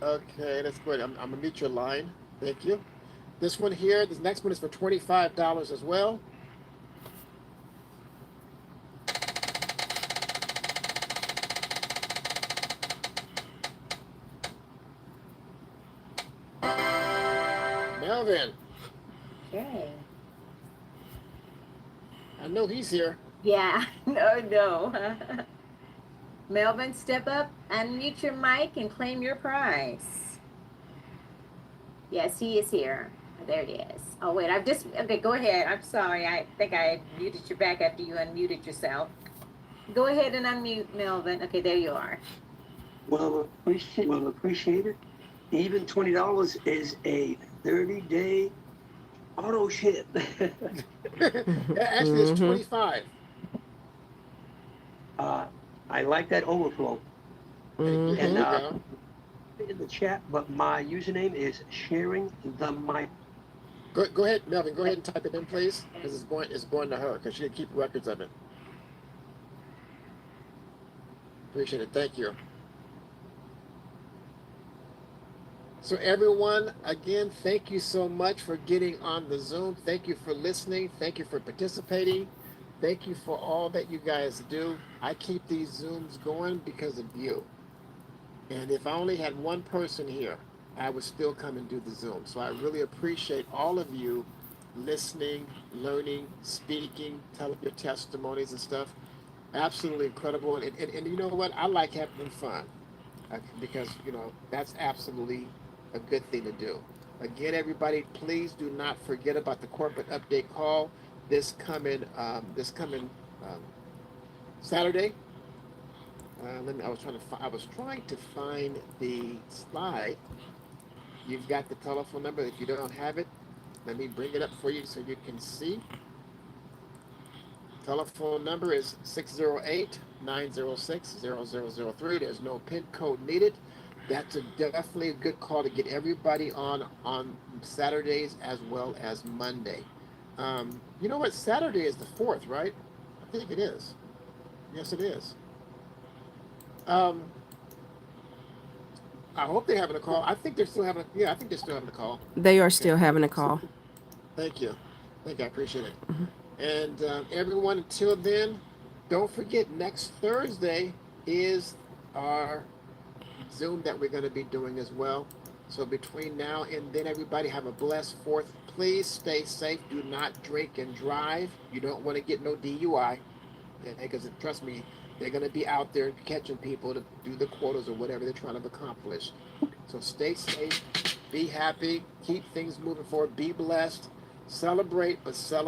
Okay, that's good. I'm gonna mute your line. Thank you. This one here, this next one is for $25 as well. Melvin. Okay. I know he's here. Yeah. No. Melvin, step up, unmute your mic, and claim your prize. Yes, he is here. There he is. Oh, wait, okay, go ahead. I'm sorry. I think I muted your back after you unmuted yourself. Go ahead and unmute, Melvin. Okay, there you are. Well, appreciate it. Even $20 is a 30-day auto ship. Actually, it's 25. I like that overflow. And in the chat, but my username is sharing the mic. Go ahead, Melvin. Go ahead and type it in, please, because it's going to her because she can keep records of it. Appreciate it. Thank you. So everyone, again, thank you so much for getting on the Zoom. Thank you for listening. Thank you for participating. Thank you for all that you guys do. I keep these Zooms going because of you. And if I only had one person here, I would still come and do the Zoom. So I really appreciate all of you listening, learning, speaking, telling your testimonies and stuff. Absolutely incredible. And you know what? I like having fun because, that's absolutely a good thing to do. Again, everybody, please do not forget about the corporate update call this coming um, Saturday. I was trying to find the slide. You've got the telephone number. If you don't have it, let me bring it up for you so you can see. Telephone number is 608-906-0003. There's no PIN code needed. That's definitely a good call to get everybody on Saturdays as well as Monday. You know what? Saturday is the 4th, right? I think it is. Yes, it is. Um, I hope they're having a call. I think they're still having. Yeah, I think they're still having a call. They are Okay. still having a call. Thank you. Thank you. I appreciate it. And everyone, until then, don't forget next Thursday is our Zoom that we're going to be doing as well. So between now and then, everybody have a blessed 4th. Please stay safe. Do not drink and drive. You don't want to get no DUI. Because trust me, they're going to be out there catching people to do the quotas or whatever they're trying to accomplish. So stay safe, be happy, keep things moving forward, be blessed, celebrate, but celebrate.